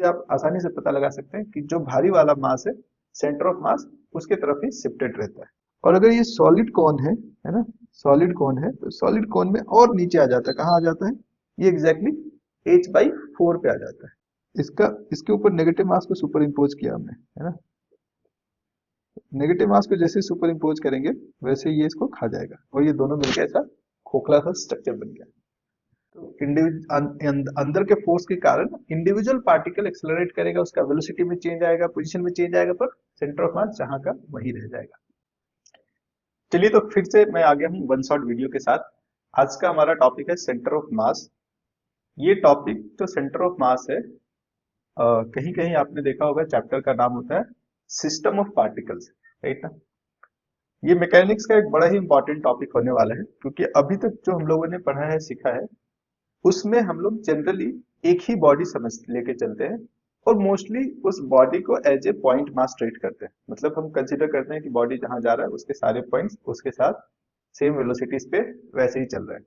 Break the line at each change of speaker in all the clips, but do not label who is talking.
इससे आप आसानी से पता लगा सकते हैं कि जो भारी वाला मास है सेंटर ऑफ मास उसके तरफ ही शिफ्टेड रहता है। और अगर ये सॉलिड कौन है ना, सॉलिड कौन है, तो सॉलिड कौन में और नीचे आ जाता है, कहाँ आ जाता है, ये एग्जैक्टली h/4 पे आ जाता है। इसके ऊपर नेगेटिव मास को सुपर इम्पोज किया हमने, है ना। नेगेटिव मास को जैसे सुपर इम्पोज करेंगे वैसे ये इसको खा जाएगा और ये दोनों मिलकर ऐसा खोखला सा स्ट्रक्चर बन गया। तो अंदर के फोर्स के कारण इंडिविजुअल पार्टिकल एक्सेलरेट करेगा, उसका वेलोसिटी में चेंज आएगा, पोजीशन में चेंज आएगा, पर सेंटर ऑफ मास जहां का वही रह जाएगा। चलिए तो फिर से मैं आ गया हूँ वन शॉट वीडियो के साथ। आज का हमारा टॉपिक है सेंटर ऑफ मास। ये टॉपिक जो सेंटर ऑफ मास है, कहीं कहीं आपने देखा होगा चैप्टर का नाम होता है सिस्टम ऑफ पार्टिकल्स, राइट ना। ये मैकेनिक्स का एक बड़ा ही इंपॉर्टेंट टॉपिक होने वाला है, क्योंकि अभी तक जो हम लोगों ने पढ़ा है सीखा है उसमें हम लोग जनरली एक ही बॉडी समझ लेके चलते हैं और मोस्टली उस बॉडी को as a point mass treat करते हैं। मतलब हम कंसीडर करते हैं कि बॉडी जहां जा रहा है उसके सारे पॉइंट्स उसके साथ सेम वेलोसिटीज पे वैसे ही चल रहे हैं।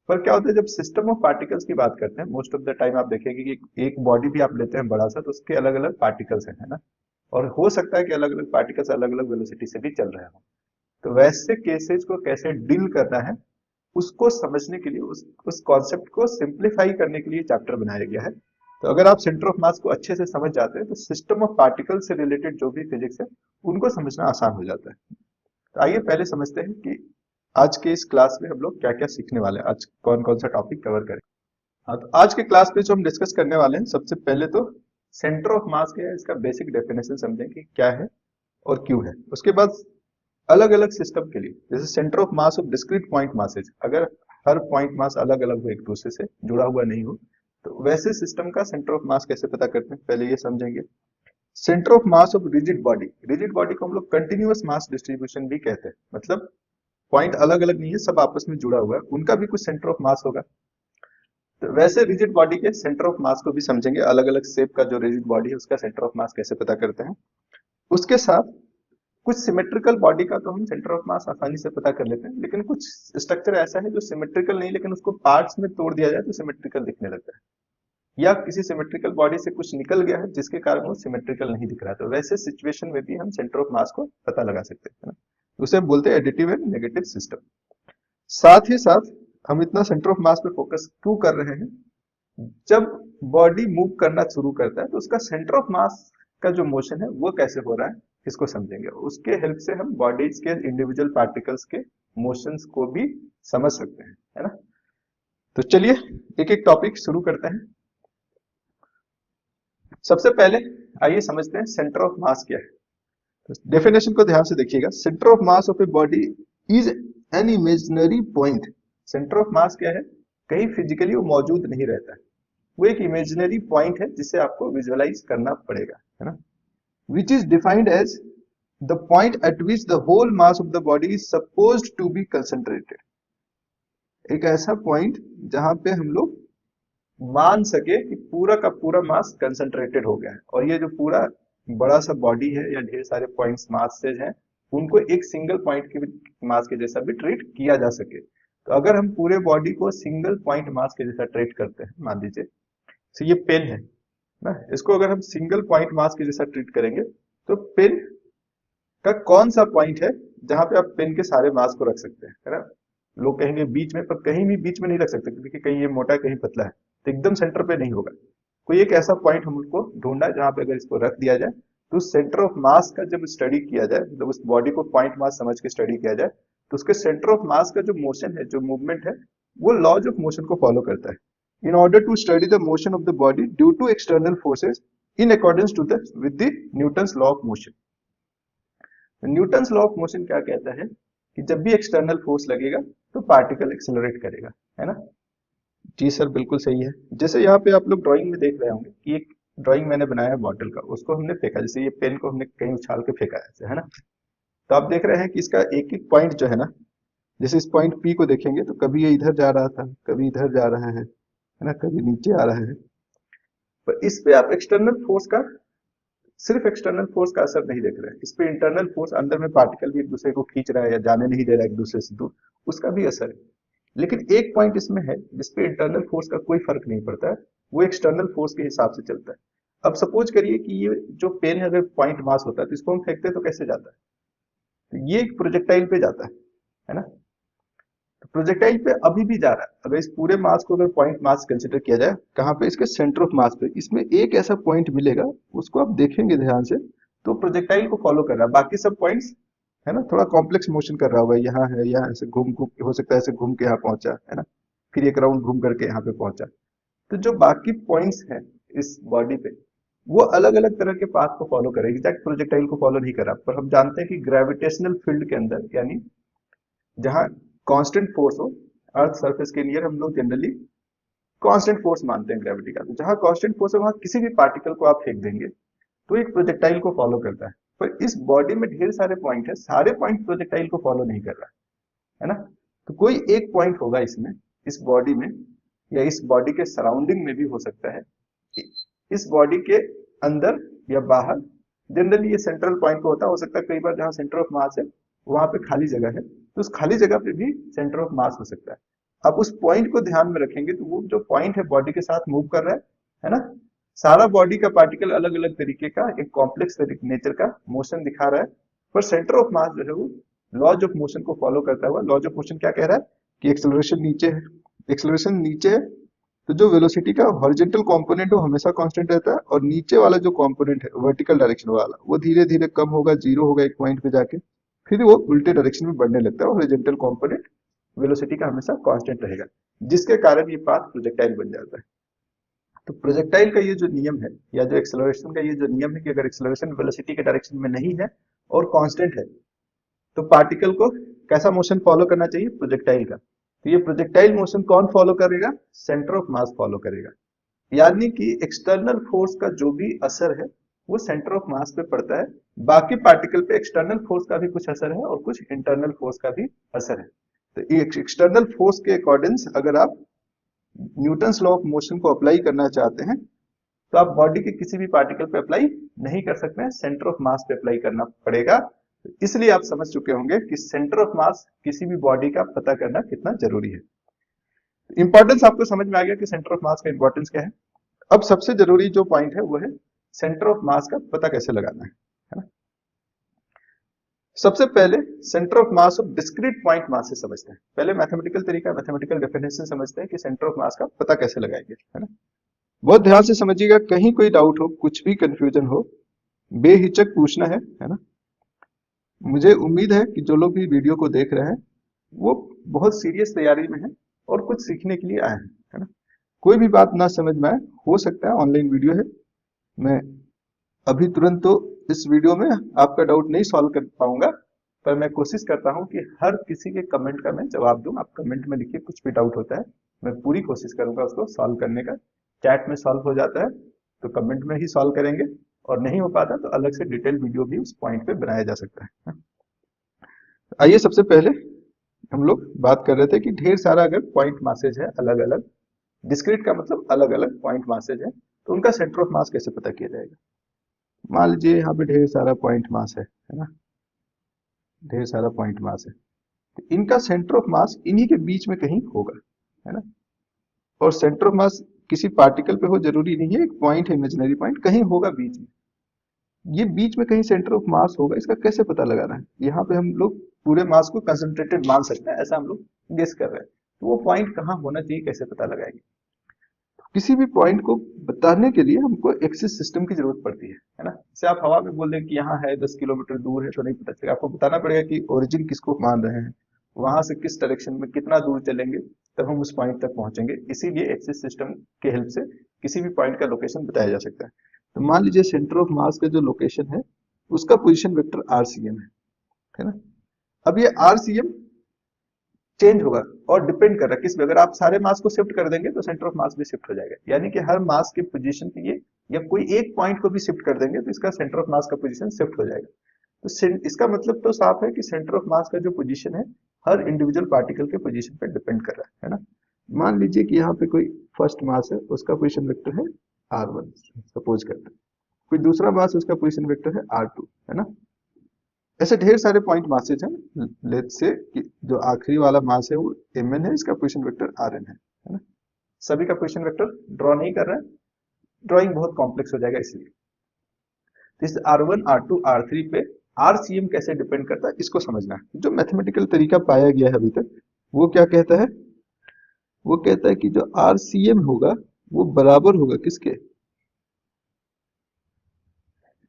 पर क्या होता है जब सिस्टम ऑफ पार्टिकल्स की बात करते हैं, मोस्ट ऑफ द टाइम आप देखेंगे कि एक बॉडी भी आप लेते हैं बड़ा सा, तो उसके अलग अलग पार्टिकल्स हैं, है ना। और हो सकता है कि अलग अलग पार्टिकल्स अलग अलग वेलोसिटी से भी चल रहे हो। तो वैसे केसेस को कैसे डील करना है उसको समझने के लिए, उस कॉन्सेप्ट को सिंप्लीफाई करने के लिए चैप्टर बनाया गया है। तो अगर आप सेंटर ऑफ मास को अच्छे से समझ जाते हैं तो सिस्टम ऑफ पार्टिकल से रिलेटेड जो भी फिजिक्स है उनको समझना आसान हो जाता है। तो आइए पहले समझते हैं कि आज के इस क्लास में हम लोग क्या क्या सीखने वाले हैं, आज कौन कौन सा टॉपिक कवर करें। हाँ, तो आज के क्लास में जो हम डिस्कस करने वाले हैं, सबसे पहले तो सेंटर ऑफ मास क्या है इसका बेसिक डेफिनेशन समझें कि क्या है और क्यों है। उसके बाद अलग अलग सिस्टम के लिए, जैसे centre of mass of discrete point masses, अगर हर पॉइंट मास अलग अलग हो, एक दूसरे से जुड़ा हुआ नहीं हो, तो वैसे सिस्टम का सेंटर ऑफ मास कैसे पता करते हैं पहले ये समझेंगे। Centre of mass of rigid body, rigid body को हम लोग कंटिन्यूअस मास डिस्ट्रीब्यूशन भी कहते हैं। मतलब पॉइंट अलग अलग नहीं है, सब आपस में जुड़ा हुआ है, उनका भी कुछ सेंटर ऑफ मास होगा। तो वैसे रिजिड बॉडी के सेंटर ऑफ मास को भी समझेंगे, अलग अलग शेप का जो रिजिड बॉडी है उसका सेंटर ऑफ मास कैसे पता करते हैं। उसके साथ कुछ सिमेट्रिकल बॉडी का तो हम सेंटर ऑफ मास आसानी से पता कर लेते हैं, लेकिन कुछ स्ट्रक्चर ऐसा है जो सिमेट्रिकल नहीं, लेकिन उसको पार्ट्स में तोड़ दिया जाए तो सिमेट्रिकल दिखने लगता है, या किसी सिमेट्रिकल बॉडी से कुछ निकल गया है जिसके कारण वो सिमेट्रिकल नहीं दिख रहा है। तो वैसे सिचुएशन में भी हम सेंटर ऑफ मास को पता लगा सकते हैं, है ना। उसे बोलते हैं एडिटिव एंड नेगेटिव सिस्टम। साथ ही साथ हम इतना सेंटर ऑफ मास पे फोकस क्यों कर रहे हैं, जब बॉडी मूव करना शुरू करता है तो उसका सेंटर ऑफ मास का जो मोशन है वो कैसे हो रहा है इसको समझेंगे। उसके हेल्प से हम बॉडीज के इंडिविजुअल पार्टिकल्स के मोशंस को भी समझ सकते हैं, है ना। तो चलिए एक एक टॉपिक शुरू करते हैं। सबसे पहले आइए समझते हैं सेंटर ऑफ मास क्या है। तो डेफिनेशन को ध्यान से देखिएगा। Centre of mass of a body is an imaginary point. Centre of मास क्या है, कहीं फिजिकली वो मौजूद नहीं रहता है, वो एक इमेजिनरी पॉइंट है जिसे आपको विजुअलाइज करना पड़ेगा, है ना। Which is defined as the point at which the whole mass of the body is supposed to be concentrated. एक ऐसा पॉइंट जहां पे हम लोग मान सके कि पूरा का पूरा मास कंसंट्रेटेड हो गया है, और ये जो पूरा बड़ा सा बॉडी है या ढेर सारे पॉइंट्स मास से हैं उनको एक सिंगल पॉइंट के मास के जैसा भी ट्रीट किया जा सके। तो अगर हम पूरे बॉडी को सिंगल पॉइंट मास के जैसा ट्रीट करते हैं, मान लीजिए तो ये पेन है ना, इसको अगर हम सिंगल पॉइंट मास के जैसा ट्रीट करेंगे तो पेन का कौन सा पॉइंट है जहां पे आप पेन के सारे मास को रख सकते हैं, है ना। लोग कहेंगे बीच में, पर कहीं भी बीच में नहीं रख सकते क्योंकि कहीं ये मोटा है कहीं पतला है, तो एकदम सेंटर पे नहीं होगा। कोई एक ऐसा पॉइंट हमको ढूंढना है जहां पे अगर इसको रख दिया जाए तो सेंटर ऑफ मास का जब स्टडी किया जाए, मतलब उस बॉडी को पॉइंट मास समझ के स्टडी किया जाए, तो उसके सेंटर ऑफ मास का जो मोशन है, जो मूवमेंट है, वो लॉज ऑफ मोशन को फॉलो करता है। In order to study the motion of the body due to external forces in accordance to the with the Newton's law of motion. Newton's law of motion क्या कहता है कि जब भी external force लगेगा तो पार्टिकल एक्सेलरेट करेगा, है ना। जी सर, बिल्कुल सही है। जैसे यहाँ पे आप लोग ड्राइंग में देख रहे होंगे कि एक ड्राइंग मैंने बनाया है बॉटल का, उसको हमने फेंका, जैसे ये पेन को हमने कहीं उछाल के फेंका ऐसे, है ना। तो आप देख रहे हैं कि इसका एक एक पॉइंट जो है ना, जैसे इस पॉइंट पी को देखेंगे तो कभी ये इधर जा रहा था, कभी इधर जा रहा है ना, कभी नीचे आ रहा है। पर इस पे आप एक्सटर्नल फोर्स का, सिर्फ एक्सटर्नल फोर्स का असर नहीं देख रहे हैं, इस पे इंटरनल फोर्स अंदर में पार्टिकल भी एक दूसरे को खींच रहा है या जाने नहीं दे रहा है एक दूसरे से दूर, उसका भी असर है। लेकिन एक पॉइंट इसमें है जिसपे इंटरनल फोर्स का कोई फर्क नहीं पड़ता है, वो एक्सटर्नल फोर्स के हिसाब से चलता है। अब सपोज करिए कि ये जो पेन है अगर पॉइंट मास होता है तो इसको हम फेंकते हैं तो कैसे जाता है? तो ये एक प्रोजेक्टाइल पे जाता है ना? तो प्रोजेक्टाइल पे अभी भी जा रहा है। अगर इस पूरे मास को अगर पॉइंट मास कंसिडर किया जाए, कहाँ पे? इसके सेंटर ऑफ मास पे, इसमें एक ऐसा पॉइंट मिलेगा, उसको आप देखेंगे ध्यान से तो प्रोजेक्टाइल को फॉलो कर रहा है। बाकी सब पॉइंट्स है ना, थोड़ा कॉम्प्लेक्स मोशन कर रहा होगा, यहाँ है, यहाँ ऐसे घूम घूम हो सकता है, ऐसे घूम के यहाँ पहुंचा है ना, फिर एक राउंड घूम करके यहाँ पे पहुंचा। तो जो बाकी पॉइंट्स हैं इस बॉडी पे, वो अलग अलग तरह के पाथ को फॉलो करें, एग्जैक्ट प्रोजेक्टाइल को फॉलो नहीं कर रहा। पर हम जानते हैं कि ग्रेविटेशनल फील्ड के अंदर, यानी जहां कांस्टेंट फोर्स हो, अर्थ सरफेस के नियर हम लोग जनरली कांस्टेंट फोर्स मानते हैं ग्रेविटी का। तो जहां कांस्टेंट फोर्स है वहां किसी भी पार्टिकल को आप फेंक देंगे तो एक प्रोजेक्टाइल को फॉलो करता है। पर इस बॉडी में ढेर सारे पॉइंट है, सारे पॉइंट प्रोजेक्टाइल को फॉलो नहीं कर रहा है ना। तो कोई एक पॉइंट होगा इसमें, इस बॉडी में, या इस बॉडी के सराउंडिंग में भी हो सकता है, इस बॉडी के अंदर या बाहर। जनरली ये सेंट्रल पॉइंट पे होता है, हो सकता है कई बार जहां सेंटर ऑफ मास है वहां पे खाली जगह है, तो उस खाली जगह पे भी सेंटर ऑफ मास हो सकता है। आप उस पॉइंट को ध्यान में रखेंगे तो वो जो पॉइंट है बॉडी के साथ मूव कर रहा है ना। सारा बॉडी का पार्टिकल अलग अलग तरीके का एक कॉम्प्लेक्स नेचर का मोशन दिखा रहा है, पर सेंटर ऑफ मास जो है वो लॉज ऑफ मोशन को फॉलो करता हुआ, लॉज ऑफ मोशन क्या कह रहा है कि एक्सेलरेशन नीचे है, एक्सेलरेशन नीचे है, तो जो वेलोसिटी का हॉरिजॉन्टल कंपोनेंट है वो हमेशा कांस्टेंट रहता है, और नीचे वाला जो कंपोनेंट है वर्टिकल डायरेक्शन वाला वो धीरे धीरे कम होगा, जीरो होगा एक पॉइंट पे जाके, फिर वो उल्टे डायरेक्शन में बढ़ने लगता है, और हॉरिजॉन्टल कंपोनेंट वेलोसिटी का हमेशा कांस्टेंट रहेगा, जिसके कारण ये पाथ प्रोजेक्टाइल बन जाता है। तो प्रोजेक्टाइल का ये जो नियम है, या जो एक्सेलरेशन का ये जो नियम है, कि अगर एक्सेलरेशन वेलोसिटी के डायरेक्शन में नहीं है और कांस्टेंट है, तो पार्टिकल को कैसा मोशन फॉलो करना चाहिए? प्रोजेक्टाइल का। तो ये प्रोजेक्टाइल मोशन कौन फॉलो करेगा? सेंटर ऑफ मास फॉलो करेगा। यानी कि एक्सटर्नल फोर्स का जो भी असर है वो सेंटर ऑफ मास पे पड़ता है। बाकी पार्टिकल पे एक्सटर्नल फोर्स का भी कुछ असर है और कुछ इंटरनल फोर्स का भी असर है। तो एक्सटर्नल फोर्स के अकॉर्डिंग अगर आप न्यूटन्स लॉ ऑफ मोशन को अप्लाई करना चाहते हैं तो आप बॉडी के किसी भी पार्टिकल पे अप्लाई नहीं कर सकते हैं, सेंटर ऑफ मास पे अप्लाई करना पड़ेगा। इसलिए आप समझ चुके होंगे कि सेंटर ऑफ मास किसी भी बॉडी का पता करना कितना जरूरी है। इंपॉर्टेंस आपको समझ में आ गया कि सेंटर ऑफ मास का इंपॉर्टेंस क्या है। अब सबसे जरूरी जो पॉइंट है वो है सेंटर ऑफ मास का पता कैसे लगाना है ना। सबसे पहले centre of mass of discrete point mass से समझते हैं। पहले मैथमेटिकल तरीका, मैथमेटिकल डेफिनेशन समझते हैं कि सेंटर ऑफ मास का पता कैसे लगाएंगे, है ना। बहुत ध्यान से समझिएगा, कहीं कोई डाउट हो, कुछ भी कंफ्यूजन हो, बेहिचक पूछना है ना। मुझे उम्मीद है कि जो लोग भी वीडियो को देख रहे हैं वो बहुत सीरियस तैयारी में है और कुछ सीखने के लिए आए हैं, है ना। कोई भी बात ना समझ में आए, हो सकता है ऑनलाइन वीडियो है, मैं अभी तुरंत तो इस वीडियो में आपका डाउट नहीं सॉल्व कर पाऊंगा, पर मैं कोशिश करता हूं कि हर किसी के कमेंट का मैं जवाब दूं। आप कमेंट में लिखिए, कुछ भी डाउट होता है मैं पूरी कोशिश करूंगा उसको सॉल्व करने का। चैट में सॉल्व हो जाता है तो कमेंट में ही सॉल्व करेंगे, और नहीं हो पाता तो अलग से डिटेल वीडियो भी उस पॉइंट पे बनाया जा सकता है। आइए सबसे पहले हम लोग बात कर रहे थे कि ढेर सारा अगर पॉइंट मासेज है अलग अलग, डिस्क्रीट का मतलब अलग अलग पॉइंट मासेज है, तो उनका सेंटर ऑफ मास कैसे पता किया जाएगा। मान लीजिए यहाँ पे ढेर सारा पॉइंट मास है ना, ढेर सारा पॉइंट मास है, तो इनका सेंटर ऑफ मास इन्हीं के बीच में कहीं होगा, है ना। और सेंटर ऑफ मास किसी पार्टिकल पे हो जरूरी नहीं है, एक पॉइंट है, इमेजिनरी पॉइंट कहीं होगा बीच में, ये बीच में कहीं सेंटर ऑफ मास होगा। इसका कैसे पता लगाना है? यहाँ पे हम लोग पूरे मास को कंसंट्रेटेड मान सकते हैं, ऐसा हम लोग गेस कर रहे हैं, तो वो पॉइंट कहाँ होना चाहिए, कैसे पता लगाएंगे? किसी भी पॉइंट को बताने के लिए हमको एक्सिस सिस्टम की जरूरत पड़ती है ना। जैसे आप हवा में बोल दें कि यहाँ है 10 किलोमीटर दूर है, तो नहीं पता चलेगा, आपको बताना पड़ेगा कि ओरिजिन किसको मान रहे हैं, वहां से किस डायरेक्शन में कितना दूर चलेंगे तब हम उस पॉइंट तक पहुंचेंगे। इसीलिए एक्सिस सिस्टम के हेल्प से किसी भी पॉइंट का लोकेशन बताया जा सकता है। तो मान लीजिए सेंटर ऑफ मास का जो लोकेशन है उसका पोजिशन वेक्टर आरसीएम है ना। अब ये आरसीएम चेंज होगा और डिपेंड कर रहा है किस पे। अगर आप सारे मास को शिफ्ट कर देंगे तो सेंटर ऑफ मास भी शिफ्ट हो जाएगा, यानी कि हर मास के पोजीशन पे ये, या कोई एक पॉइंट को भी शिफ्ट कर देंगे तो इसका सेंटर ऑफ मास का पोजीशन शिफ्ट हो जाएगा। तो इसका मतलब तो साफ है कि सेंटर ऑफ मास का जो पोजीशन है हर इंडिविजुअल पार्टिकल के पोजीशन पे डिपेंड कर रहा है ना। मान लीजिए कि यहाँ पे कोई फर्स्ट मास है, उसका पोजीशन वेक्टर है r1, सपोज करते हैं। कोई दूसरा मास, उसका पोजीशन वेक्टर है r2, है ना। ऐसे ढेर सारे पॉइंट मासेज हैं। लेट्स से कि जो आखिरी वाला मास है वो mn है, इसका पोजीशन वेक्टर rn है ना। सभी का पोजीशन वेक्टर ड्रॉ नहीं कर रहे हैं, ड्राइंग बहुत कॉम्प्लेक्स हो जाएगा इसलिए। तो इस R1 R2 R3 पे RCM कैसे डिपेंड करता है इसको समझना है। जो मैथमेटिकल तरीका पाया गया है अभी तक वो क्या कहता है, वो कहता है कि जो RCM होगा वो बराबर होगा किसके,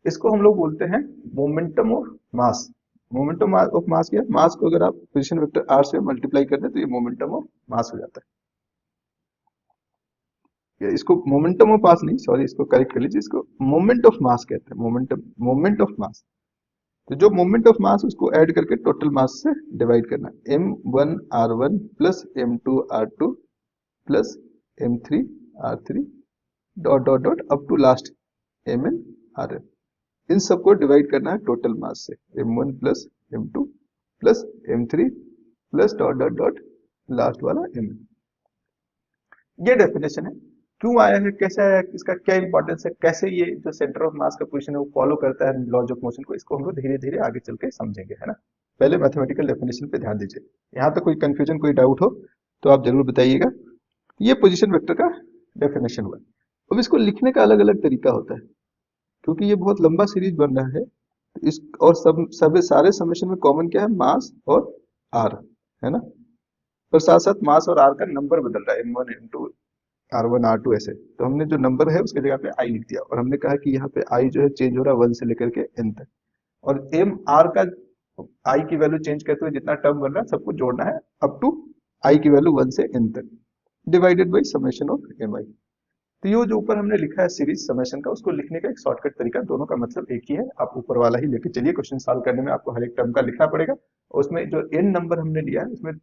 इसको हम लोग बोलते हैं momentum of mass. Momentum of mass क्या है, मास को अगर आप पोजीशन वेक्टर R से मल्टीप्लाई कर दें तो ये मोमेंटम ऑफ मास हो जाता है। इसको मोमेंटम ऑफ मास नहीं, सॉरी इसको करेक्ट कर लीजिए, इसको मोमेंट ऑफ मास कहते हैं, मोमेंट ऑफ मास। तो जो मोमेंट ऑफ मास उसको ऐड करके टोटल मास से डिवाइड करना, m1r1 plus m2r2 plus m3r3 dot dot dot up to last mnrn, इन सबको डिवाइड करना है टोटल मास से, m1 plus m2 plus m3 plus dot dot dot last वाला mn। ये डेफिनेशन है। क्यों आया है, कैसे आया है, इसका क्या इंपॉर्टेंस है, कैसे ये जो सेंटर ऑफ मास का पोजीशन है वो फॉलो करता है लॉज ऑफ मोशन को, इसको हम लोग धीरे धीरे आगे चल के समझेंगे, है ना। पहले मैथमेटिकल डेफिनेशन पे ध्यान दीजिए। यहाँ तक कोई कंफ्यूजन कोई डाउट हो तो आप जरूर बताइएगा। ये पोजीशन वेक्टर का डेफिनेशन हुआ। अब इसको लिखने का अलग अलग तरीका होता है, क्योंकि ये बहुत लंबा सीरीज बन रहा है। तो इस और सब सारे समेशन में कॉमन क्या है, मास और आर, है ना। पर साथ साथ मास और आर का नंबर बदल रहा है, m1 m2 r1 r2 ऐसे। तो हमने जो नंबर है उसके जगह पे आई लिख दिया, और हमने कहा कि यहाँ पे आई जो है चेंज हो रहा है 1 से लेकर के n तक, और m r का आई की वैल्यू चेंज करते हुए जितना टर्म बन रहा है सबको जोड़ना है अप टू आई की वैल्यू 1 से n तक, divided by summation of mi। तो ये जो ऊपर हमने लिखा है सीरीज समेशन का, उसको लिखने का एक शॉर्टकट तरीका, दोनों का मतलब एक ही है। आप ऊपर वाला ही लेके चलिए, क्वेश्चन सॉल्व करने में आपको हर एक टर्म का लिखना पड़ेगा, और उसमें जो n नंबर हमने लिया है उसमें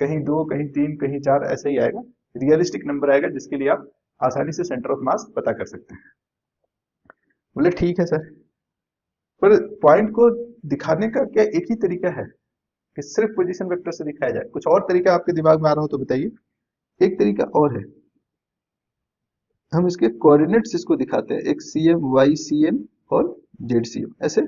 कहीं 2 कहीं 3 कहीं 4 ऐसे ही आएगा, रियलिस्टिक नंबर आएगा जिसके लिए आप आसानी से सेंटर ऑफ मास पता कर सकते हैं। बोले ठीक है सर, पर पॉइंट को दिखाने का क्या एक ही तरीका है कि सिर्फ पोजीशन वेक्टर से दिखाया जाए, कुछ और तरीका आपके दिमाग में आ रहा हो तो बताइए। एक तरीका और है, हम इसके कोऑर्डिनेट्स इसको दिखाते हैं, एक cm y cm और z cm, ऐसे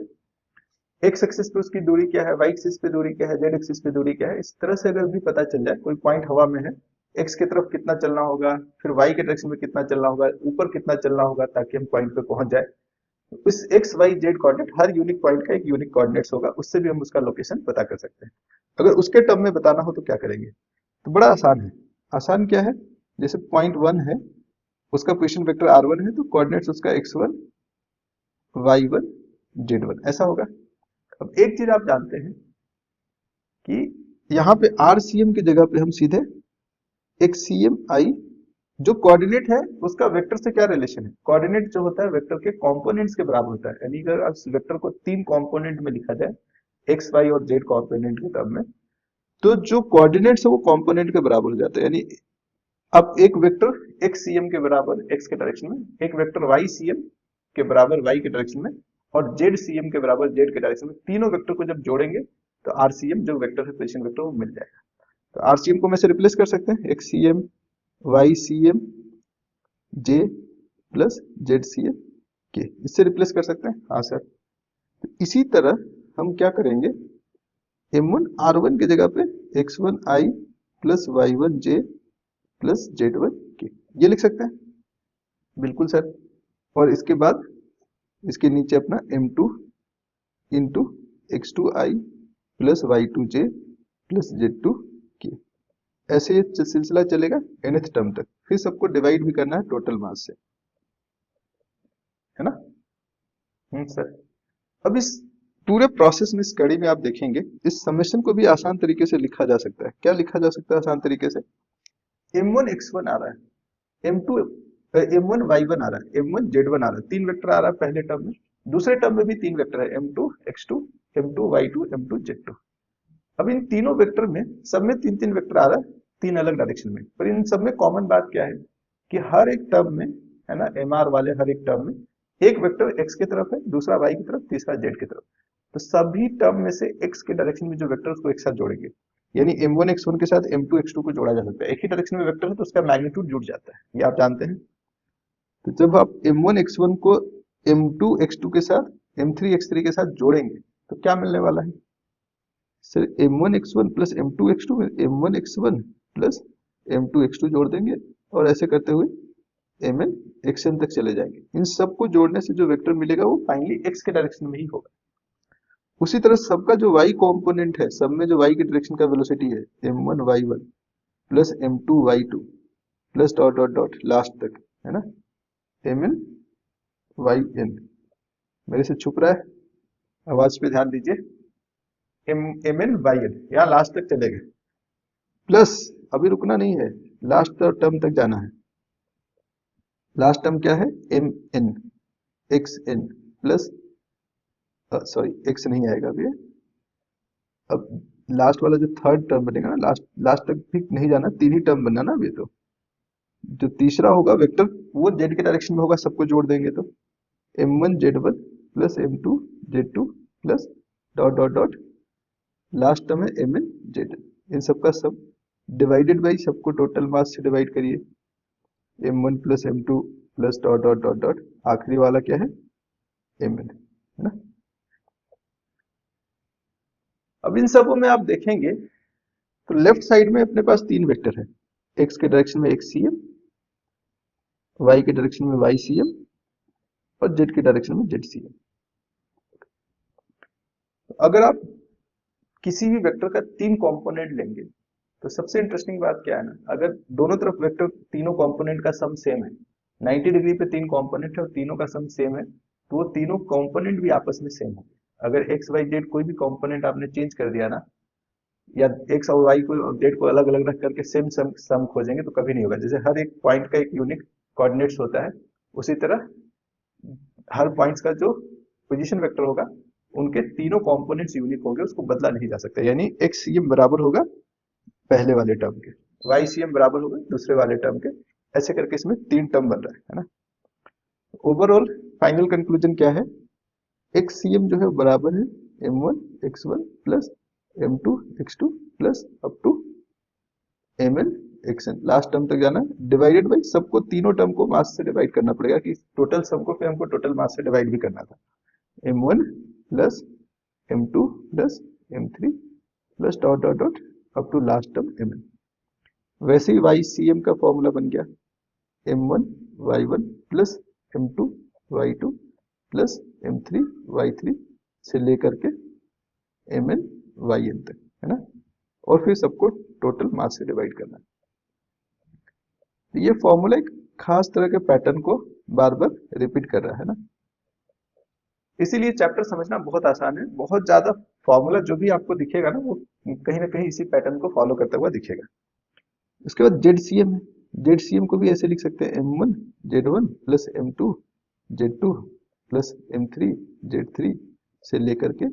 एक्स एक्सिस पे उसकी दूरी क्या है, वाई एक्सिस पे दूरी क्या है, जेड एक्सिस पे दूरी क्या है। इस तरह से अगर भी पता चल जाए, कोई पॉइंट हवा में है, एक्स की तरफ कितना चलना होगा, फिर वाई के डायरेक्शन में कितना चलना होगा, ऊपर कितना चलना होगा ताकि हम पॉइंट पे पहुंच जाए। इस एक्स वाई जेड कोऑर्डिनेट, हर यूनिक पॉइंट का एक यूनिक कोऑर्डिनेट्स होगा, उससे भी हम उसका लोकेशन पता कर सकते हैं। अगर उसके टर्म में बताना हो तो क्या करेंगे, तो बड़ा आसान है। आसान क्या है, जैसे पॉइंट 1 है, उसका पोजीशन वेक्टर r1 है, तो कोऑर्डिनेट्स उसका x1 y1 z1 ऐसा होगा। अब एक चीज आप जानते हैं कि यहाँ पे RCM की जगह पे हम सीधे एक CMI, जो कोऑर्डिनेट है उसका वेक्टर से क्या रिलेशन है, कोऑर्डिनेट जो होता है वेक्टर के कंपोनेंट्स के बराबर होता है। यानी अगर आप वेक्टर को 3 कंपोनेंट में लिखा जाए, x y और z कंपोनेंट के टर्म में, तो जो कोऑर्डिनेट्स है वो कंपोनेंट के बराबर हो जाता है। यानी अब एक वेक्टर x cm के बराबर x के डायरेक्शन में, एक वेक्टर y cm के बराबर y के डायरेक्शन में, और z cm के बराबर z के डायरेक्शन में, तीनों वेक्टर को जब जोड़ेंगे तो RCM जो वेक्टर है, पोजीशन वेक्टर, वो मिल जाएगा। तो RCM को मैं से रिप्लेस कर सकते हैं, x cm y cm j plus z cm k, इससे रिप्लेस कर सकते हैं। हाँ सर। तो इसी तरह हम क्या करेंगे, m1 r1 की जगह पे x1 i plus y1 j plus z1 k, ये लिख सकते हैं। बिल्कुल सर। और इसके बाद इसके नीचे अपना m2 into x2i plus y2j plus z2 k, ऐसे ये सिलसिला चलेगा nth टर्म तक, फिर सबको डिवाइड भी करना है टोटल मास से, है ना। सर। अब इस पूरे प्रोसेस में, इस कड़ी में आप देखेंगे इस समेशन को भी आसान तरीके से लिखा जा सकता है। क्या लिखा जा सकता है आसान तरीके से, m1 x1 आ रहा है, m2 m1 y1 आ रहा है, m1 z1 आ रहा है, 3 वेक्टर आ रहा है पहले टर्म में, दूसरे टर्म में भी 3 वेक्टर है, m2 x2 m2 y2 m2 z2। अब इन तीनों वेक्टर में सब में 3 वेक्टर आ रहा है, 3 अलग डायरेक्शन में, पर इन सब में कॉमन बात क्या है कि हर एक टर्म में, है ना, mr वाले हर एक टर्म में एक वेक्टर x की तरफ है, दूसरा y की तरफ, तीसरा z की तरफ। तो सभी टर्म में से x के डायरेक्शन में जो वेक्टर उसको एक साथ जोड़ेंगे, यानी m1 x1 के साथ m2 x2 को जोड़ा जा सकता है। एक ही डायरेक्शन में वेक्टर है तो उसका मैग्नीट्यूड जुड़ जाता है, ये आप जानते हैं। तो जब आप m1 x1 को m2 x2 के साथ m3 x3 के साथ जोड़ेंगे तो क्या मिलने वाला है sir, m1 x1 plus m2 x2 में m1 x1 plus m2 x2 जोड़ देंगे, और ऐसे करते हुए एम एन एक्स एन तक चले जाएंगे। इन सबको जोड़ने से जो वेक्टर मिलेगा वो फाइनली एक्स के डायरेक्शन में ही होगा। उसी तरह सबका जो y कंपोनेंट है, सब में जो y की डायरेक्शन का वेलोसिटी है m1 y1 plus m2 y2 plus dot dot dot last तक, है ना, mn yn। मेरे से छुप रहा है, आवाज पे ध्यान दीजिए। mn yn यहाँ लास्ट तक चले गए, प्लस अभी रुकना नहीं है, लास्ट टर्म तक जाना है। लास्ट टर्म क्या है, mn xn plus, sorry x नहीं आएगा अभी, अब लास्ट वाला जो थर्ड टर्म बनेगा ना, लास्ट लास्ट तक भी नहीं जाना, तीन ही टर्म बनना ना अभी। तो जो तीसरा होगा वेक्टर वो जेड के डायरेक्शन में होगा, सबको जोड़ देंगे तो m1 z1 plus m2 z2 plus dot dot dot last term है mn zn। इन सबका सब डिवाइडेड बाई सबको टोटल मास से डिवाइड करिए, m1 plus m2 plus dot dot dot dot आखिरी वाला क्या है mn, है ना। अब इन सबों में आप देखेंगे तो लेफ्ट साइड में अपने पास तीन वेक्टर है, x के डायरेक्शन में xcm, y के डायरेक्शन में ycm और z के डायरेक्शन में zcm। अगर आप किसी भी वेक्टर का तीन कंपोनेंट लेंगे तो सबसे इंटरेस्टिंग बात क्या है ना, अगर दोनों तरफ वेक्टर तीनों कंपोनेंट का सम सेम है, 90 डिग्री पे तीन कंपोनेंट है और तीनों का सम सेम है, तो वो तीनों कंपोनेंट भी आपस में सेम होंगे। अगर एक्स वाई जेड कोई भी कंपोनेंट आपने चेंज कर दिया ना, या एक्स और वाई को और जेड को अलग अलग रख करके सेम सम खोजेंगे तो कभी नहीं होगा। जैसे हर एक पॉइंट का एक यूनिक कोऑर्डिनेट्स होता है, उसी तरह हर पॉइंट्स का जो पोजीशन वेक्टर होगा उनके तीनों कंपोनेंट्स यूनिक होंगे, उसको बदला नहीं जा सकता। यानी एक्स ये बराबर होगा पहले वाले टर्म के, वाई सी एम बराबर होगा दूसरे वाले टर्म के, ऐसे करके इसमें तीन टर्म बन रहा है ना। ओवरऑल फाइनल कंक्लूजन क्या है, एक्स सी एम जो है बराबर है m1 x1 plus m2 x2 plus up to mn xn, last term तक जाना, डिवाइडेड बाई सबको तीनों टर्म को मास से डिवाइड करना पड़ेगा कि टोटल सम को फिर हमको टोटल मास से डिवाइड भी करना था। m1 plus m2 plus m3 plus dot dot dot up to last term mn। वैसे ही YCM का फॉर्मूला बन गया m1 y1 plus m2 y2 plus m3 y3 से लेकर के mn yn तक, है ना, और फिर सबको टोटल मास से डिवाइड करना। ये फॉर्मूला एक खास तरह के पैटर्न को बार बार रिपीट कर रहा है ना, इसीलिए चैप्टर समझना बहुत आसान है। बहुत ज्यादा फॉर्मूला जो भी आपको दिखेगा ना वो कहीं ना कहीं इसी पैटर्न को फॉलो करता हुआ दिखेगा। उसके बाद ZCM है, ZCM को भी ऐसे लिख सकते हैं m1 z1 plus m2 z2 plus m3 z3 से लेकर के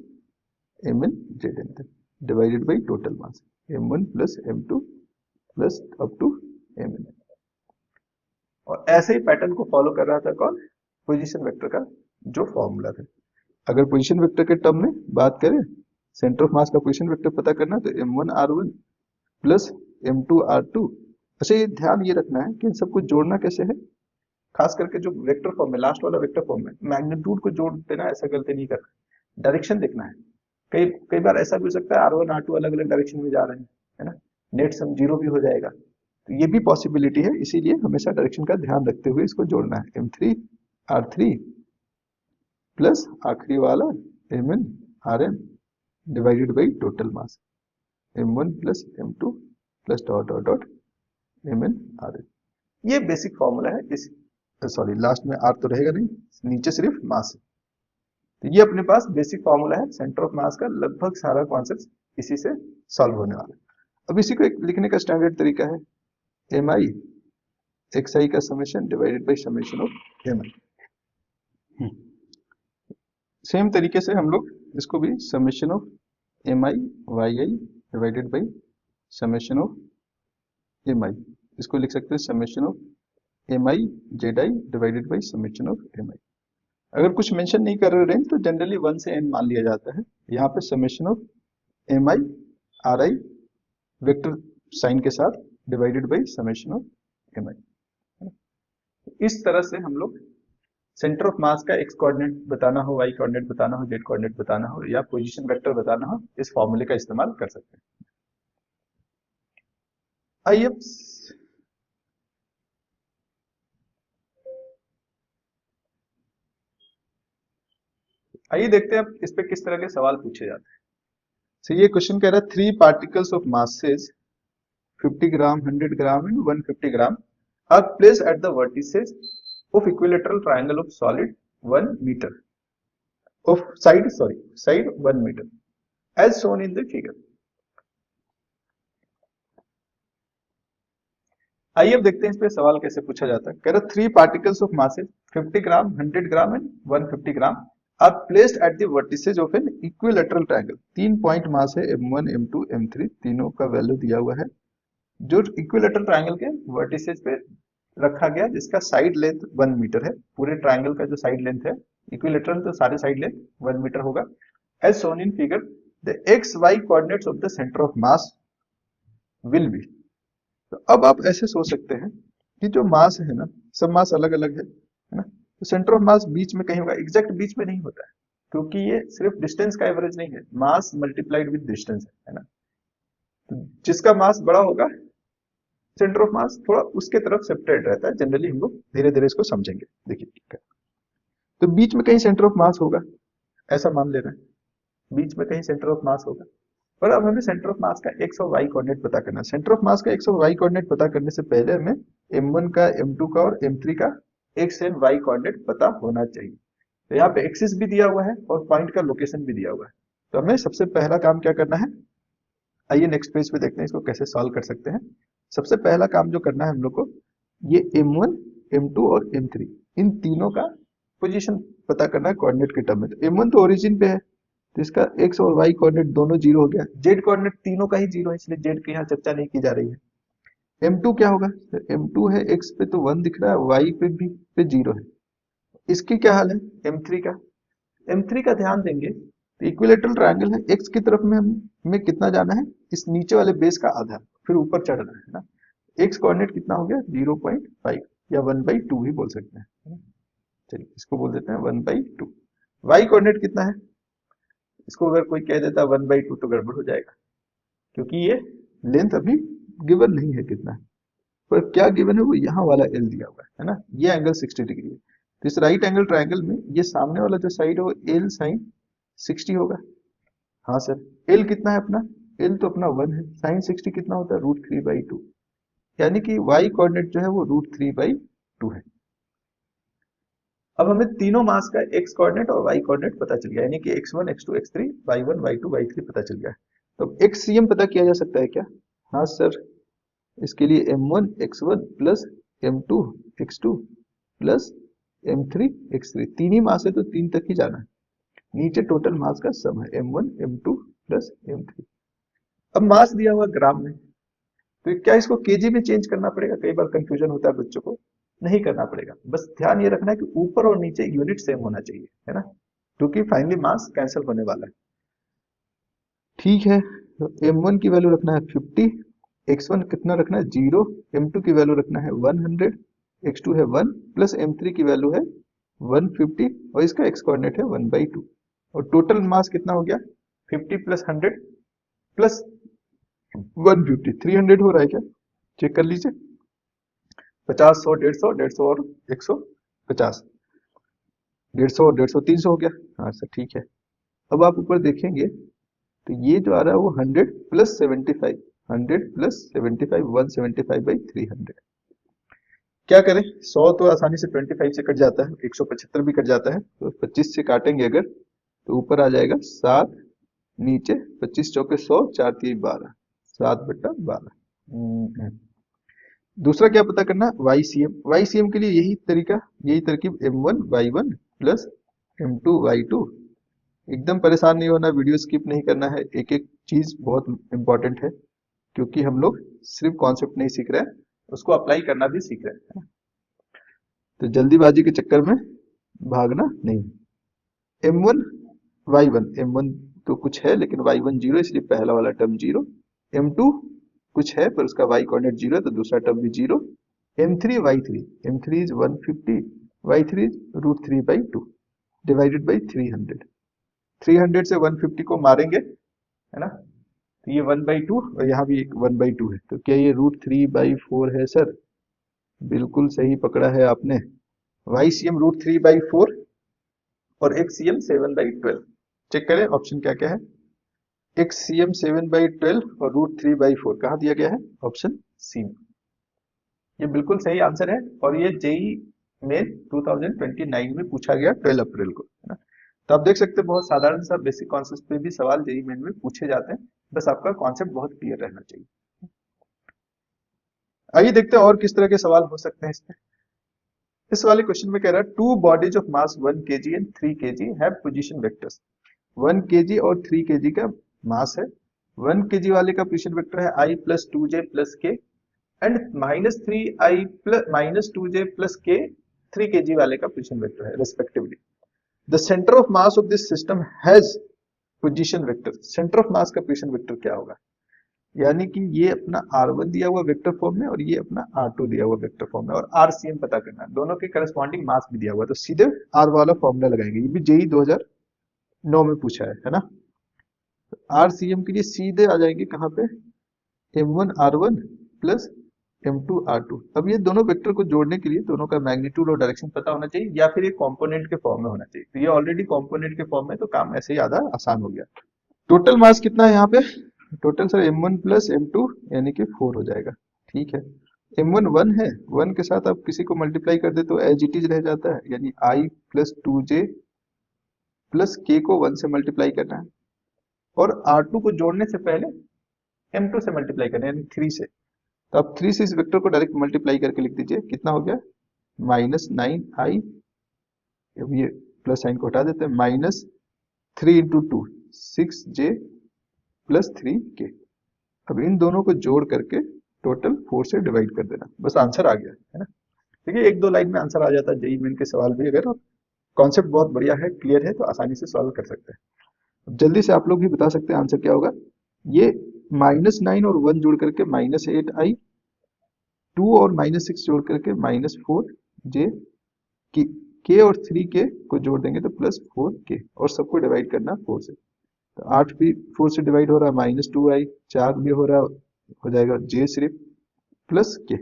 mn zn तक, divided by total mass m1 plus m2 plus up to mn। और ऐसे ही पैटर्न को फॉलो कर रहा था कौन, पोजीशन वेक्टर का जो फॉर्मूला था। अगर पोजीशन वेक्टर के टर्म में बात करें, सेंटर ऑफ मास का पोजीशन वेक्टर पता करना तो m1 r1 plus m2 r2। अच्छा ये ध्यान ये रखना है कि इन सबको जोड़ना कैसे है, खास करके जो वेक्टर फॉर्म है, लास्ट वाला वेक्टर फॉर्म में मैग्नीट्यूड को जोड़ देना, ऐसा गलती नहीं करना, डायरेक्शन देखना है। कई कई बार ऐसा भी हो सकता है r1 r2 अलग अलग डायरेक्शन में जा रहे हैं, है ना, नेट सम जीरो भी हो जाएगा, तो ये भी पॉसिबिलिटी है। इसीलिए हमेशा डायरेक्शन का ध्यान रखते हुए इसको जोड़ना है, m3 r3 प्लस आखिरी वाला mn rn divided by total mass m1 plus m2 plus dot dot dot mn rn। ये बेसिक फॉर्मूला है। इस सॉरी लास्ट में r तो रहेगा नहीं, नीचे सिर्फ मास है। तो ये अपने पास बेसिक फॉर्मूला है सेंटर ऑफ मास का, लगभग सारा कॉन्सेप्ट इसी से सॉल्व होने वाला है। अब इसी को एक लिखने का स्टैंडर्ड तरीका है mi xi का summation divided by summation of mi। Same तरीके से हम लोग इसको भी summation of mi yi divided by summation of mi, इसको लिख सकते हैं summation of mi zi divided by summation of mi। अगर कुछ मेंशन नहीं कर रहे रेंज तो जनरली 1 से n मान लिया जाता है। यहाँ पे summation of mi ri vector sign के साथ divided by summation of mi। इस तरह से हम लोग सेंटर ऑफ मास का एक्स कोऑर्डिनेट बताना हो, वाई कोऑर्डिनेट बताना हो, जेड कोऑर्डिनेट बताना हो या पोजीशन वेक्टर बताना हो, इस फॉर्मूले का इस्तेमाल कर सकते हैं। आइए आइए देखते हैं अब इस पे किस तरह के सवाल पूछे जाते हैं। तो ये क्वेश्चन कह रहा है 3 particles of masses 50 gram 100 gram and 150 gram are placed at the vertices of equilateral triangle of solid 1 meter of side 1 meter as shown in the figure। आइए अब देखते हैं इस पे सवाल कैसे पूछा जाता है। कह रहा 3 particles of masses 50 gram 100 gram and 150 gram are placed at the vertices of an equilateral triangle। 3 point mass है m1 m2 m3 तीनों का वैल्यू दिया हुआ है जो इक्विलेटरल ट्रायंगल के वर्टिसेस पे रखा गया जिसका साइड लेंथ 1 मीटर है। पूरे ट्रायंगल का जो साइड लेंथ है इक्विलेटरल तो सारे साइड लेंथ 1 मीटर होगा। As shown in figure the x y coordinates of the centre of mass will be. तो अब आप ऐसे सोच सकते हैं कि जो मास है ना, सब मास अलग अलग है ना, तो सेंटर ऑफ मास बीच में कहीं होगा, एग्जैक्ट बीच में नहीं होता है क्योंकि ये सिर्फ डिस्टेंस का एवरेज नहीं है, मास मल्टीप्लाइड विद डिस्टेंस है ना। तो जिसका मास बड़ा होगा सेंटर ऑफ मास थोड़ा उसके तरफ शिफ्टेड रहता है। जनरली हम लोग धीरे धीरे इसको समझेंगे। देखिए ठीक है, तो बीच में कहीं सेंटर ऑफ मास होगा ऐसा मान ले रहे हैं, बीच में कहीं सेंटर ऑफ मास होगा। पर अब हमें सेंटर ऑफ मास का एक्स और वाई कोऑर्डिनेट पता करना है। सेंटर ऑफ मास का एक्स और वाई कोऑर्डिनेट पता करने से पहले हमें m1 का m2 का और m3 का एक्स एंड वाई कोऑर्डिनेट पता होना चाहिए। तो यहाँ पे एक्सिस भी दिया हुआ है और पॉइंट का लोकेशन भी दिया हुआ है। तो हमें सबसे पहला काम क्या करना है, आइए नेक्स्ट पेज पे देखते हैं इसको कैसे सॉल्व कर सकते हैं। सबसे पहला काम जो करना है हम लोग को, ये m1 m2 और m3 इन तीनों का पोजीशन पता करना है कोऑर्डिनेट के टर्म में। तो m1 तो ओरिजिन पे है तो इसका x और y कोऑर्डिनेट दोनों जीरो हो गया, z कोऑर्डिनेट तीनों का ही जीरो है इसलिए z की यहाँ चर्चा नहीं की जा रही है। m2 क्या होगा, तो m2 है x पे तो 1 दिख रहा है, y पे भी पे जीरो है। इसकी क्या हाल है m3 का, m3 का ध्यान देंगे तो इक्विलेटरल ट्रायंगल है, x की तरफ में हमें कितना जाना है, इस नीचे वाले बेस का आधा फिर ऊपर चढ़ना है ना। x कोऑर्डिनेट कितना हो गया 0.5 या 1/2 भी बोल सकते हैं। चलिए इसको बोल देते हैं 1/2। y कोऑर्डिनेट कितना है, इसको अगर कोई कह देता है 1/2 तो गड़बड़ हो जाएगा क्योंकि ये लेंथ अभी गिवन नहीं है कितना है, पर क्या गिवन है वो यहाँ वाला एल दिया हुआ है ना। ये एंगल 60 डिग्री है तो इस राइट एंगल ट्रायंगल में ये सामने वाला जो साइड है वो एल साइन 60 होगा। हाँ सर, एल कितना है अपना, एल तो अपना 1 है, साइन 60 कितना होता है √3/2, यानी कि y कोऑर्डिनेट जो है वो √3/2 है। अब हमें तीनों मास का x कोऑर्डिनेट और y कोऑर्डिनेट पता चल गया, यानी कि x1 x2 x3 y1 y2 y3 पता चल गया। तो xcm पता किया जा सकता है क्या, हाँ सर, इसके लिए m1 x1 plus m2 x2 plus m3 x3, तीन ही मास है तो 3 तक ही जाना है, नीचे टोटल मास का सम है m1 m2 प्लस m3। अब मास दिया हुआ ग्राम में, तो क्या इसको केजी में चेंज करना पड़ेगा, कई बार कंफ्यूजन होता है बच्चों को, नहीं करना पड़ेगा। बस ध्यान ये रखना है कि ऊपर और नीचे यूनिट सेम होना चाहिए, है ना, क्योंकि फाइनली मास कैंसिल होने वाला है। ठीक है, तो m1 की वैल्यू रखना है 50, x1 कितना रखना है 0, m2 की वैल्यू रखना है 100, x2 है 1 प्लस m3 की वैल्यू है 150 और इसका x कोऑर्डिनेट है 1/2 और टोटल मास कितना हो गया 50 प्लस 100 प्लस 150 300 हो रहा है क्या, चेक कर लीजिए। 50 100 150 150 और 150, 150 और 150 300 हो गया। हाँ सर ठीक है, अब आप ऊपर देखेंगे तो ये जो आ रहा है वो 100 प्लस 75, 100 प्लस 75 175/300। क्या करें, 100 तो आसानी से 25 से कट जाता है, 175 भी कट जाता है, तो 25 से काटेंगे अगर तो ऊपर आ जाएगा 7, नीचे 25 चौके 100 4 3 12, 7/12। दूसरा क्या पता करना, YCM के लिए यही तरकीब M1 Y1 plus M2 Y2। एकदम परेशान नहीं होना, वीडियो स्किप नहीं करना है, एक एक चीज बहुत इंपॉर्टेंट है क्योंकि हम लोग सिर्फ कॉन्सेप्ट नहीं सीख रहे हैं, उसको अप्लाई करना भी सीख रहे हैं, तो जल्दीबाजी के चक्कर में भागना नहीं। M1 Y1, M1 तो कुछ है लेकिन Y1 0 इसलिए पहला वाला टर्म 0, M2 कुछ है पर उसका y कोऑर्डिनेट 0 है तो दूसरा टर्म भी 0, M3 Y3, M3 is 150, Y3 is √3/2 divided by 300, 300 से 150 को मारेंगे है ना, तो ये 1/2 और यहाँ भी एक 1/2 है, तो क्या ये √3/4 है सर, बिल्कुल सही पकड़ा है आपने। YCM √3/4 और एक CM 7/12। चेक करें ऑप्शन क्या क्या है। एक CM 7/12 और √3/4 कहाँ दिया गया है? ऑप्शन सी में। ये बिल्कुल सही आंसर है और ये जेई मेन 2029 में पूछा गया 12 अप्रैल को, है ना। तो आप देख सकते हैं बहुत साधारण सा बेसिक कॉन्सेप्ट पे भी सवाल जेई मेन में पूछे जाते हैं, बस आपका कॉन्सेप्ट बहुत क्लियर रहना चाहिए। आइए देखते हैं और किस तरह के सवाल हो सकते हैं इसमें। इस वाले क्वेश्चन में कह रहा है two bodies of mass 1 kg and 3 kg have position vectors. 1 kg और 3 kg का मास है। 1 kg वाले का पोजीशन वेक्टर है I + 2j + k and -3i -2j + k 3 kg वाले का पोजीशन वेक्टर है respectively. The centre of mass of this system has position vector. Centre of mass का पोजीशन वेक्टर क्या होगा? यानी कि ये अपना R1 दिया हुआ वेक्टर फॉर्म में और ये अपना R2 दिया हुआ वेक्टर फॉर्म में और RCM पता करना है। दोनों के करस्पॉन्डिंग मास भी दिया हुआ है, तो सीधे R वाला फॉर्मूला लगाएंगे। ये भी जेई 2009 में पूछा है ना। RCM के लिए सीधे आ जाएंगे कहाँ पे? M1 R1 plus M2 R2। अब ये दोनों वेक्टर को जोड़ने के लिए दोनों का मैग्नीट्यूड और डायरेक्शन पता होना चाहिए या फिर ये कंपोनेंट के फॉर्म में होना चाहिए। तो ये ऑलरेडी कंपोनेंट के फॉर्म में, तो काम ऐसे ही आधा आसान हो गया। टोटल मास कितना है यहाँ पे? Total sir M1 plus M2 यानी कि 4 हो जाएगा। ठीक है, M1 1 है, 1 के साथ आप किसी को मल्टीप्लाई कर दे तो एज इट इज रह जाता है, यानी I + 2j + k को 1 से मल्टीप्लाई करना है और R2 को जोड़ने से पहले M2 से मल्टीप्लाई करना है यानी 3 से। तो आप 3 से इस वेक्टर को डायरेक्ट मल्टीप्लाई करके लिख दीजिए, कितना हो गया? -9i, अब ये प्लस साइन को हटा देते हैं, -3 × 2 6j + 3k। अब इन दोनों को जोड़ करके टोटल 4 से डिवाइड कर देना, बस आंसर आ गया, है ना। देखिए एक दो लाइन में आंसर आ जाता है जेई मेन के सवाल भी, अगर कॉन्सेप्ट बहुत बढ़िया है, क्लियर है, तो आसानी से सॉल्व कर सकते हैं। अब जल्दी से आप लोग भी बता सकते हैं आंसर क्या होगा। ये -9 और 1 जोड़ करके -8i, 2 और -6 जोड़ करके -4j, k और 3k को जोड़ देंगे तो +4k और सबको डिवाइड करना 4 से। तो 8 भी 4 से डिवाइड हो रहा है, -2i, 4 भी हो रहा है, हो जाएगा j सिर्फ +k।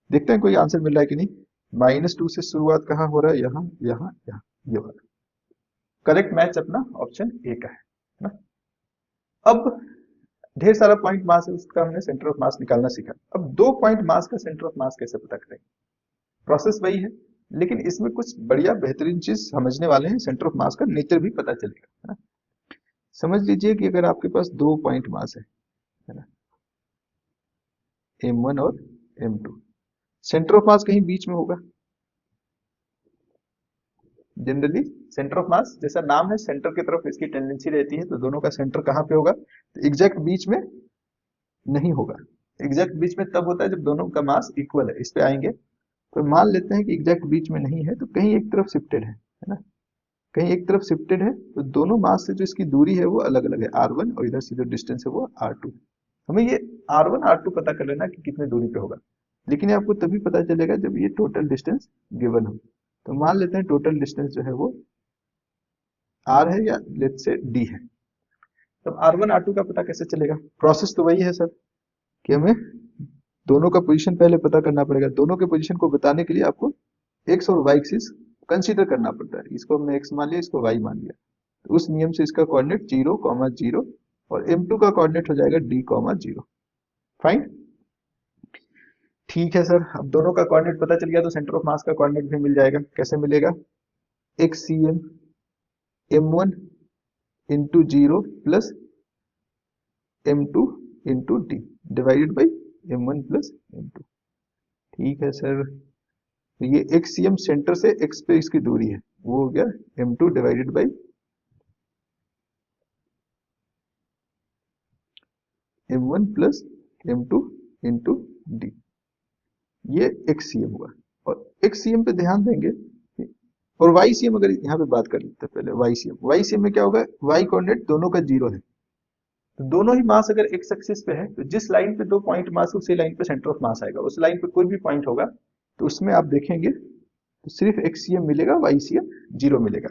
देखते हैं कोई आंसर मिल रहा है कि नहीं। -2 से शुरुआत कहाँ हो रहा है? यहाँ, यहाँ, यहाँ, ये वाला। करेक्ट मैच अपना ऑप्शन ए का है ना। अब ढेर सारा पॉइंट मास है, उसका हमने सेंटर ऑफ मास निकालना सीखा। अब 2 पॉइंट मास का सेंटर ऑफ मास कैसे पता करेंगे? प्रोसेस वही है, लेकिन इसमें कुछ बढ़िया बेहतरीन चीज समझने वाले हैं। सेंटर ऑफ मास का नेचर भी पता चलेगा, है ना। समझ लीजिए कि अगर आपके पास 2 पॉइंट मास है ना, M1 और M2, सेंटर ऑफ मास कहीं बीच में होगा। जनरली सेंटर ऑफ मास जैसा नाम है, सेंटर की तरफ इसकी टेंडेंसी रहती है, तो दोनों का सेंटर कहाँ पे होगा? तो एग्जैक्ट बीच में नहीं होगा। एग्जैक्ट बीच में तब होता है जब दोनों का मास इक्वल है। इस पे आएंगे, तो मान लेते हैं कि एग्जैक्ट बीच में नहीं है, तो कहीं एक तरफ शिफ्टेड है ना, कहीं एक तरफ शिफ्टेड है, तो दोनों मास से जो इसकी दूरी है वो अलग अलग है, R1, और इधर से जो डिस्टेंस है वो R2। हमें ये R1 R2 पता कर लेना कि कितने दूरी पे होगा, लेकिन ये आपको तभी पता चलेगा जब ये टोटल डिस्टेंस गिवन हो। तो मान लेते हैं टोटल डिस्टेंस जो है वो R है या लेट्स से D है। तब R1 R2 का पता कैसे चलेगा? प्रोसेस तो वही है सर कि हमें दोनों का पोजीशन पहले पता करना पड़ेगा। दोनों के पोजीशन को बताने के लिए आपको x और y एक्सिस कंसीडर करना पड़ता है। इसको हमने x मान लिया, इसको y मान लिया, तो उस नियम से इसका कोऑर्डिनेट 0, 0 और M2 का कोऑर्डिनेट हो जाएगा D, 0। फाइन, ठीक है सर। अब दोनों का कोऑर्डिनेट पता चल गया तो सेंटर ऑफ मास का कोऑर्डिनेट भी मिल जाएगा। कैसे मिलेगा? एक CM M1 × 0 + M2 × D divided by M1 + M2। ठीक है सर, तो ये एक CM सेंटर से x पे इसकी दूरी है, वो हो गया M2 divided by M1 + M2 × D। ये x CM हुआ। और x CM पे ध्यान देंगे, और y CM अगर यहाँ पे बात कर लेते हैं पहले, y CM में क्या होगा? y कोऑर्डिनेट दोनों का 0 है, तो दोनों ही मास अगर x एक्सिस पे है, तो जिस लाइन पे 2 पॉइंट मास है उसी लाइन पे सेंटर ऑफ मास आएगा। उस लाइन पे कोई भी पॉइंट होगा तो उसमें आप देखेंगे तो सिर्फ x CM मिलेगा, y CM 0 मिलेगा।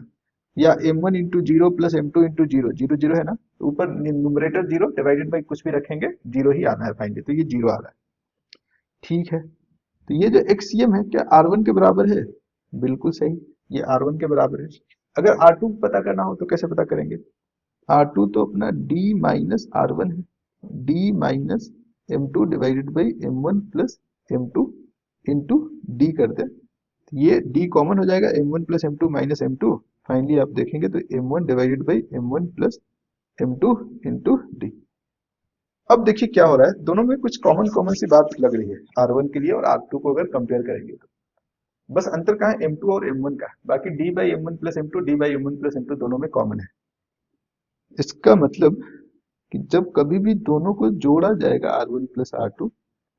या M1 × 0 + M2 × 0, 0 0 है ना, तो ऊपर न्यूमरेटर 0 डिवाइडेड बाई कुछ भी रखेंगे 0 ही आना है फाइनली, तो ये 0 आ रहा है। ठीक है, तो ये जो x CM है क्या R1 के बराबर है? बिल्कुल सही, ये R1 के बराबर है। अगर R2 पता करना हो तो कैसे पता करेंगे? R2 तो अपना D माइनस R1 है, D minus M2 divided by M1 plus M2 into D कर दे, ये D कॉमन हो जाएगा, M1 plus M2 minus M2, finally आप देखेंगे तो M1 divided by M1 plus M2 into D। अब देखिए क्या हो रहा है, दोनों में कुछ कॉमन कॉमन सी बात लग रही है R1 के लिए और R2 को अगर कंपेयर करेंगे तो। बस अंतर कहाँ है? M2 और M1 का, बाकी D by M1 plus M2, D by M1 plus M2 दोनों में कॉमन है। इसका मतलब कि जब कभी भी दोनों को जोड़ा जाएगा R1 प्लस R2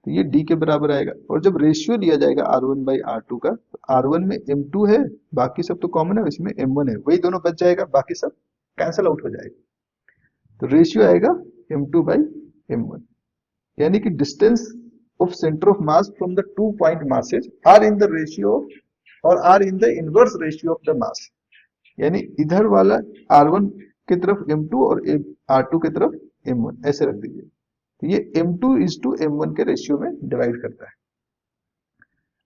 तो ये D के बराबर आएगा, और जब रेशियो लिया जाएगा R1 बाई R2 का, तो R1 में M2 है, बाकी सब तो कॉमन है, इसमें M1 है, वही दोनों बच जाएगा, बाकी सब कैंसल आउट हो जाएगा, तो रेशियो आएगा M2 बाई M1, यानी कि distance of centre of mass from the two point masses are in the ratio और are in the inverse ratio of the mass, यानी इधर वाला R1 की तरफ M2 और R2 की तरफ M1 ऐसे रख दीजिए, तो ये M2 इज टू M1 के रेशियो में डिवाइड करता है।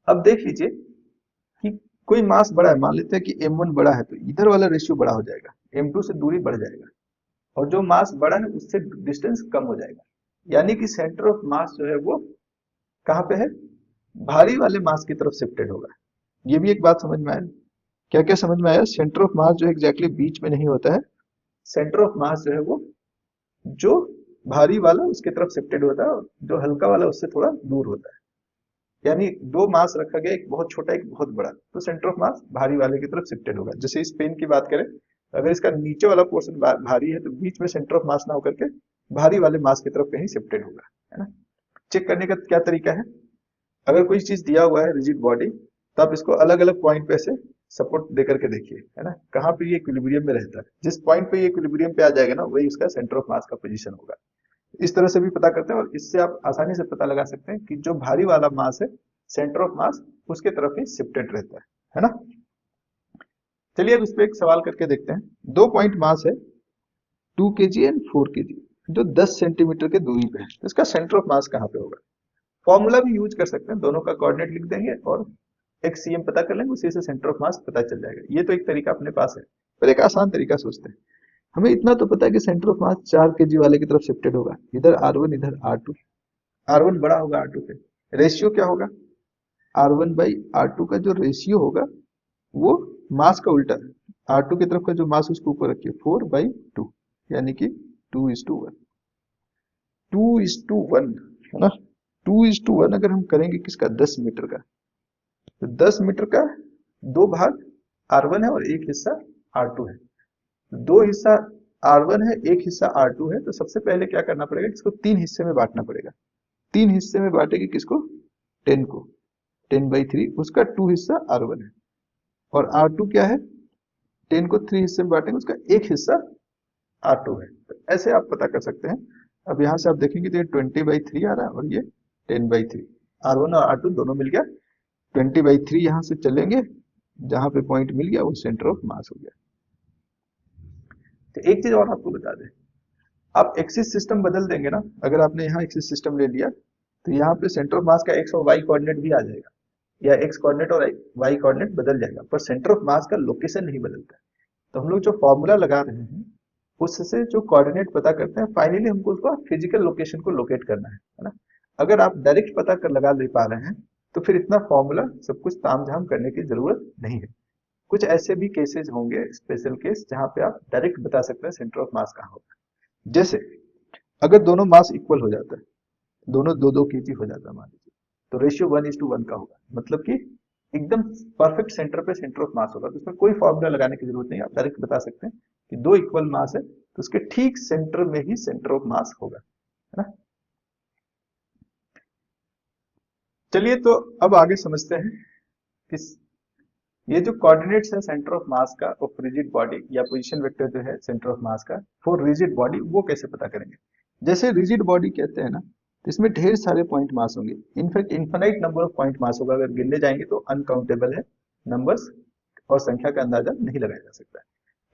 अब देख लीजिए कि कोई मास बड़ा है, मान लेते हैं कि M1 बड़ा है, तो इधर वाला रेशियो बड़ा हो जाएगा, M2 से दूरी बढ़ जाएगा, और जो मास बड़ा है उससे डिस्टेंस कम हो जाएगा, यानी कि सेंटर ऑफ मास जो है वो कहाँ पे है? भारी वाले मास की तरफ शिफ्टेड होगा। ये भी एक बात समझ में आया? क्या क्या समझ में आया? सेंटर ऑफ मास जो एग्जैक्टली बीच में नहीं होता है, सेंटर ऑफ मास जो है वो जो भारी वाला उसकी तरफ शिफ्टेड होता है, और जो हल्का वाला उससे थोड़ा दूर होता है, यानी दो मास रखा गया, एक बहुत छोटा एक बहुत बड़ा, तो सेंटर ऑफ मास भारी वाले की तरफ शिफ्टेड होगा। जैसे इस पेन की बात करें, अगर इसका नीचे वाला पोर्शन भारी है तो बीच में सेंटर ऑफ मास ना होकर के भारी वाले मास की तरफ कहीं शिफ्टेड होगा, है ना। चेक करने का क्या तरीका है? अगर कोई चीज दिया हुआ है रिजिड बॉडी, तो आप इसको अलग अलग पॉइंट पे से सपोर्ट दे करके देखिए, है ना, कहाँ पे ये इक्विलिब्रियम में रहता है, जिस पॉइंट पे ये इक्विलिब्रियम पे आ जाएगा ना, वही उसका सेंटर ऑफ मास का पोजीशन होगा। इस तरह से भी पता करते हैं, और इससे आप आसानी से पता लगा सकते हैं कि जो भारी वाला मास है, सेंटर ऑफ मास उसके तरफ ही शिफ्टेड रहता है ना। चलिए अब इस पे एक सवाल करके देखते हैं। दो पॉइंट मास है 2 kg एंड 4 kg, जो 10 सेंटीमीटर के दूरी पे है, तो इसका सेंटर ऑफ मास कहाँ पे होगा? फॉर्मूला भी यूज कर सकते हैं, दोनों का कोऑर्डिनेट लिख देंगे और एक सीएम पता कर लेंगे, उसी से सेंटर ऑफ मास पता चल जाएगा। ये तो एक तरीका अपने पास है, पर एक आसान तरीका सोचते हैं। हमें इतना तो पता है कि सेंटर ऑफ मास 4 kg वाले की तरफ शिफ्टेड होगा, इधर R1 इधर R2, R1 बड़ा होगा R2 से, रेशियो क्या होगा? R1 बाई R2 का जो रेशियो होगा वो मास का उल्टा है, R2 की तरफ का जो मास उसको ऊपर रखिए, 4/2, यानी कि 2:1, 2:1, है ना। 2:1 अगर हम करेंगे किसका? 10 मीटर का, तो 10 मीटर का 2 भाग R1 है और एक हिस्सा R2 है, दो हिस्सा R1 है, एक हिस्सा R2 है, तो सबसे पहले क्या करना पड़ेगा, इसको 3 हिस्से में बांटना पड़ेगा। 3 हिस्से में बांटेंगे किसको? 10 को, 10/3, उसका 2 हिस्सा R1 है, और R2 क्या है? 10 को 3 हिस्से में बांटेंगे, उसका एक हिस्सा R2 है। तो ऐसे आप पता कर सकते हैं। अब यहाँ से आप देखेंगे तो ये 20/3 आ रहा है और ये 10/3, R1 और R2 दोनों मिल गया, 20/3 यहाँ से चलेंगे, जहां पे पॉइंट मिल गया वो सेंटर ऑफ मास हो गया। तो एक चीज और आपको बता दें, आप एक्सिस सिस्टम बदल देंगे ना, अगर आपने यहाँ एक्सिस सिस्टम ले लिया तो यहाँ पे सेंटर ऑफ मास का एक्स और वाई कोऑर्डिनेट भी आ जाएगा, या एक्स कोऑर्डिनेट और वाई कोऑर्डिनेट बदल जाएगा, पर सेंटर ऑफ मास का लोकेशन नहीं बदलता है। तो हम लोग जो फॉर्मूला लगा रहे हैं उससे जो कोऑर्डिनेट पता करते हैं, फाइनली हमको उसको फिजिकल लोकेशन को लोकेट करना है ना। अगर आप डायरेक्ट पता कर लगा ले पा रहे हैं तो फिर इतना फॉर्मूला सब कुछ तामझाम करने की जरूरत नहीं है। कुछ ऐसे भी केसेस होंगे, स्पेशल केस, जहां पे आप डायरेक्ट बता सकते हैं सेंटर ऑफ मास कहाँ होगा। जैसे अगर दोनों मास इक्वल हो जाता है, दोनों 2-2 kg हो जाता है मान लीजिए, तो रेशियो 1:1 का होगा, मतलब कि एकदम परफेक्ट सेंटर पे सेंटर ऑफ मास होगा, तो इसमें कोई फॉर्मूला लगाने की जरूरत नहीं, आप डायरेक्ट बता सकते हैं कि दो इक्वल मास है तो उसके ठीक सेंटर में ही सेंटर ऑफ मास होगा, है ना। चलिए तो अब आगे समझते हैं कि ये जो कोऑर्डिनेट्स है सेंटर ऑफ मास का ऑफ रिजिड बॉडी, या पोजीशन वेक्टर जो है सेंटर ऑफ मास का फॉर रिजिड बॉडी, वो कैसे पता करेंगे? जैसे रिजिड बॉडी कहते हैं ना, तो इसमें ढेर सारे पॉइंट मास होंगे, in fact infinite number of point mass होगा, अगर गिनने जाएंगे तो अनकाउंटेबल है, नंबर्स और संख्या का अंदाजा नहीं लगाया जा सकता है।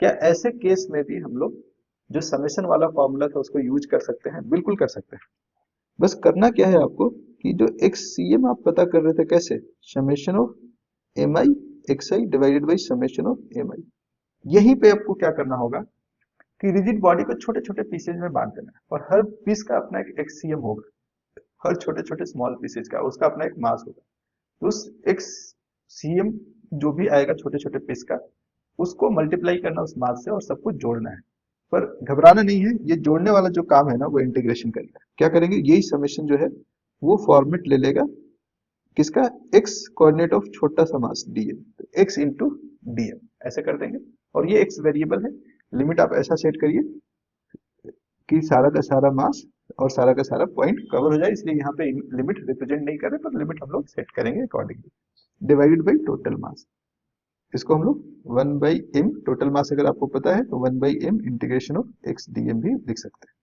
क्या ऐसे केस में भी हम लोग जो समेशन वाला फॉर्मूला था उसको यूज कर सकते हैं? बिल्कुल कर सकते हैं। बस करना क्या है आपको कि जो XCM आप पता कर रहे थे, कैसे? Summation of MI XI divided by summation of MI, यहीं पे आपको क्या करना होगा कि रिजिड बॉडी को छोटे छोटे पीसेज में बांट देना है और हर पीस का अपना एक एक्सीएम होगा, हर छोटे छोटे स्मॉल पीसेज का उसका अपना एक मास होगा। तो उस एक्सीएम जो भी आएगा छोटे छोटे पीस का, उसको मल्टीप्लाई करना उस मास से और सब कुछ जोड़ना है। पर घबराना नहीं है, ये जोड़ने वाला जो काम है ना वो इंटीग्रेशन करेगा। क्या करेंगे, यही समेशन जो है वो फॉर्मेट ले लेगा किसका, एक्स कोऑर्डिनेट ऑफ छोटा सा मास डीएम, तो एक्स इंटू डीएम ऐसे कर देंगे। और ये एक्स वेरिएबल है, लिमिट आप ऐसा सेट करिए कि सारा का सारा मास और सारा का सारा पॉइंट कवर हो जाए, इसलिए यहाँ पे लिमिट रिप्रेजेंट नहीं कर रहे, पर लिमिट हम लोग सेट करेंगे अकॉर्डिंगली। डिवाइडेड बाई टोटल मास, इसको हम लोग 1/m, टोटल मास अगर आपको पता है तो 1/m integration of x DM भी लिख सकते हैं।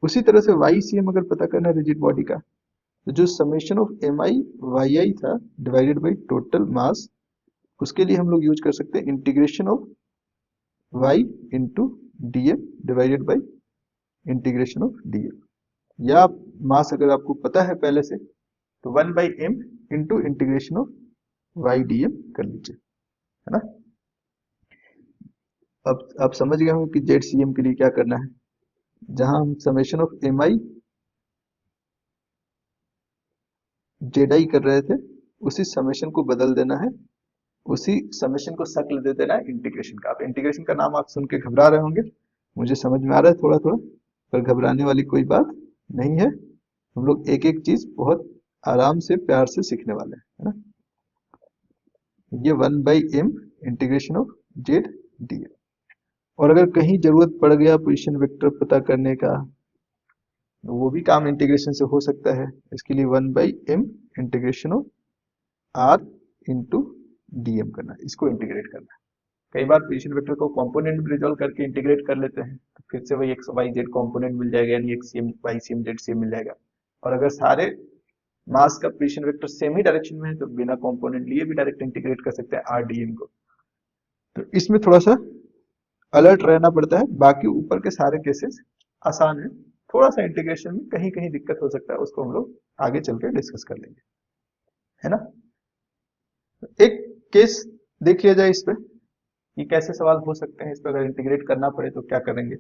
उसी तरह से वाई सी एम अगर पता करना है रिजिड बॉडी का, तो जो summation of m i y i था डिवाइडेड बाई टोटल मास, उसके लिए हम लोग यूज कर सकते हैं integration of y into d m divided by integration of d m. या मास अगर आपको पता है पहले से तो 1/m into integration of y d m कर लीजिए, है ना। अब आप समझ गए होंगे कि जेड सी एम के लिए क्या करना है। जहां हम summation of m i z i कर रहे थे, उसी समेशन को बदल देना है, उसी समेशन को शक्ल दे देना है इंटीग्रेशन का। आप इंटीग्रेशन का नाम आप सुन के घबरा रहे होंगे, मुझे समझ में आ रहा है थोड़ा थोड़ा, पर घबराने वाली कोई बात नहीं है। हम लोग एक एक चीज बहुत आराम से प्यार से सीखने वाले हैं, है ना। ये 1/m integration of z d m. और अगर कहीं जरूरत पड़ गया पोजीशन वेक्टर पता करने का, तो वो भी काम इंटीग्रेशन से हो सकता है। इसके लिए 1/m integration of r into d m करना है, इसको इंटीग्रेट करना है। कई बार पोजीशन वेक्टर को कंपोनेंट में रिजॉल्व करके इंटीग्रेट कर लेते हैं, तो फिर से वही एक्स वाई जेड कंपोनेंट मिल जाएगा, यानी x CM y CM z CM मिल जाएगा। और अगर सारे मास का पोजीशन वेक्टर सेम ही डायरेक्शन में है तो बिना कंपोनेंट लिए भी डायरेक्ट इंटीग्रेट कर सकते हैं आर डी एम को। तो इसमें थोड़ा सा अलर्ट रहना पड़ता है, बाकी ऊपर के सारे केसेस आसान है। थोड़ा सा इंटीग्रेशन में कहीं कहीं दिक्कत हो सकता है, उसको हम लोग आगे चल के डिस्कस कर लेंगे, है ना। एक केस देख लिया जाए इस पे, ये कैसे सवाल हो सकते हैं, इस पर अगर इंटीग्रेट करना पड़े तो क्या करेंगे।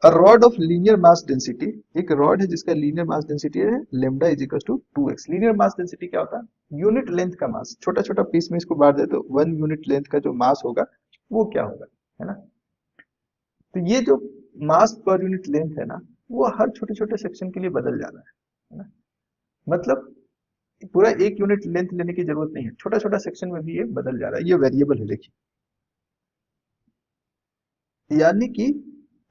A rod of linear mass density, एक रॉड है जिसका लीनियर मास डेंसिटी है lambda is equal to 2x। Linear mass density क्या होता है, यूनिट लेंथ का मास। छोटा छोटा पीस में इसको बांट दे तो 1 यूनिट लेंथ का जो मास होगा वो क्या होगा, है ना। तो ये जो मास पर यूनिट लेंथ है ना, वो हर छोटे छोटे सेक्शन के लिए बदल जा रहा है ना। मतलब पूरा 1 यूनिट लेंथ लेने की जरूरत नहीं है, छोटा छोटा सेक्शन में भी ये बदल जा रहा है। ये वेरिएबल है देखिए, यानी कि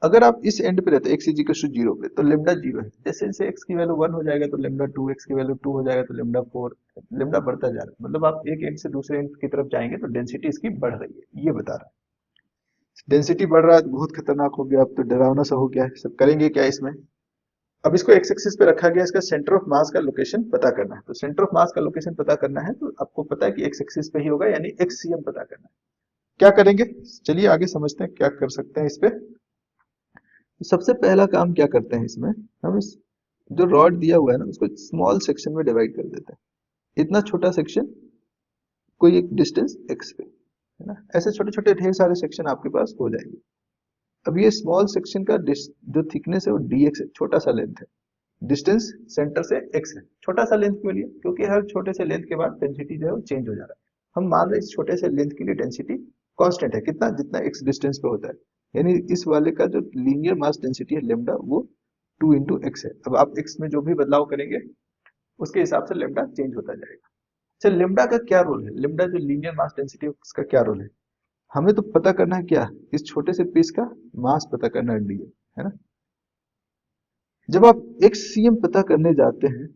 अगर आप इस एंड पे रहते x इज इक्वल टू 0 पे, तो लेमडा 0 है। जैसे जैसे x की वैल्यू 1 हो जाएगा तो लेमडा 2, x की वैल्यू 2 हो जाएगा तो लेमडा 4, लेमडा बढ़ता जा रहा है। मतलब आप एक एंड से दूसरे एंड की तरफ जाएंगे तो डेंसिटी इसकी बढ़ रही है, ये बता रहा है। डेंसिटी बढ़ रहा है तो बहुत खतरनाक हो गया, अब तो डरावना सा हो गया है। सब करेंगे क्या इसमें, अब इसको एक्स एक्सिस पे रखा गया, इसका सेंटर ऑफ मास का लोकेशन पता करना है। तो सेंटर ऑफ मास का लोकेशन पता करना है तो आपको पता है कि एक्स एक्सिस पे ही होगा, यानी एक्ससीएम पता करना है। क्या करेंगे, चलिए आगे समझते हैं क्या कर सकते हैं इस पे। सबसे पहला काम क्या करते हैं इसमें, हम इस जो रॉड दिया हुआ है ना उसको स्मॉल सेक्शन में डिवाइड कर देते हैं। इतना छोटा सेक्शन, कोई एक डिस्टेंस एक्स पे, है ना। ऐसे छोटे छोटे ढेर सारे सेक्शन आपके पास हो जाएंगे। अब ये स्मॉल सेक्शन का जो थिकनेस है वो dx है, छोटा सा लेंथ है। डिस्टेंस सेंटर से x है। छोटा सा लेंथ क्यों लिया, क्योंकि हर छोटे से लेंथ के बाद डेंसिटी जो है वो चेंज हो जा रहा है। हम मान रहे हैं इस छोटे से लेंथ के लिए डेंसिटी कांस्टेंट है, कितना, जितना x डिस्टेंस पे होता है। यानी इस वाले का जो लीनियर मास डेंसिटी है लेमडा, वो 2 इंटू एक्स है। अब आप x में जो भी बदलाव करेंगे उसके हिसाब से लेमडा चेंज होता जाएगा। अच्छा, लेमडा का क्या रोल है, लेमडा जो लीनियर मास डेंसिटी है उसका क्या रोल है। हमें तो पता करना है क्या, इस छोटे से पीस का मास पता करना है, डी है ना। जब आप एक्स सी एम पता करने जाते हैं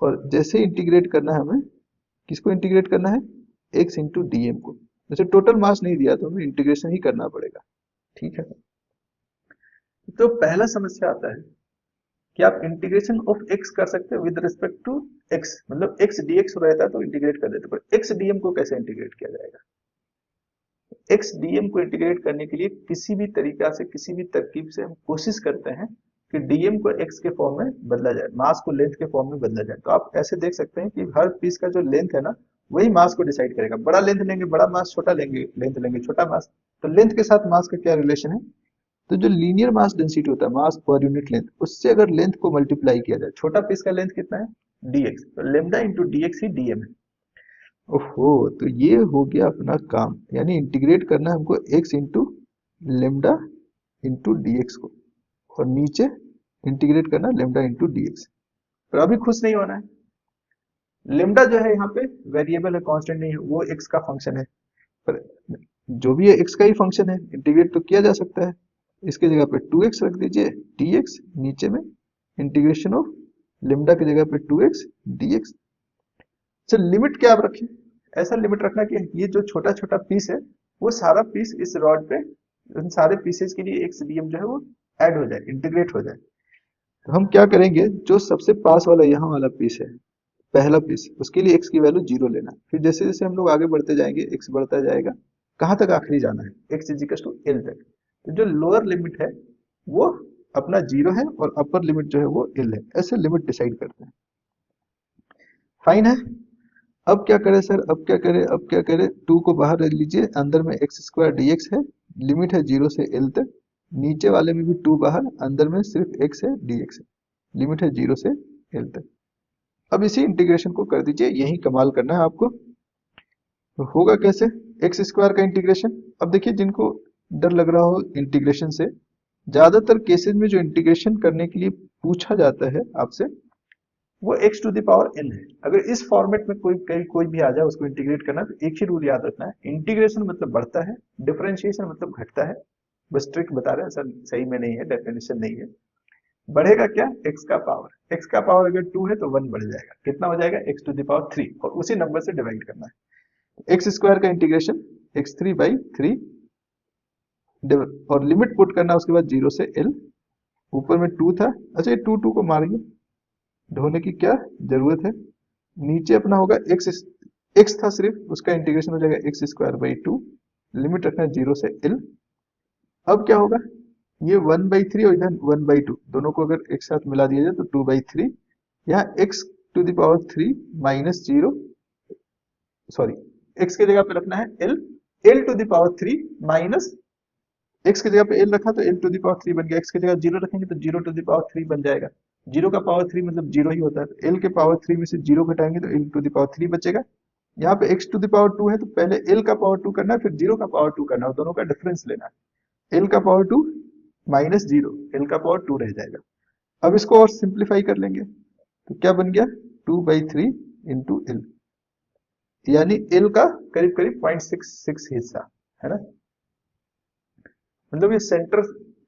और जैसे इंटीग्रेट करना है हमें, किसको इंटीग्रेट करना है, एक्स इंटू डी एम को। जैसे टोटल मास नहीं दिया तो हमें इंटीग्रेशन ही करना पड़ेगा, ठीक है। तो पहला समस्या आता है कि आप इंटीग्रेशन ऑफ एक्स कर सकते हैं विद रिस्पेक्ट टू एक्स, मतलब एक्स डी एक्स रहता तो इंटीग्रेट कर देते, पर एक्स डी एम को कैसे इंटीग्रेट किया जाएगा। एक्स डीएम को इंटीग्रेट करने के लिए किसी भी तरीका से, किसी भी तरकीब से हम कोशिश करते हैं कि डीएम को एक्स के फॉर्म में बदला जाए, मास को लेंथ के फॉर्म में बदला जाए। तो आप ऐसे देख सकते हैं कि हर पीस का जो लेंथ है ना, वही मास को डिसाइड करेगा। बड़ा लेंथ लेंगे बड़ा मास, छोटा लेंगे लेंथ लेंगे छोटा मास। तो लेंथ के साथ मास का क्या रिलेशन है? तो जो लीनियर मास डेंसिटी होता है, मास पर यूनिट लेंथ, उससे अगर लेंथ को मल्टीप्लाई किया जाए, छोटा पीस का लेंथ कितना है? dx, तो लेमडा इंटू dx ही dm है। ओहो, तो ये हो गया अपना काम, यानी इंटीग्रेट करना है हमको x into lambda into dx को, और नीचे इंटीग्रेट करना लेमडा इंटू dx। पर अभी खुश नहीं होना है, लेमडा जो है यहाँ पे वेरिएबल है, कांस्टेंट नहीं है, वो x का फंक्शन है। पर जो भी है x का ही फंक्शन है, इंटीग्रेट तो किया जा सकता है। इसके जगह पे 2x रख दीजिए dx, नीचे में इंटीग्रेशन ऑफ लेमडा की जगह पे 2x dx। अच्छा, लिमिट क्या आप रखें? ऐसा लिमिट रखना कि ये जो छोटा छोटा पीस है, वो सारा पीस इस रॉड पे, उन सारे पीसेस के लिए x dm जो है वो ऐड हो जाए, इंटीग्रेट हो जाए। तो हम क्या करेंगे, जो सबसे पास वाला यहाँ वाला पीस है, पहला पीस, उसके लिए x की वैल्यू 0 लेना। फिर जैसे जैसे हम लोग आगे बढ़ते जाएंगे x बढ़ता जाएगा, कहाँ तक आखिरी जाना है, x is equal to l तक। तो जो लोअर लिमिट है वो अपना 0 है, और अपर लिमिट जो है वो l है। ऐसे लिमिट डिसाइड करते हैं। फाइन है। अब क्या करें सर, अब क्या करें, अब क्या करें? 2 को बाहर रख लीजिए, अंदर में एक्स स्क्वायर dx है, लिमिट है 0 से l तक। नीचे वाले में भी 2 बाहर, अंदर में सिर्फ x है, dx है, लिमिट है 0 से l तक। अब इसी इंटीग्रेशन को कर दीजिए, यही कमाल करना है आपको। तो होगा कैसे? एक्स स्क्वायर का इंटीग्रेशन। अब देखिए, जिनको डर लग रहा हो इंटीग्रेशन से, ज्यादातर केसेस में जो इंटीग्रेशन करने के लिए पूछा जाता है आपसे, वो x to the power n है। अगर इस फॉर्मेट में कोई भी आ जाए उसको इंटीग्रेट करना, तो एक ही रूल याद रखना है, इंटीग्रेशन मतलब बढ़ता है, डिफरेंशिएशन मतलब घटता है। बस ट्रिक बता रहे हैं सर, सही में नहीं है, डेफिनेशन नहीं है। बढ़ेगा क्या? x का पावर, x का पावर अगर 2 है तो 1 बढ़ जाएगा, कितना हो जाएगा? x टू द पावर 3, और उसी नंबर से डिवाइड करना है। एक्स स्क्वायर का इंटीग्रेशन x3/3, और लिमिट पुट करना उसके बाद 0 से l। ऊपर में 2 था, अच्छा ये 2 को मारिए, ढोने की क्या जरूरत है। नीचे अपना होगा x था सिर्फ, उसका इंटीग्रेशन हो जाएगा x² 2, लिमिट रखना है 0 से l। अब क्या होगा, ये 1/3 और इधर 1/2, दोनों को अगर एक साथ मिला दिया जाए तो 2/3। यहाँ x to the power 3 minus 0, sorry, x की जगह पे रखना है l, l to the power 3 minus, x की जगह पे l रखा तो l टू द पावर 3 बन गया, x की जगह 0 रखेंगे तो 0 टू द पावर 3 बन जाएगा। 0 का पावर 3 मतलब 0 ही होता है, तो l के पावर 3 में से 0 घटाएंगे तो l टू द पावर 3 बचेगा। यहाँ पे x टू द पावर 2 है, तो पहले l का पावर 2 करना है, फिर 0 का पावर 2 करना है, दोनों का डिफरेंस लेना है। l का पावर 2 माइनस 0, l का पावर 2 रह जाएगा। अब इसको और सिंप्लीफाई कर लेंगे, तो क्या बन गया? 2/3 इंटू l, यानी l का करीब करीब 0.66 हिस्सा है ना। मतलब ये सेंटर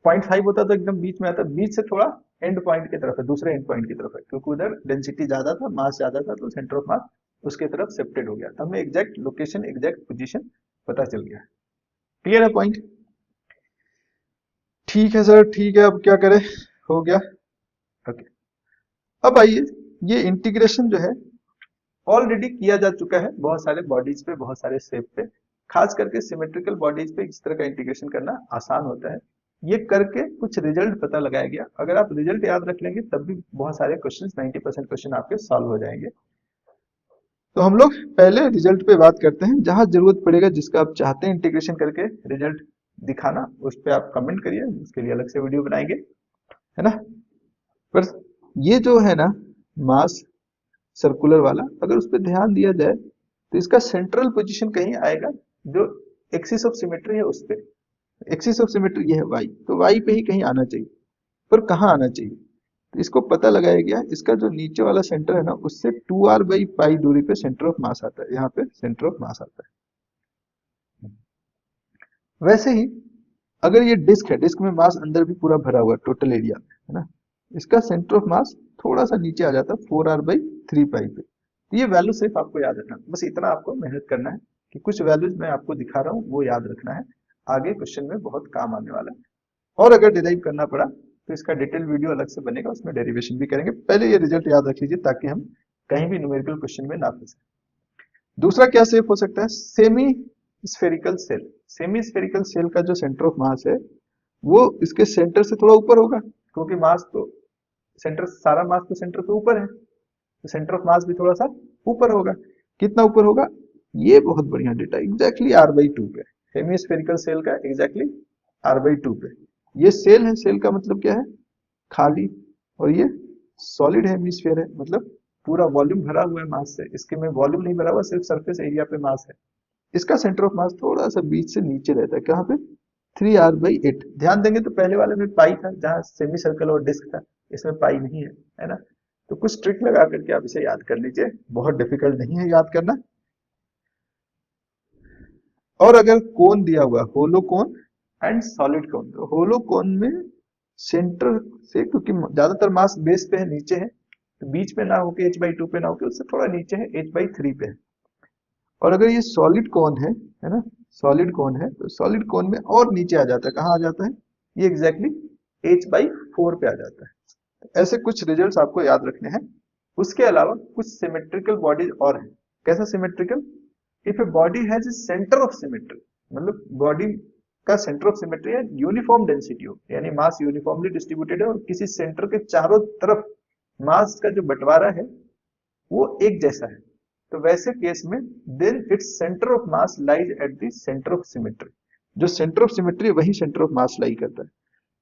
0.5 होता तो एकदम बीच में आता, बीच से थोड़ा एंड पॉइंट की तरफ है, दूसरे एंड पॉइंट की तरफ है, क्योंकि उधर डेंसिटी ज्यादा था, मास ज्यादा था, तो सेंटर ऑफ मास उसके तरफ शिफ्टेड हो गया, तो हमें एग्जैक्ट लोकेशन, एग्जैक्ट पोजीशन पता चल गया। क्लियर है पॉइंट? ठीक है सर, ठीक है, अब क्या करें, हो गया। ओके, अब आइए, ये इंटीग्रेशन जो है ऑलरेडी किया जा चुका है बहुत सारे बॉडीज पे, बहुत सारे शेप पे, खास करके सिमेट्रिकल बॉडीज पे इस तरह का इंटीग्रेशन करना आसान होता है। ये करके कुछ रिजल्ट पता लगाया गया, अगर आप रिजल्ट याद रख लेंगे तब भी बहुत सारे क्वेश्चंस, 90% क्वेश्चन आपके सॉल्व हो जाएंगे। तो हम लोग पहले रिजल्ट पे बात करते हैं, जहां जरूरत पड़ेगा, जिसका आप चाहते हैं इंटीग्रेशन करके रिजल्ट दिखाना, उस पर आप कमेंट करिए, उसके लिए अलग से वीडियो बनाएंगे, है ना। पर ये जो है ना मास सर्कुलर वाला, अगर उस पर ध्यान दिया जाए तो इसका सेंट्रल पोजीशन कहीं आएगा, जो एक्सिस ऑफ सिमेट्री है उस पे, एक्सिस ऑफ सिमेट्री ये है y, तो y पे ही कहीं आना चाहिए। पर कहाँ आना चाहिए, तो इसको पता लगाया गया, इसका जो नीचे वाला सेंटर है ना, उससे 2r/π दूरी पे सेंटर ऑफ मास आता है, यहाँ पे सेंटर ऑफ मास आता है। वैसे ही अगर ये डिस्क है, डिस्क में मास अंदर भी पूरा भरा हुआ है टोटल एरिया में, है ना, इसका सेंटर ऑफ मास थोड़ा सा नीचे आ जाता है 4r/3π पे। तो ये वैल्यू सिर्फ आपको याद रखना, बस इतना आपको मेहनत करना है कि कुछ वैल्यूज मैं आपको दिखा रहा हूँ वो याद रखना है, आगे क्वेश्चन में बहुत काम आने वाला है। और अगर डिराइव करना पड़ा तो इसका डिटेल वीडियो अलग से बनेगा, उसमें डेरिवेशन भी करेंगे। पहले ये रिजल्ट याद रख लीजिए ताकि हम कहीं भी न्यूमेरिकल क्वेश्चन में ना फंसे। दूसरा क्या शेप हो सकता है, semi spherical shell. Semi spherical shell का जो सेंटर ऑफ मास है वो इसके सेंटर से थोड़ा ऊपर होगा, क्योंकि मास तो सेंटर, सारा मास तो सेंटर के ऊपर है, तो सेंटर ऑफ मास भी थोड़ा सा ऊपर होगा। कितना ऊपर होगा? ये बहुत बढ़िया डेटा, एग्जैक्टली r/2 पे, हेमिस्फेरिकल सेल का एग्जैक्टली r/2 पे। ये सेल है, सेल का मतलब क्या है, खाली, और ये सॉलिड हेमिस्फीयर है, मतलब पूरा वॉल्यूम भरा हुआ है मास से। इसके में वॉल्यूम नहीं भरा हुआ, सिर्फ सरफेस एरिया पे मास है। इसका सेंटर ऑफ मास थोड़ा सा बीच से नीचे रहता है, कहाँ पे, 3r/8। ध्यान देंगे तो पहले वाले में पाई था, जहां सेमी सर्कल और डिस्क था, इसमें पाई नहीं है ना। तो कुछ ट्रिक लगा करके आप इसे याद कर लीजिए, बहुत डिफिकल्ट नहीं है याद करना। और अगर कोन दिया हुआ, होलो कोन एंड सॉलिड कोन, तो होलो कोन में सेंटर से, क्योंकि ज्यादातर मास बेस पे है, नीचे है, तो बीच पे ना होके h/2 पे ना होके उससे थोड़ा नीचे है, h/3 पे है। और अगर ये सॉलिड कोन है ना, सॉलिड कोन है, तो सॉलिड कोन में और नीचे आ जाता है, कहाँ आ जाता है, ये एग्जैक्टली h/4 पे आ जाता है। ऐसे कुछ रिजल्ट्स आपको याद रखने हैं। उसके अलावा कुछ सिमेट्रिकल बॉडीज और हैं। कैसा symmetrical, if a body has a centre of symmetry, मतलब बॉडी का सेंटर ऑफ सिमेट्री है यूनिफॉर्म डेंसिटी हो, यानी मास यूनिफॉर्मली डिस्ट्रीब्यूटेड है और किसी सेंटर के चारों तरफ मास का जो बंटवारा है वो एक जैसा है, तो वैसे केस में then its centre of mass lies at the centre of symmetry. जो सेंटर ऑफ सिमेट्री वही सेंटर ऑफ मास लाई करता है।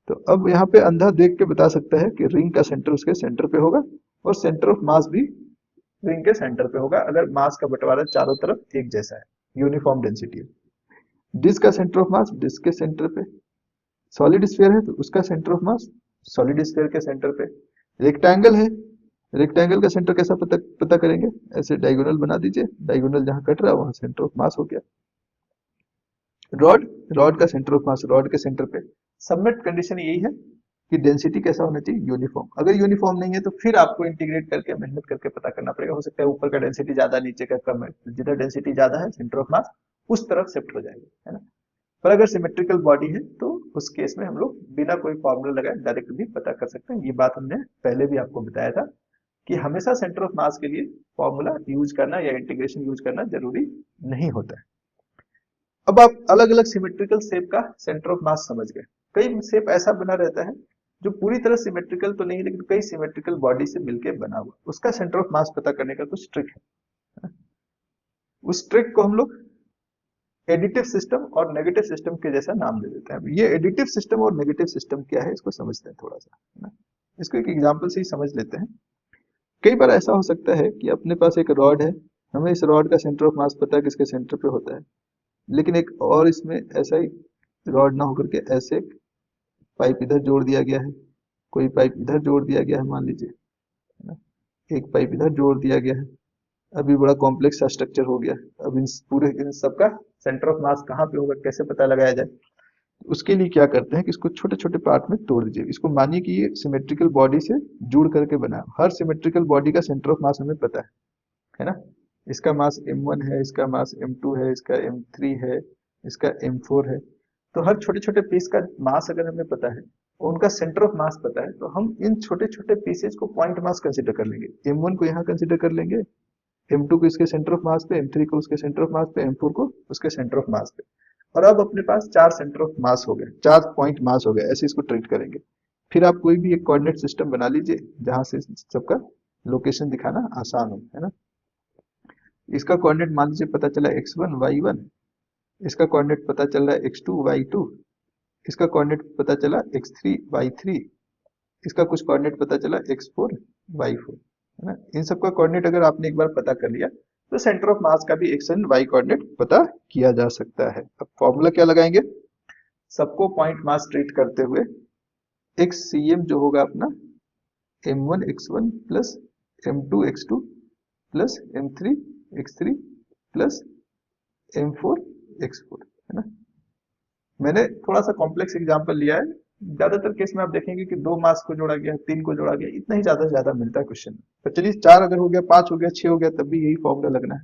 तो अब यहाँ पे अंधा देख के बता सकता है कि रिंग का सेंटर उसके सेंटर पे होगा और सेंटर ऑफ मास भी रिंग के सेंटर पे होगा, अगर मास का बंटवारा चारों तरफ एक जैसा है, यूनिफॉर्म डेंसिटी है। डिस्क का सेंटर ऑफ मास डिस्क के सेंटर पे, सॉलिड स्फीयर है तो उसका centre of mass solid sphere के सेंटर पे। रेक्टेंगल है, रेक्टेंगल का सेंटर कैसा पता करेंगे, ऐसे डायगोनल बना दीजिए, डायगोनल जहां कट रहा है वहां सेंटर ऑफ मास हो गया। रॉड, रॉड का सेंटर ऑफ मास रॉड के सेंटर पे। सबमिट कंडीशन यही है कि डेंसिटी कैसा होना चाहिए, यूनिफॉर्म। अगर यूनिफॉर्म नहीं है तो फिर आपको इंटीग्रेट करके मेहनत करके पता करना पड़ेगा। हो सकता है ऊपर का डेंसिटी ज्यादा, नीचे का कम है, जिधर डेंसिटी ज्यादा है सेंटर ऑफ मास उस तरफ शिफ्ट हो जाएगा, है ना। पर अगर सिमेट्रिकल बॉडी है तो उस केस में हम लोग बिना कोई फॉर्मूला लगाए डायरेक्ट भी पता कर सकते हैं। ये बात हमने पहले भी आपको बताया था कि हमेशा सेंटर ऑफ मास के लिए फॉर्मूला यूज करना या इंटीग्रेशन यूज करना जरूरी नहीं होता है। अब आप अलग अलग सिमेट्रिकल शेप का सेंटर ऑफ मास समझ गए। कई शेप ऐसा बना रहता है जो पूरी तरह सिमेट्रिकल तो नहीं, लेकिन कई सिमेट्रिकल बॉडी से मिलकर बना हुआ, उसका सेंटर ऑफ मास पता करने का कुछ ट्रिक है। उस ट्रिक को हम लोग एडिटिव सिस्टम और नेगेटिव सिस्टम के जैसा नाम दे देते हैं। ये एडिटिव सिस्टम और नेगेटिव सिस्टम क्या है इसको समझते हैं थोड़ा सा, है ना। इसको एक एग्जांपल से ही समझ लेते हैं। कई बार ऐसा हो सकता है कि अपने पास एक रॉड है, हमें इस रॉड का सेंटर ऑफ मास पता है कि इसके सेंटर पे होता है, लेकिन एक और इसमें ऐसा ही रॉड ना होकर के ऐसे पाइप इधर जोड़ दिया गया है, कोई पाइप इधर जोड़ दिया गया है मान लीजिए, है ना, एक पाइप इधर जोड़ दिया गया है। अभी बड़ा कॉम्प्लेक्स सा स्ट्रक्चर हो गया। अब इन सबका सेंटर ऑफ मास कहाँ पे होगा, कैसे पता लगाया जाए। उसके लिए क्या करते हैं कि इसको छोटे छोटे पार्ट में तोड़ दीजिए। इसको मानिए कि ये सिमेट्रिकल बॉडी से जुड़ करके बना है। हर सिमेट्रिकल बॉडी का सेंटर ऑफ मास हमें पता है ना। इसका मास m1 है, इसका मास m2 है, इसका m3 है, इसका m4 है। तो हर छोटे छोटे पीस का मास अगर हमें पता है और उनका सेंटर ऑफ मास पता है, तो हम इन छोटे छोटे पीसेज को पॉइंट मास कंसिडर कर लेंगे। m1 को यहाँ कंसिडर कर लेंगे, m2 को इसके सेंटर ऑफ मास पे, m3 को उसके सेंटर ऑफ मास पे, m4 को उसके सेंटर ऑफ मास पे। और अब अपने पास 4 सेंटर ऑफ मास हो गए, 4 पॉइंट मास हो गए, ऐसे इसको ट्रीट करेंगे। फिर आप कोई भी एक कोऑर्डिनेट सिस्टम बना लीजिए जहां से सबका लोकेशन दिखाना आसान हो, है ना। इसका कोऑर्डिनेट मान लीजिए पता चला x1 y1, इसका कोऑर्डिनेट पता चल रहा है x2 y2, इसका कोऑर्डिनेट पता चला x3 y3, इसका कुछ कोऑर्डिनेट पता चला x4 y4, है ना। इन सबका कोऑर्डिनेट अगर आपने एक बार पता कर लिया तो सेंटर ऑफ मास का भी x एंड y कोऑर्डिनेट पता किया जा सकता है। अब फॉर्मूला क्या लगाएंगे, सबको पॉइंट मास ट्रीट करते हुए xcm जो होगा अपना m1 x1 plus m2 x2 plus m3 x3 plus m4 x4, है ना। मैंने थोड़ा सा कॉम्प्लेक्स एग्जांपल लिया है। ज्यादातर केस में आप देखेंगे कि 2 मास को जोड़ा गया, 3 को जोड़ा गया, इतना ही ज्यादा से ज्यादा मिलता है क्वेश्चन में। पर चलिए 4 अगर हो गया, 5 हो गया, 6 हो गया, तब भी यही फॉर्मूला लगना है,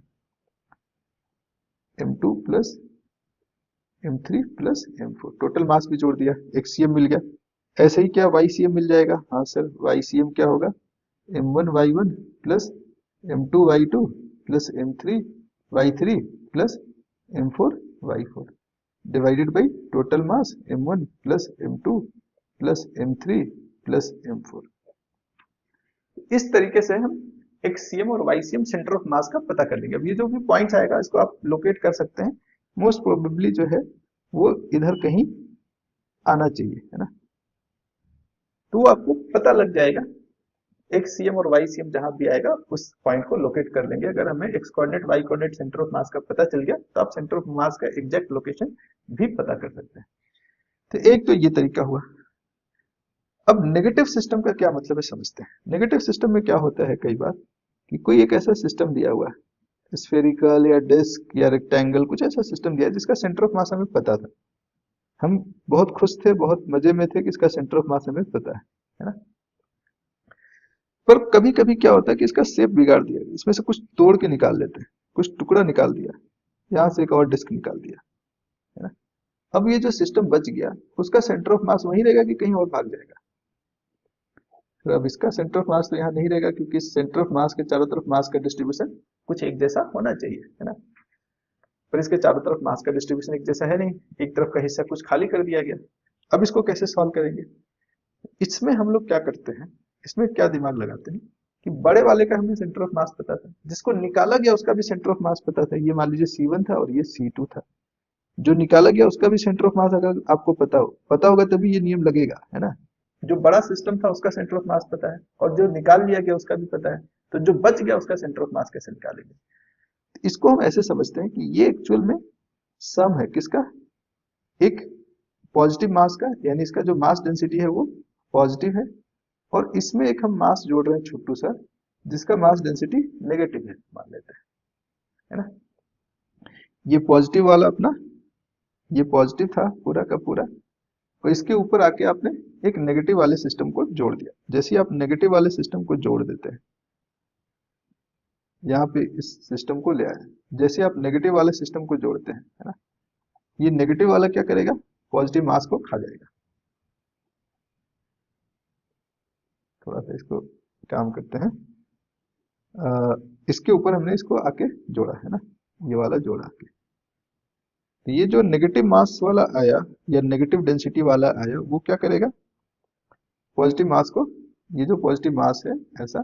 m2 plus m3 plus m4, total mass भी जोड़ दिया, xcm मिल गया। ऐसे ही क्या ycm मिल जाएगा, हाँ सर ycm क्या होगा, m1 y1 plus m2 y2 plus m3 y3 plus m4 y4 divided by total mass m1 plus m2 plus m3 plus m4। इस तरीके से हम xcm और ycm सेंटर ऑफ मास का पता कर लेंगे। अब ये जो भी पॉइंट्स आएगा इसको आप लोकेट कर सकते हैं मोस्ट प्रोबेबली जो है वो इधर कहीं आना चाहिए, है ना। तो वो आपको पता लग जाएगा, एक्स सीएम और वाई सीएम जहां भी आएगा उस पॉइंट को लोकेट कर लेंगे। अगर हमें x coordinate y coordinate centre of mass का पता चल गया तो आप सेंटर ऑफ मास का एग्जैक्ट लोकेशन भी पता कर सकते हैं। तो एक तो ये तरीका हुआ। अब नेगेटिव सिस्टम का क्या मतलब है समझते हैं। नेगेटिव सिस्टम में क्या होता है कई बार कि कोई एक ऐसा सिस्टम दिया हुआ है, स्फेरिकल या डिस्क या रेक्टेंगल, कुछ ऐसा सिस्टम दिया है जिसका सेंटर ऑफ मास हमें पता था, हम बहुत खुश थे, बहुत मजे में थे कि इसका सेंटर ऑफ मास हमें पता है ना। पर कभी कभी क्या होता है कि इसका शेप बिगाड़ दिया, इसमें से कुछ तोड़ के निकाल लेते हैं, कुछ टुकड़ा निकाल दिया, यहाँ से एक और डिस्क निकाल दिया, है ना। अब ये जो सिस्टम बच गया उसका सेंटर ऑफ मास वहीं रहेगा कि कहीं और भाग जाएगा। तो अब इसका सेंटर ऑफ मास तो यहाँ नहीं रहेगा क्योंकि सेंटर ऑफ मास के चारों तरफ मास का डिस्ट्रीब्यूशन कुछ एक जैसा होना चाहिए, है ना। पर इसके चारों तरफ मास का डिस्ट्रीब्यूशन एक जैसा है नहीं, एक तरफ का हिस्सा कुछ खाली कर दिया गया। अब इसको कैसे सॉल्व करेंगे। इसमें हम लोग क्या करते हैं, इसमें क्या दिमाग लगाते हैं कि बड़े वाले का हमें सेंटर ऑफ मास पता था, जिसको निकाला गया उसका भी सेंटर ऑफ मास पता था। ये मान लीजिए C1 था और ये C2 था, जो निकाला गया उसका भी सेंटर ऑफ मास अगर आपको पता होगा तभी ये नियम लगेगा, है ना। जो बड़ा सिस्टम था उसका सेंटर ऑफ मास पता है और जो निकाल लिया गया उसका भी पता है, तो जो बच गया उसका सेंटर ऑफ मास कैसे निकालेंगे। इसको हम ऐसे समझते हैं कि ये एक्चुअल में सम है किसका, एक पॉजिटिव मास का, यानी इसका जो मास डेंसिटी है वो पॉजिटिव है, और इसमें एक हम मास जोड़ रहे हैं छोटू सा जिसका मास डेंसिटी नेगेटिव है मान लेते हैं, है ना। ये पॉजिटिव वाला अपना, ये पॉजिटिव था पूरा का पूरा, और इसके ऊपर आके आपने एक नेगेटिव वाले सिस्टम को जोड़ दिया। जैसे आप नेगेटिव वाले सिस्टम को जोड़ देते हैं, यहाँ पे इस सिस्टम को ले आए, जैसे आप नेगेटिव वाले सिस्टम को जोड़ते हैं, है ना, ये नेगेटिव वाला क्या करेगा, पॉजिटिव मास को खा जाएगा। थोड़ा सा इसको काम करते हैं, इसके ऊपर हमने इसको आके जोड़ा, है ना, ये वाला जोड़ा आके, तो ये जो नेगेटिव मास वाला आया या नेगेटिव डेंसिटी वाला आया वो क्या करेगा, पॉजिटिव मास को, ये जो पॉजिटिव मास है ऐसा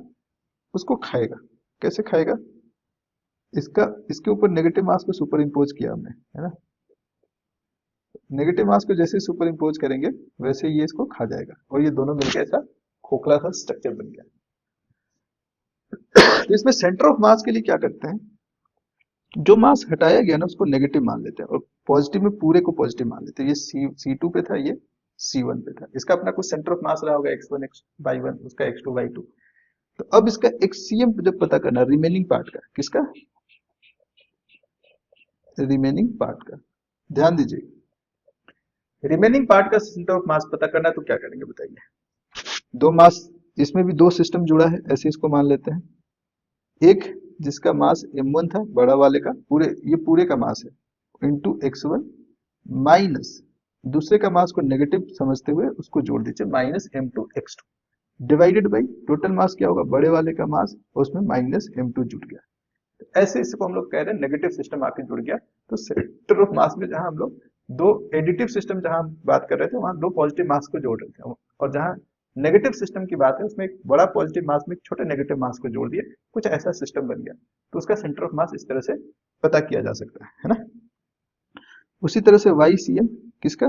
उसको खाएगा। कैसे खाएगा, इसका इसके ऊपर नेगेटिव मास को सुपर इम्पोज किया हमने, है ना। नेगेटिव मास को जैसे सुपर इम्पोज करेंगे वैसे ये इसको खा जाएगा और ये दोनों मिलकर ऐसा खोखला सा स्ट्रक्चर बन गया। तो इसमें सेंटर ऑफ मास के लिए क्या करते हैं, जो मास हटाया गया ना उसको नेगेटिव मान लेते हैं और पॉजिटिव में पूरे को पॉजिटिव मान लेते हैं। ये C2 पे था, ये C1 पे था, इसका अपना कुछ सेंटर ऑफ मास रहा होगा x1 y1, उसका x2 y2। तो अब इसका एक CM जब पता करना, रिमेनिंग पार्ट का, किसका, रिमेनिंग पार्ट का, ध्यान दीजिए, रिमेनिंग पार्ट का सेंटर ऑफ मास पता करना है तो क्या करेंगे बताइए। दो मास, इसमें भी दो सिस्टम जुड़ा है, ऐसे इसको मान लेते हैं। एक जिसका मास m1 था बड़ा वाले का, पूरे ये पूरे का मास है इंटू x1 माइनस दूसरे का मास को नेगेटिव समझते हुए उसको जोड़ दीजिए minus m2 x2 divided by total मास क्या होगा, बड़े वाले का मास और उसमें माइनस m2 जुड़ गया। ऐसे इसको हम लोग कह रहे हैं नेगेटिव सिस्टम आके जुड़ गया। तो सेंटर ऑफ मास में जहां हम लोग दो एडिटिव सिस्टम जहां हम बात कर रहे थे वहां दो पॉजिटिव मास को जोड़ रहे थे, और जहां नेगेटिव सिस्टम की बात है उसमें एक बड़ा पॉजिटिव मास में एक छोटे नेगेटिव मास को जोड़ दिया, कुछ ऐसा सिस्टम बन गया। तो उसका सेंटर ऑफ मास इस तरह से पता किया जा सकता है ना। उसी तरह से YCM किसका,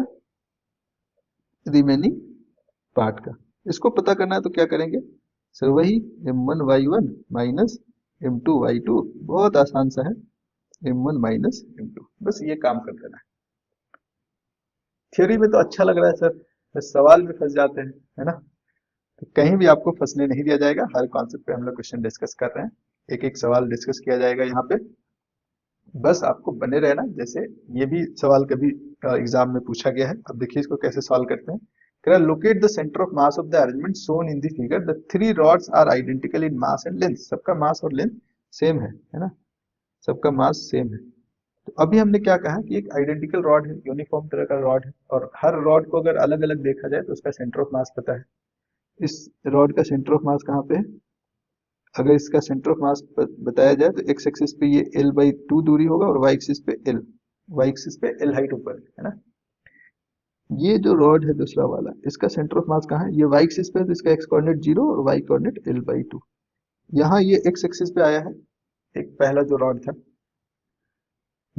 रिमेनिंग पार्ट का, इसको पता करना है तो क्या करेंगे सर, वही m1 y1 minus m2 y2, बहुत आसान सा है, m1 माइनस m2, बस ये काम कर देना है। थ्योरी में तो अच्छा लग रहा है सर, बस सवाल में फंस जाते हैं, है ना। तो कहीं भी आपको फंसने नहीं दिया जाएगा, हर कॉन्सेप्ट पे हम लोग क्वेश्चन डिस्कस कर रहे हैं, एक एक सवाल डिस्कस किया जाएगा यहाँ पे, बस आपको बने रहना। जैसे ये भी सवाल कभी एग्जाम में पूछा गया है, अब देखिए इसको कैसे सॉल्व करते हैं। कह रहा locate the centre of mass of the arrangement shown in the figure, the three rods are identical in mass and length, सबका मास और लेंथ सेम है ना, सबका मास सेम है। तो अभी हमने क्या कहा कि एक आइडेंटिकल रॉड है, यूनिफॉर्म तरह का रॉड है, और हर रॉड को अगर अलग अलग देखा जाए तो उसका सेंटर ऑफ मास पता है। इस रॉड का सेंटर ऑफ मास कहाँ पे है, अगर इसका सेंटर ऑफ मास बताया जाए तो x एक्सिस पे ये L/2 दूरी होगा और y एक्सिस पे L, y एक्सिस पे L हाइट ऊपर है ना। ये जो रॉड है दूसरा वाला, इसका सेंटर ऑफ मास कहाँ है, ये y एक्सिस पे है तो इसका x कोऑर्डिनेट 0 और y कोऑर्डिनेट L/2। यहाँ ये x एक्सिस पे आया है, एक पहला जो रॉड था,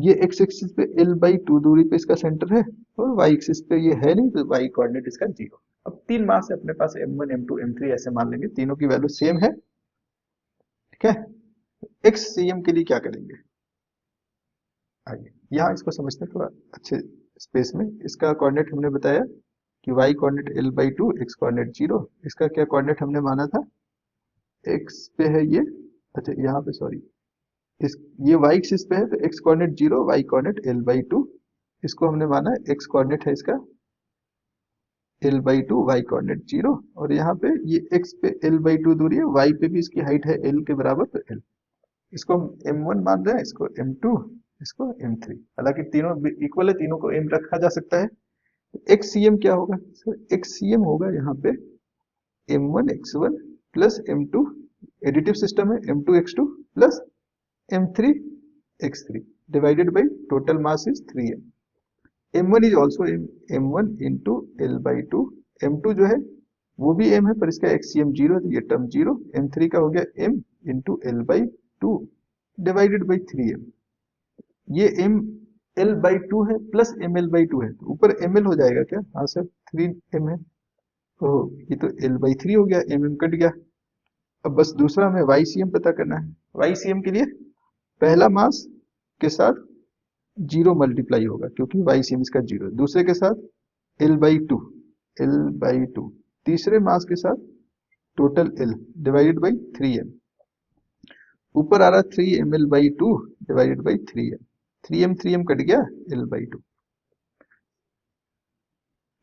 ये एक्स एक्सिस पे L/2 दूरी पे इसका सेंटर है और वाई एक्सिस पे ये है नहीं, तो वाई कोऑर्डिनेट इसका 0। अब 3 मास है अपने पास, M1 M2 M3 ऐसे मान लेंगे, तीनों की वैल्यू सेम है। ठीक है, एक्स सीएम के लिए क्या करेंगे, आइए यहाँ इसको समझते हैं थोड़ा अच्छे स्पेस में। इसका कोऑर्डिनेट हमने बताया कि Y coordinate L/2, x coordinate 0। इसका क्या कोऑर्डिनेट हमने माना था, एक्स पे है ये, अच्छा यहाँ पे सॉरी, इस ये वाई एक्सिस पे है तो x coordinate 0, Y coordinate L/2। इसको हमने माना एक्स कोऑर्डिनेट है इसका L/2, वाई कोऑर्डिनेट 0, और यहाँ पे ये एक्स पे L/2 दूरी है, वाई पे भी इसकी हाइट है L के बराबर, तो L। इसको हम M1 मान रहे हैं, इसको M2, इसको M3। हालांकि तीनों इक्वल है, तीनों को M रखा जा सकता है। एक्स सी एम क्या होगा सर, एक्स सी एम होगा यहाँ पे M1 x1 plus M2, additive system है, M2 x2 plus M3 x3 divided by total mass is 3m। M1 is also M1 into L/2। M2 जो है वो भी M है, पर इसका XCM 0 है तो ये टर्म 0। M3 का हो गया M into L/2 divided by 3m। ये L/2 है प्लस ML/2 है, तो ऊपर ML हो जाएगा क्या, हाँ सर 3m है, तो ये तो L/3 हो गया, MM कट गया। अब बस दूसरा हमें YCM पता करना है। YCM के लिए पहला मास के साथ 0 मल्टीप्लाई होगा क्योंकि YCM इसका 0 है, दूसरे के साथ L/2, तीसरे मास के साथ total L divided by 3m। ऊपर आ रहा 3mL/2 divided by 3m, 3m cut गया L/2।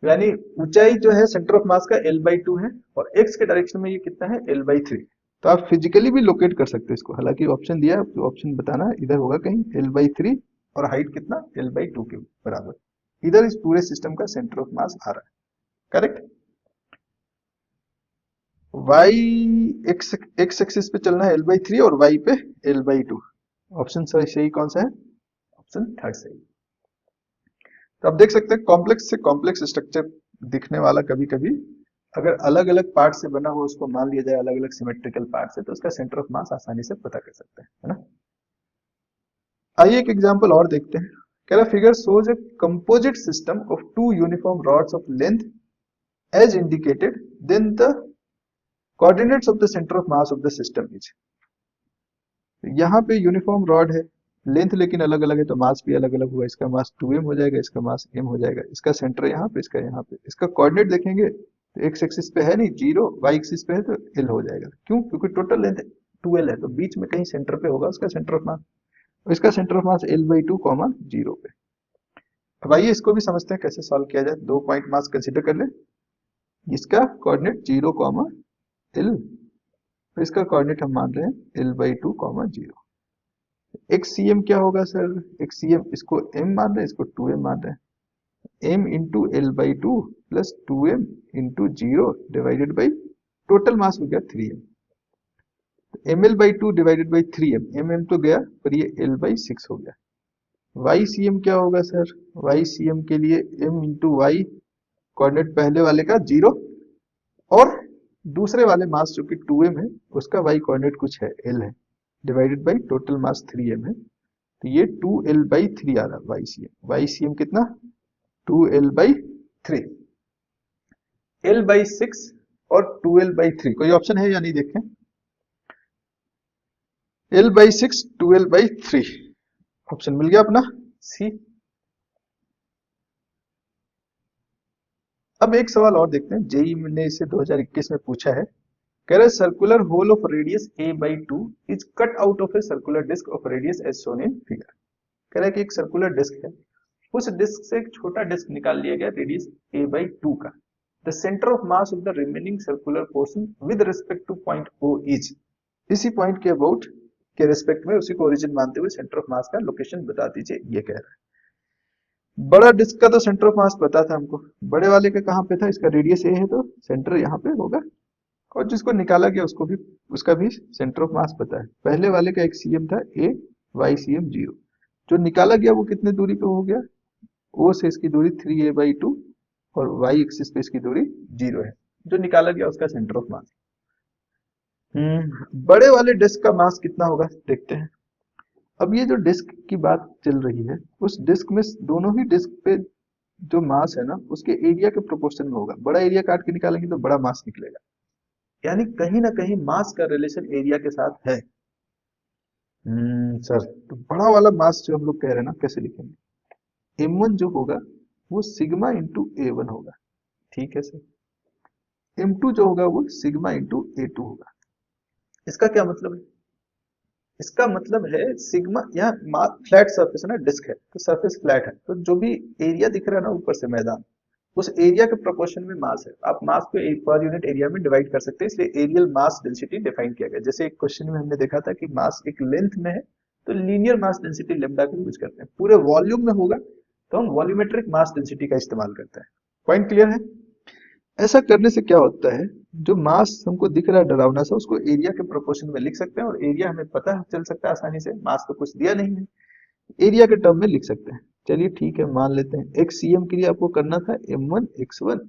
यानी ऊंचाई जो है सेंटर ऑफ मास का L/2 है और x के डायरेक्शन में ये कितना है L/3। तो आप फिजिकली भी लोकेट कर सकते हैं इसको, हालांकि ऑप्शन दिया है तो ऑप्शन बताना इधर होगा कहीं L/3 और हाइट कितना L/2 के बराबर, इधर इस पूरे सिस्टम का सेंटर ऑफ मास आ रहा है, करेक्ट। y x एक्सिस पे चलना है L/3 और y पे L/2। ऑप्शन सही कौन सा है, ऑप्शन थर्ड सही। तो आप देख सकते हैं कॉम्प्लेक्स से कॉम्प्लेक्स स्ट्रक्चर दिखने वाला कभी कभी अगर अलग अलग पार्ट से बना हो, उसको मान लिया जाए अलग अलग सिमेट्रिकल पार्ट से, तो उसका सेंटर ऑफ मास आसानी से पता कर सकते हैं, है ना। आइए एक एग्जांपल और देखते हैं। कह रहा figure shows a composite system of two uniform rods of length as indicated, then the coordinates of the centre of mass of the system is. यहाँ पे यूनिफॉर्म रॉड है, लेंथ लेकिन अलग अलग है तो मास भी अलग अलग हुआ, इसका मास 2m हो जाएगा, इसका मास m हो जाएगा, इसका सेंटर यहाँ पे, इसका यहाँ पे। इसका कोऑर्डिनेट देखेंगे तो एक्स एक्सिस पे है नहीं 0, वाई एक्सिस पे है तो l हो जाएगा, क्यों, क्योंकि टोटल लेंथ 2l है, तो बीच में कहीं सेंटर पे होगा उसका सेंटर ऑफ मास, इसका सेंटर ऑफ मास L/2, 0 पे। अब आइए इसको भी समझते हैं कैसे सॉल्व किया जाए। 2 पॉइंट मास कंसिडर कर ले, इसका कोऑर्डिनेट 0, L, तो इसका कोऑर्डिनेट हम मान रहे हैं L/2, 0। XCM क्या होगा सर, XCM इसको m मान रहे हैं, इसको 2m मान रहे हैं, m into L/2 plus 2m into 0 divided by total मास हो गया 3m। mL/2 divided by 3m, mm तो गया पर ये L/6 हो गया। YCM क्या होगा सर, YCM के लिए m इंटू वाई, कोऑर्डिनेट पहले वाले का 0 और दूसरे वाले मास जो कि 2m है उसका y कोऑर्डिनेट कुछ है l है, divided by total mass 3m है, तो ये 2l/3 आ रहा YCM। YCM कितना 2l/3, l/6 और 2l/3, कोई ऑप्शन है या नहीं देखें, l/6 2l/3 ऑप्शन मिल गया अपना सी। अब एक सवाल और देखते हैं, जेई ने इसे 2021 में पूछा है। कह रहे circular hole of radius a/2 is cut out of a circular disc of radius as shown in figure. कह रहा है कि एक सर्कुलर डिस्क है, उस डिस्क से एक छोटा डिस्क निकाल लिया गया रेडियस a/2 का। The centre of mass of the remaining circular portion with respect two point O is. इसी पॉइंट के अबाउट के रिस्पेक्ट में उसी को ओरिजिन मानते हुए सेंटर ऑफ मास का लोकेशन बता दीजिए, ये कह रहा है। बड़ा डिस्क का तो सेंटर ऑफ मास पता था हमको, बड़े वाले का कहाँ पे था, इसका रेडियस a है तो सेंटर यहाँ पे होगा, और जिसको निकाला गया उसको भी उसका भी सेंटर ऑफ मास पता है। पहले वाले का एक सीएम था a, YCM 0, जो निकाला गया वो कितने दूरी पे हो गया, O से इसकी दूरी 3a/2 और y एक्सिस पे इसकी दूरी 0 है, जो निकाला गया उसका सेंटर ऑफ मास। बड़े वाले डिस्क का मास कितना होगा देखते हैं। अब ये जो डिस्क की बात चल रही है, उस डिस्क में दोनों ही डिस्क पे जो मास है ना उसके एरिया के प्रोपोर्शन में होगा। बड़ा एरिया काट के निकालेंगे तो बड़ा मास निकलेगा, यानी कहीं ना कहीं मास का रिलेशन एरिया के साथ है। सर, तो बड़ा वाला मास जो हम लोग कह रहे हैं ना, कैसे लिखेंगे? m1 जो होगा वो सिग्मा इंटू a1 होगा, ठीक है सर। m2 जो होगा वो सिग्मा इंटू a2 होगा। इसका क्या मतलब है? इसका मतलब है सिग्मा, यहाँ फ्लैट सरफेस है ना, डिस्क है तो सरफेस फ्लैट है, तो जो भी एरिया दिख रहा है ना ऊपर से मैदान, उस एरिया के प्रोपोर्शन में मास है। आप मास को एक पर यूनिट एरिया में डिवाइड कर सकते हैं, इसलिए एरियल मास डेंसिटी डिफाइन किया गया। जैसे एक क्वेश्चन में हमने देखा था कि मास एक लेंथ में है तो लीनियर मास डेंसिटी लेम्डा का यूज करते हैं। पूरे वॉल्यूम में होगा तो हम वॉल्यूमेट्रिक मास डेंसिटी का इस्तेमाल करते हैं। पॉइंट क्लियर है? ऐसा करने से क्या होता है, जो मास हमको दिख रहा है डरावना सा, उसको एरिया के प्रोपोर्शन में लिख सकते हैं और एरिया हमें पता चल सकता है आसानी से। मास तो कुछ दिया नहीं है, एरिया के टर्म में लिख सकते हैं। चलिए ठीक है, मान लेते हैं एक सीएम के लिए आपको करना था m1 x1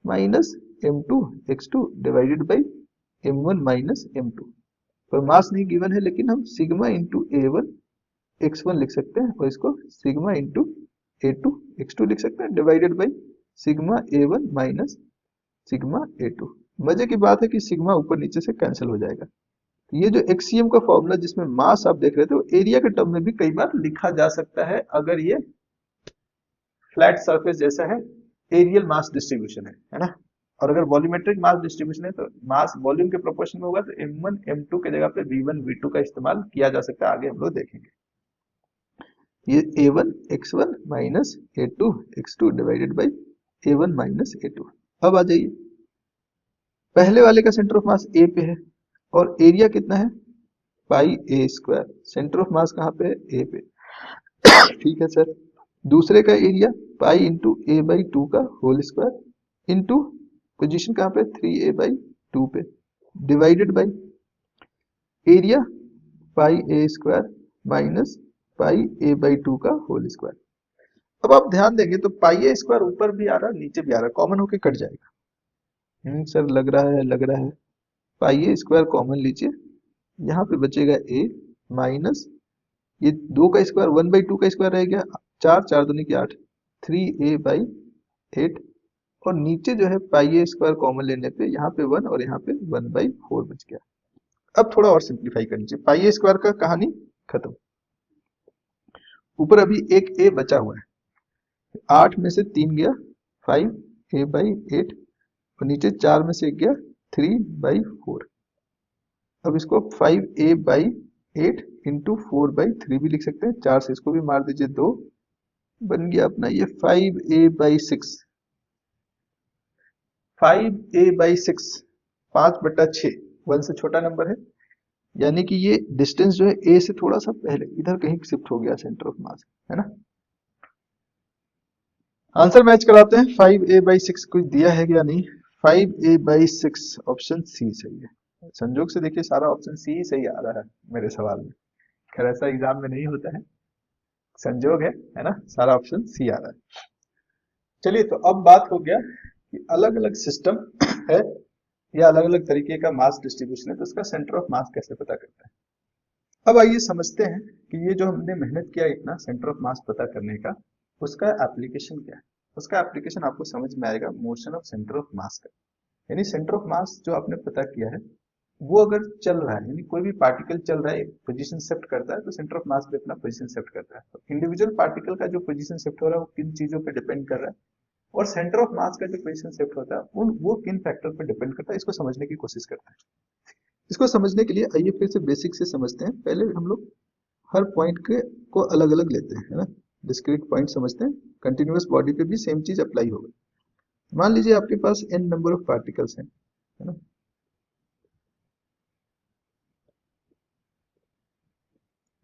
minus m2 x2 divided by m1 minus m2। पर मास नहीं गिवन है, लेकिन हम सिग्मा इंटू a1 x1 लिख सकते हैं और इसको सिग्मा इंटू a2 x2 लिख सकते हैं divided by sigma a1 minus sigma a2। मजे की बात है कि सिग्मा ऊपर नीचे से कैंसिल हो जाएगा। तो ये जो एक्सीएम का फॉर्मूला जिसमें मास आप देख रहे थे, वो एरिया के टर्म में भी कई बार लिखा जा सकता है, अगर ये फ्लैट सरफेस जैसा है, एरियल मास डिस्ट्रीब्यूशन है ना। और अगर वॉल्यूमेट्रिक मास डिस्ट्रीब्यूशन है तो मास वॉल्यूम के प्रोपोर्शन में होगा, तो m1 m2 के जगह पे v1 v2 का इस्तेमाल किया जा सकता है। आगे हम लोग देखेंगे। ये a1 x1 minus a2 x2 divided by a1 minus a2। अब आ जाइए, पहले वाले का सेंटर ऑफ मास ए पे है और एरिया कितना है, पाई ए स्क्वायर। सेंटर ऑफ मास कहाँ पे है, ए पे। ठीक है सर। दूसरे का area pi into A by two का होल स्क्वायर इंटू पोजिशन कहाँ पे, 3a/2 पे, divided by area pi A square minus pi a/2 का होल स्क्वायर। अब आप ध्यान देंगे तो पाई ए स्क्वायर ऊपर भी आ रहा है नीचे भी आ रहा है, कॉमन होके कट जाएगा। सर लग रहा है। पाई ए स्क्वायर कॉमन लीजिए, यहाँ पे बचेगा a माइनस ये 2 का स्क्वायर 1/2 का स्क्वायर रह गया, 4 4 दूनी की 8, 3a/8। और नीचे जो है पाई ए स्क्वायर कॉमन लेने पे यहाँ पे 1 और यहाँ पे 1/4 बच गया। अब थोड़ा और सिंप्लीफाई कर लीजिए, पाई ए स्क्वायर का कहानी खत्म। ऊपर अभी एक a बचा हुआ है, 8 में से 3 गया 5a/8 और नीचे 4 में से 1 गया 3/4। अब इसको 5a/8 इंटू 4/3 भी लिख सकते हैं, 4 से इसको भी मार दीजिए 2, बन गया अपना ये 5a/6। 5a/6 5/6 1 से छोटा नंबर है, यानी कि ये डिस्टेंस जो है a से थोड़ा सा पहले इधर कहीं शिफ्ट हो गया सेंटर ऑफ मास, है ना। आंसर मैच कराते हैं, 5a/6 कुछ दिया है क्या, नहीं। 5a/6 ऑप्शन सी सही है। संजोग से देखिए सारा ऑप्शन सी ही सही आ रहा है मेरे सवाल में। खैर ऐसा एग्जाम में नहीं होता है, संजोग है ना, सारा ऑप्शन सी आ रहा है। चलिए, तो अब बात हो गया कि अलग अलग सिस्टम है या अलग अलग तरीके का मास डिस्ट्रीब्यूशन है, तो इसका सेंटर ऑफ मास कैसे पता करते हैं। अब आइए समझते हैं कि ये जो हमने मेहनत किया इतना सेंटर ऑफ मास पता करने का, उसका एप्लीकेशन क्या है। उसका एप्लीकेशन आपको समझ में आएगा motion of centre of mass का। यानी सेंटर ऑफ मास जो आपने पता किया है, वो अगर चल रहा है, यानी कोई भी पार्टिकल चल रहा है, एक पोजीशन शिफ्ट करता है, तो सेंटर ऑफ मास पे अपना पोजीशन शिफ्ट करता है। तो इंडिविजुअल पार्टिकल का जो पोजीशन शिफ्ट हो रहा है वो किन चीजों पे डिपेंड कर रहा है, और सेंटर ऑफ मास का जो पोजीशन शिफ्ट होता है वो किन फैक्टर पे डिपेंड करता है, इसको समझने की कोशिश करते हैं। इसको समझने के लिए आइए फिर से बेसिक से समझते हैं। पहले हम लोग हर पॉइंट के को अलग अलग लेते हैं, है ना। डिस्क्रीट पॉइंट समझते हैं, कंटिन्यूअस बॉडी पे भी सेम चीज अप्लाई होगा। मान लीजिए आपके पास n नंबर ऑफ पार्टिकल्स हैं, है ना।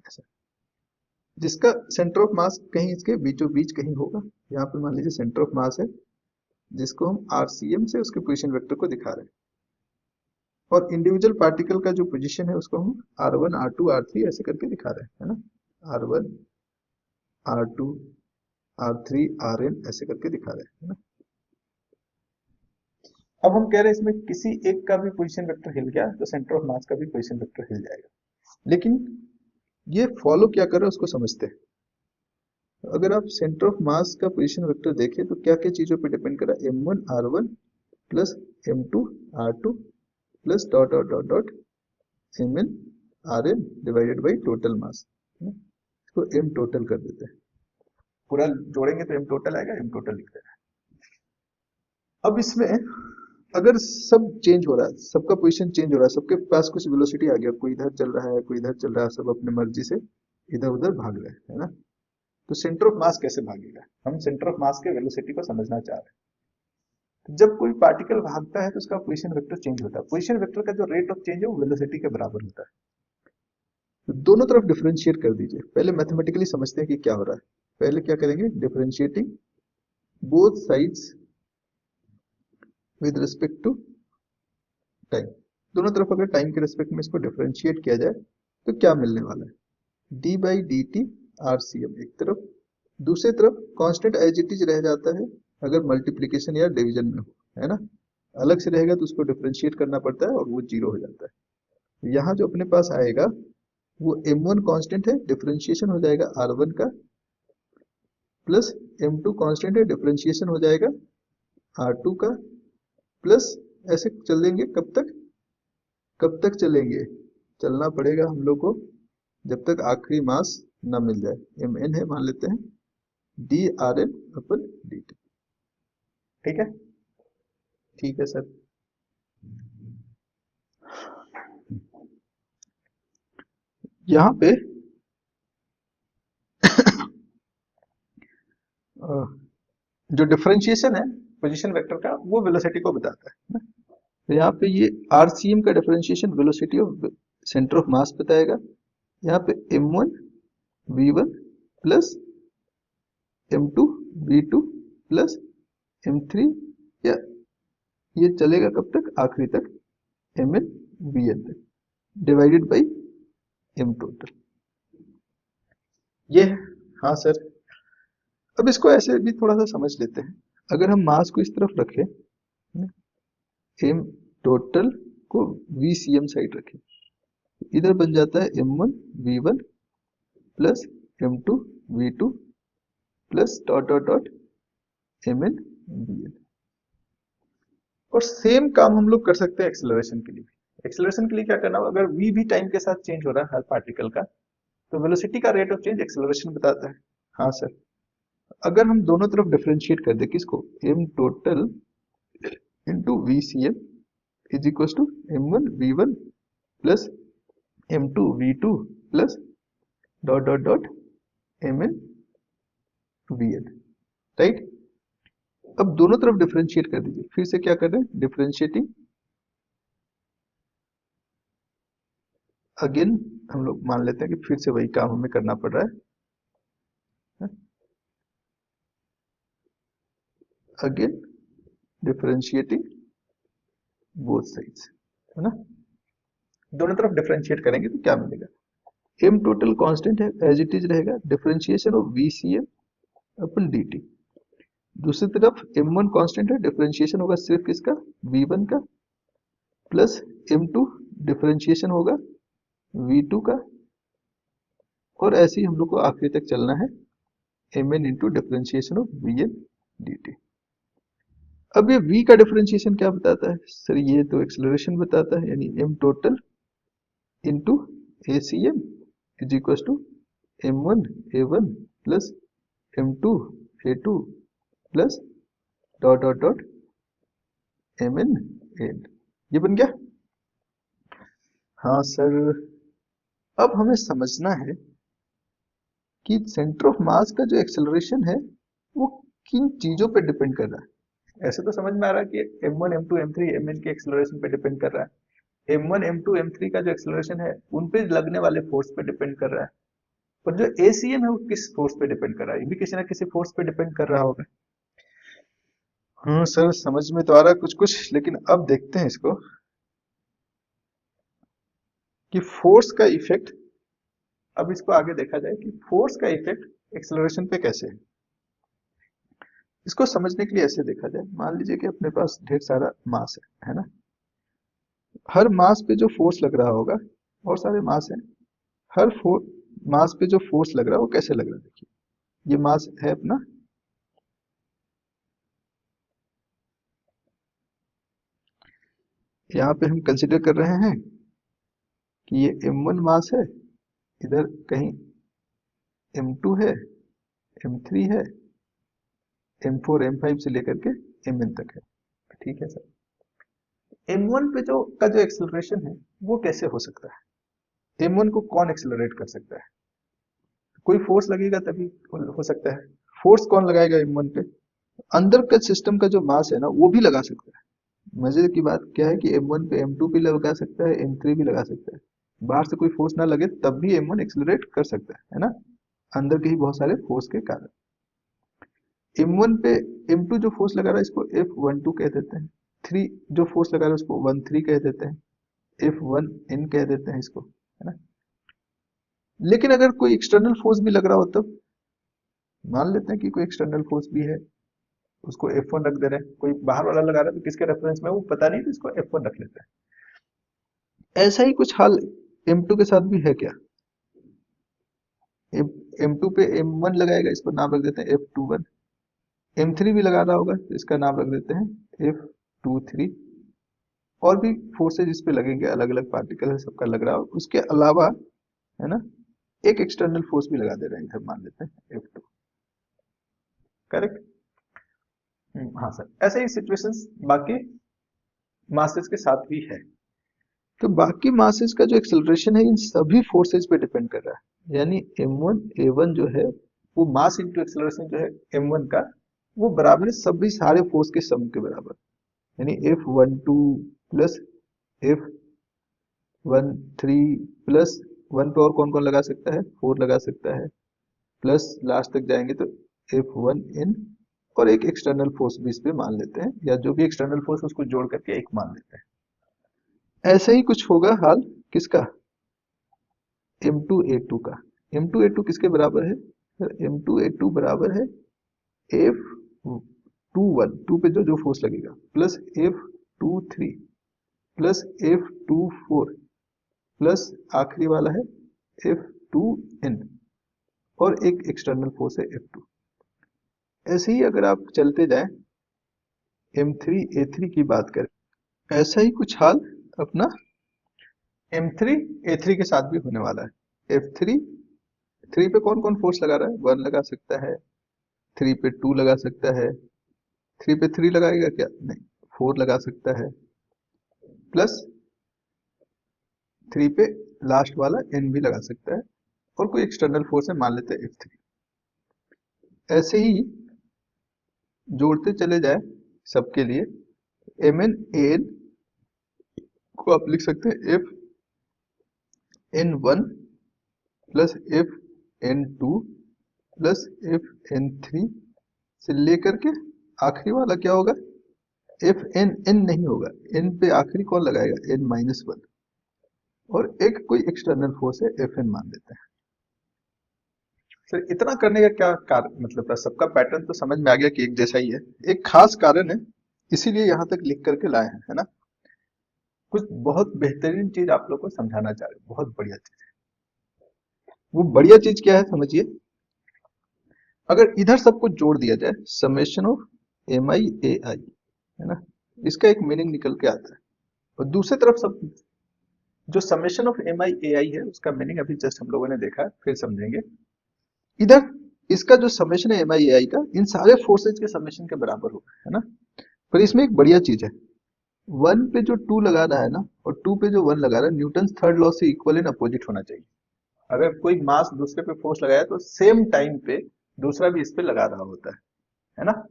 ऐसा, जिसका सेंटर ऑफ मास कहीं इसके बीचों बीच कहीं होगा। यहाँ पे मान लीजिए सेंटर ऑफ मास है, जिसको हम आरसीएम से उसके पोजीशन वेक्टर को दिखा रहे हैं, और इंडिविजुअल पार्टिकल का जो पोजीशन है उसको हम r1 r2 r3 ऐसे करके दिखा रहे हैं, है ना। r1 r2 r3 rn ऐसे करके दिखा रहे हैं, है ना। अब हम कह रहे हैं इसमें किसी एक का भी पोजीशन वेक्टर हिल गया तो सेंटर ऑफ मास का भी पोजीशन वेक्टर हिल जाएगा। लेकिन ये फॉलो क्या कर रहा है उसको समझते हैं। अगर आप सेंटर ऑफ मास का पोजीशन वेक्टर देखें तो क्या क्या चीजों पे डिपेंड कर रहा है, m1 r1 plus m2 r2 plus dot dot dot dot mn rn divided by total मास। इसको m टोटल कर देते हैं, पूरा जोड़ेंगे तो m टोटल आएगा, m टोटल लिख देना है। अब इसमें अगर सब चेंज हो रहा है, सबका पोजीशन चेंज हो रहा है, सबके पास कुछ वेलोसिटी आ गया, कोई इधर चल रहा है कोई इधर चल रहा है, सब अपने मर्जी से इधर उधर भाग रहे हैं, है ना। तो सेंटर ऑफ मास कैसे भागेगा, हम सेंटर ऑफ मास के वेलोसिटी को समझना चाह रहे हैं। जब कोई पार्टिकल भागता है तो उसका पोजीशन वेक्टर चेंज होता है, पोजीशन वेक्टर का जो रेट ऑफ चेंज है वो वेलोसिटी के बराबर होता है। तो दोनों तरफ डिफरेंशिएट कर दीजिए। पहले मैथमेटिकली समझते हैं कि क्या हो रहा है। पहले क्या करेंगे, differentiating both sides with respect to time. दोनों तरफ अगर टाइम के रिस्पेक्ट में इसको डिफरेंशिएट किया जाए तो क्या मिलने वाला है, d by d t r c m एक तरफ, दूसरी तरफ कांस्टेंट एज इट इज रह जाता है अगर मल्टीप्लिकेशन या डिवीजन में हो, है ना। अलग से रहेगा तो उसको डिफरेंशिएट करना पड़ता है और वो जीरो हो जाता है। यहाँ जो अपने पास आएगा वो m1 कांस्टेंट है, डिफरेंशिएशन हो जाएगा r1 का, प्लस m2 कांस्टेंट है, डिफरेंशिएशन हो जाएगा r2 का, प्लस ऐसे चलेंगे कब तक चलेंगे, चलना पड़ेगा हम लोग को जब तक आखिरी मास ना मिल जाए। mn है मान लेते हैं, डी आर एन अपन डी टी। ठीक है, ठीक है सर। यहाँ पे जो डिफरेंशिएशन है पोजीशन वेक्टर का वो वेलोसिटी को बताता है। तो यहाँ पे ये आरसीएम का differentiation velocity of centre of मास बताएगा। यहाँ पे m1 v1 plus m2 v2 plus m3, या ये चलेगा कब तक, आखिरी तक mn vn तक, डिवाइडेड बाई m टोटल। ये है, हाँ सर। अब इसको ऐसे भी थोड़ा सा समझ लेते हैं। अगर हम मास को इस तरफ रखें, m टोटल को vcm साइड रखें, इधर बन जाता है m1 v1 plus m2 v2 plus dot dot dot mn vn। और सेम काम हम लोग कर सकते हैं एक्सेलरेशन के लिए। एक्सेलरेशन के लिए क्या करना होगा, अगर v भी टाइम के साथ चेंज हो रहा है हर पार्टिकल का, तो वेलोसिटी का रेट ऑफ चेंज एक्सेलरेशन बताता है। हाँ सर, अगर हम दोनों तरफ डिफरेंशिएट कर दे किसको, m total into v c m is equal to m1 v1 plus m2 v2 plus dot dot dot mn vn, right. अब दोनों तरफ डिफरेंशिएट कर दीजिए, फिर से क्या कर रहे हैं, डिफरेंशिएटिंग अगेन। हम लोग मान लेते हैं कि फिर से वही काम हमें करना पड़ रहा है। अगेन डिफरेंशिएटिंग बोथ साइड्स, है ना। दोनों तरफ डिफरेंशिएट करेंगे तो क्या मिलेगा, m टोटल कांस्टेंट है एज इट इज रहेगा, differentiation of vcm upon dt। दूसरी तरफ m1 कांस्टेंट है, डिफरेंशिएशन होगा सिर्फ किसका, v1 का, प्लस m2 डिफरेंशिएशन होगा v2 का, और ऐसे ही हम लोग को आखिरी तक चलना है mn into differentiation of vn dt। अब ये v का डिफरेंशिएशन क्या बताता है सर, ये तो एक्सेलरेशन बताता है, यानी m total into acm is equal to m1 a1 plus m2 a2 plus dot dot dot mn n। ये बन गया। हाँ सर, अब हमें समझना है कि सेंटर ऑफ मास का जो एक्सेलरेशन है वो किन चीजों पे डिपेंड कर रहा है। ऐसे तो समझ में आ रहा है कि m1 m2 m3 mn के एक्सेलरेशन पे डिपेंड कर रहा है। m1 m2 m3 का जो एक्सेलरेशन है उन पे लगने वाले फोर्स पे डिपेंड कर रहा है। और जो acm है वो किस फोर्स पे डिपेंड कर रहा है, ये भी किसी ना किसी फोर्स पे डिपेंड कर रहा होगा। हाँ सर, समझ में तो आ रहा है कुछ कुछ, लेकिन अब देखते हैं इसको कि फोर्स का इफेक्ट, अब इसको आगे देखा जाए कि फोर्स का इफेक्ट एक्सेलरेशन पे कैसे है। इसको समझने के लिए ऐसे देखा जाए, मान लीजिए कि अपने पास ढेर सारा मास है ना। हर मास पे जो फोर्स लग रहा होगा, बहुत सारे मास है, हर मास पे जो फोर्स लग रहा है वो कैसे लग रहा है, देखिए ये मास है अपना, यहाँ पे हम कंसिडर कर रहे हैं कि ये m1 मास है, इधर कहीं m2 है, m3 है, m4 m5 से लेकर के mn तक है। ठीक है सर, m1 पे जो एक्सेलरेशन है वो कैसे हो सकता है, m1 को कौन एक्सेलरेट कर सकता है, कोई फोर्स लगेगा तभी हो सकता है। फोर्स कौन लगाएगा m1 पे, अंदर का सिस्टम का जो मास है ना वो भी लगा सकता है। मजे की बात क्या है कि m1 पे m2 भी लगा सकता है, m3 भी लगा सकता है। बाहर से कोई फोर्स ना लगे तब भी m1 एक्सेलरेट कर सकता है ना, अंदर के ही बहुत सारे फोर्स के कारण। m1 पे m2 जो फोर्स लगा रहा है इसको F12 कह देते हैं, 3 जो फोर्स लगा रहा है उसको 13 कह देते हैं, F1n कह देते हैं इसको, है ना। लेकिन अगर कोई एक्सटर्नल फोर्स भी लग रहा हो तब, मान लेते हैं कि कोई एक्सटर्नल फोर्स भी है, उसको F1 रख दे रहे हैं, कोई बाहर वाला लगा रहा है तो किसके रेफरेंस में वो पता नहीं तो इसको F1 रख लेते हैं। ऐसा ही कुछ हाल m2 के साथ भी है क्या, m2 पे m1 लगाएगा, इसको नाम रख देते हैं F21, m3 भी लगा रहा होगा तो इसका नाम रख देते हैं F23, और भी फोर्सेज इस पे लगेंगे, अलग अलग पार्टिकल है सबका लग रहा हो, उसके अलावा है ना एक एक्सटर्नल फोर्स भी लगा दे रहे हैं इधर, मान लेते हैं F2, करेक्ट। हाँ सर, ऐसे ही सिचुएशंस बाकी मासेस के साथ भी है। तो बाकी मासेस का जो एक्सेलरेशन है इन सभी फोर्सेज पे डिपेंड कर रहा है, यानी m1 a1 जो है वो मास इंटू एक्सेलरेशन जो है m1 का, वो बराबर है सभी सारे फोर्स के सम के बराबर, यानी F12 प्लस F13 प्लस 1 पे और कौन कौन लगा सकता है, 4 लगा सकता है, प्लस लास्ट तक जाएंगे तो F1n, और एक एक्सटर्नल फोर्स भी इस पे मान लेते हैं, या जो भी एक्सटर्नल फोर्स उसको जोड़ करके एक मान लेते हैं। ऐसे ही कुछ होगा हाल किसका, M2A2 का। M2A2 किसके बराबर है, M2A2 बराबर है F21, 2 पे जो जो फोर्स लगेगा, plus F23 plus F24 plus आखिरी वाला है F2n, और एक एक्सटर्नल फोर्स है F2। ऐसे ही अगर आप चलते जाएं M3A3 की बात करें, ऐसा ही कुछ हाल अपना M3A3 के साथ भी होने वाला है। F3 3 पे कौन कौन फोर्स लगा रहा है, 1 लगा सकता है, 3 पे 2 लगा सकता है, 3 पे 3 लगाएगा क्या, नहीं, 4 लगा सकता है, प्लस 3 पे लास्ट वाला n भी लगा सकता है, और कोई एक्सटर्नल फोर्स है मान लेते हैं F3। ऐसे ही जोड़ते चले जाए सबके लिए, mn an को आप लिख सकते हैं Fn1 plus Fn2 plus Fn3 से लेकर के आखिरी वाला क्या होगा, Fnn नहीं होगा, n पे आखिरी कौन लगाएगा, n-1, और एक कोई एक्सटर्नल फोर्स है Fn मान लेते हैं। सर इतना करने का क्या कारण मतलब था, सबका पैटर्न तो समझ में आ गया कि एक जैसा ही है, एक खास कारण है इसीलिए यहां तक लिख करके लाए हैं, है ना। कुछ बहुत बेहतरीन चीज आप लोग को समझाना चाह रहे हैं, बहुत बढ़िया चीज है। वो बढ़िया चीज क्या है समझिए, अगर इधर सबको जोड़ दिया जाए, समेशन ऑफ एम आई ए आई, है ना, इसका एक मीनिंग निकल के आता है, और दूसरी तरफ सब जो समेशन ऑफ एम आई ए आई है उसका मीनिंग अभी जस्ट हम लोगों ने देखा, फिर समझेंगे। इधर इसका जो समेशन है एम आई ए आई का, इन सारे फोर्सेज के समेशन के बराबर होगा, है ना। पर इसमें एक बढ़िया चीज है, 1 पे जो 2 लगा रहा है ना, और 2 पे जो 1 लगा रहा है, न्यूटन थर्ड लॉ से इक्वल एंड अपोजिट होना चाहिए। अगर कोई मास दूसरे पे फोर्स लगाया तो सेम टाइम पे दूसरा भी इस पे लगा रहा होता है ना,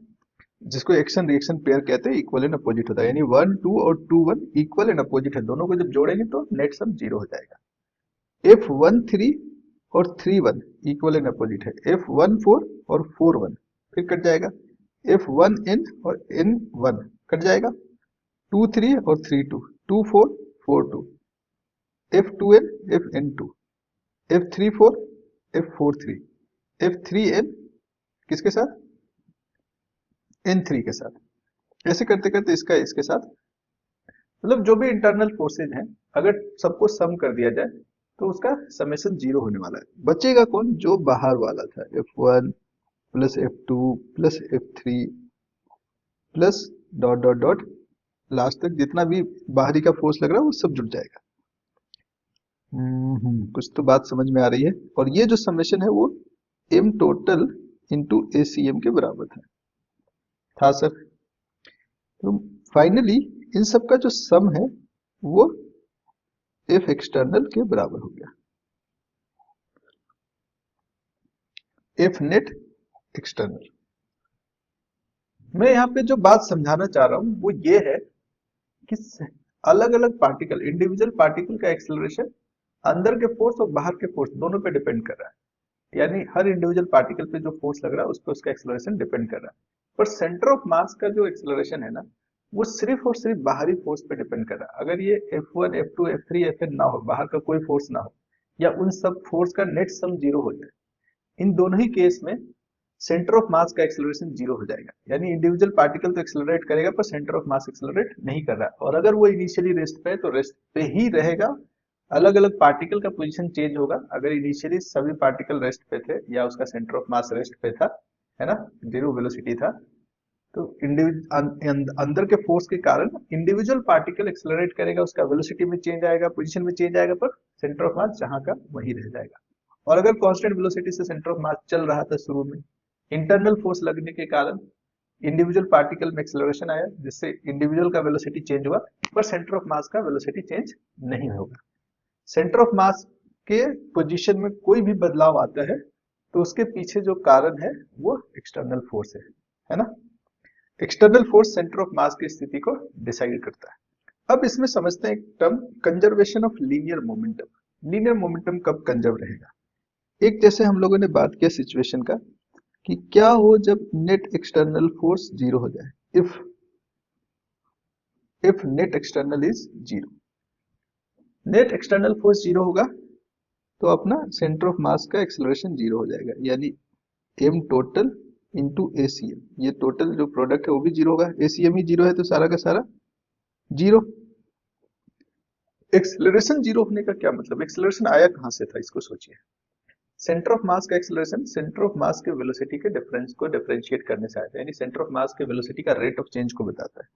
जिसको एक्शन रिएक्शन पेयर कहते हैं, इक्वल एंड अपोजिट होता है, यानी 1 2 और 2 1 इक्वल एंड अपोजिट है, दोनों को जब जोड़ेंगे तो नेट सम 0 हो जाएगा। F1 3 और 3 1 इक्वल एंड अपोजिट है, F1 4 और 4 1 फिर कट जाएगा, F1 n और n 1 कट जाएगा, 2 3 और 3 2 2 4 4 2, F2n Fn2, F34 F43 F3n किसके साथ, n3 के साथ। ऐसे करते करते इसका इसके साथ, मतलब जो भी इंटरनल फोर्सेज हैं अगर सबको सम कर दिया जाए तो उसका समेशन 0 होने वाला है। बचेगा कौन? जो बाहर वाला था, F1 plus F2 plus F3 plus dot dot dot last तक जितना भी बाहरी का फोर्स लग रहा है वो सब जुड़ जाएगा। कुछ तो बात समझ में आ रही है। और ये जो समेशन है वो m टोटल इंटू ACM के बराबर था सर। तो फाइनली इन सब का जो सम है वो F एक्सटर्नल के बराबर हो गया, F नेट एक्सटर्नल। मैं यहाँ पे जो बात समझाना चाह रहा हूँ वो ये है कि अलग अलग पार्टिकल, इंडिविजुअल पार्टिकल का एक्सेलरेशन अंदर के फोर्स और बाहर के फोर्स दोनों पे डिपेंड कर रहा है। यानी हर इंडिविजुअल पार्टिकल पे जो फोर्स लग रहा है उस पर उसका एक्सेलरेशन डिपेंड कर रहा है। पर सेंटर ऑफ मास का जो एक्सेलरेशन है ना वो सिर्फ और सिर्फ बाहरी फोर्स पे डिपेंड कर रहा है। अगर ये F1 F2 F3 Fn ना हो, बाहर का कोई फोर्स ना हो, या उन सब फोर्स का नेट सम 0 हो जाए, इन दोनों ही केस में सेंटर ऑफ मास का एक्सेलरेशन 0 हो जाएगा। यानी इंडिविजुअल पार्टिकल तो एक्सेलरेट करेगा पर सेंटर ऑफ मास एक्सेलरेट नहीं कर रहा है। और अगर वो इनिशियली रेस्ट पे है तो रेस्ट पे ही रहेगा। अलग अलग पार्टिकल का पोजीशन चेंज होगा। अगर इनिशियली सभी पार्टिकल रेस्ट पे थे या उसका सेंटर ऑफ मास रेस्ट पे था, है ना, 0 वेलोसिटी था, तो अंदर के फोर्स के कारण इंडिविजुअल पार्टिकल एक्सेलरेट करेगा, उसका वेलोसिटी में चेंज आएगा, पोजीशन में चेंज आएगा, पर सेंटर ऑफ मास जहां का वही रह जाएगा। और अगर कांस्टेंट वेलोसिटी से सेंटर ऑफ मास चल रहा था शुरू में, इंटरनल फोर्स लगने के कारण इंडिविजुअल पार्टिकल में एक्सेलरेशन आया जिससे इंडिविजुअल का वेलोसिटी चेंज हुआ, पर सेंटर ऑफ मास का वेलोसिटी चेंज नहीं होगा। सेंटर ऑफ मास के पोजीशन में कोई भी बदलाव आता है तो उसके पीछे जो कारण है वो एक्सटर्नल फोर्स है ना। एक्सटर्नल फोर्स सेंटर ऑफ मास की स्थिति को डिसाइड करता है। अब इसमें समझते हैं एक term, conservation of linear momentum. Linear momentum कब कंजर्व रहेगा? एक जैसे हम लोगों ने बात किया सिचुएशन का कि क्या हो जब नेट एक्सटर्नल फोर्स 0 हो जाए, if net external is 0। Net external force 0 होगा तो अपना सेंटर ऑफ मास का एक्सेलरेशन 0 हो जाएगा, यानी m टोटल इंटू ACM, ये टोटल जो प्रोडक्ट है वो भी 0 होगा। ACM ही 0 है तो सारा का सारा 0। एक्सेलरेशन 0 होने का क्या मतलब? एक्सेलरेशन आया कहां से था, इसको सोचिए। सेंटर ऑफ मास का एक्सेलरेशन सेंटर ऑफ मास के वेलोसिटी के डिफरेंस को डिफरेंशिएट करने से आता है, यानी सेंटर ऑफ मास के वेलोसिटी का रेट ऑफ चेंज को बताता है।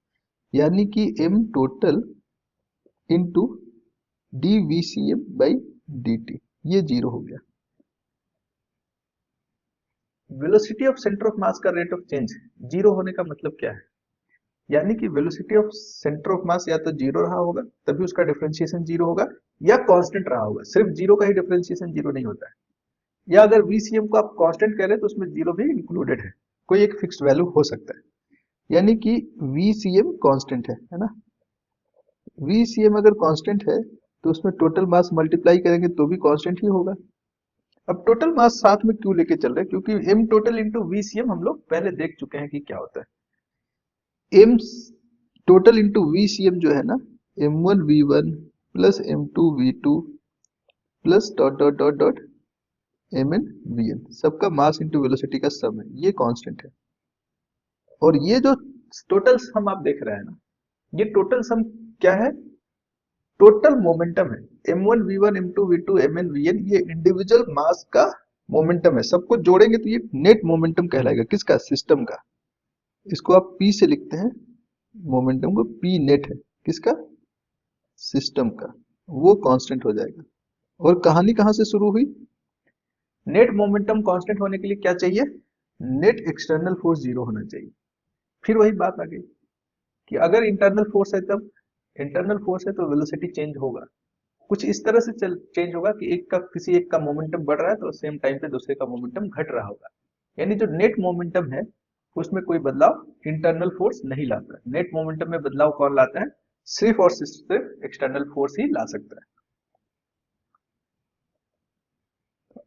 यानी कि m total into dVCM by dt, ये 0 हो गया। Velocity of centre of mass का रेट ऑफ चेंज 0 होने का मतलब क्या है? यानी कि वेलोसिटी ऑफ सेंटर ऑफ मास या तो 0 रहा होगा तभी उसका डिफरेंशिएशन 0 होगा, या कांस्टेंट रहा होगा। सिर्फ 0 का ही डिफरेंशिएशन 0 नहीं होता है। या अगर VCM को आप कांस्टेंट कह रहे हैं तो उसमें 0 भी इंक्लूडेड है, कोई एक फिक्स्ड वैल्यू हो सकता है। यानी कि VCM कांस्टेंट है ना। VCM अगर कांस्टेंट है तो उसमें टोटल मास मल्टीप्लाई करेंगे तो भी कांस्टेंट ही होगा। अब टोटल मास साथ में क्यों लेके चल रहे हैं? क्योंकि m टोटल इंटू VCM हम लोग पहले देख चुके हैं कि क्या होता है। m टोटल इंटू VCM जो है ना, m1v1 plus m2v2 plus dot dot dot dot mn/vn, सबका मास इंटू वेलोसिटी का सम है, ये कांस्टेंट है। और ये जो टोटल सम आप देख रहे हैं ना, ये टोटल सम क्या है? टोटल मोमेंटम है। m1v1 m2v2 mn/vn, ये इंडिविजुअल मास का मोमेंटम है। सबको जोड़ेंगे तो ये नेट मोमेंटम कहलाएगा। किसका? सिस्टम का। इसको आप P से लिखते हैं, मोमेंटम को P नेट है। किसका? सिस्टम का। वो कांस्टेंट हो जाएगा। और कहानी कहां से शुरू हुई? नेट मोमेंटम कांस्टेंट होने के लिए क्या चाहिए? नेट एक्सटर्नल फोर्स 0 होना चाहिए। फिर वही बात आ गई कि अगर इंटरनल फोर्स है तब, इंटरनल फोर्स है तो वेलोसिटी चेंज होगा। कुछ इस तरह से चेंज होगा कि एक का किसी एक का मोमेंटम बढ़ रहा है तो सेम टाइम पे दूसरे का मोमेंटम घट रहा होगा। यानी जो नेट मोमेंटम है उसमें कोई बदलाव इंटरनल फोर्स नहीं लाता है। नेट मोमेंटम में बदलाव कौन लाता है? सिर्फ और सिर्फ एक्सटर्नल फोर्स ही ला सकता है।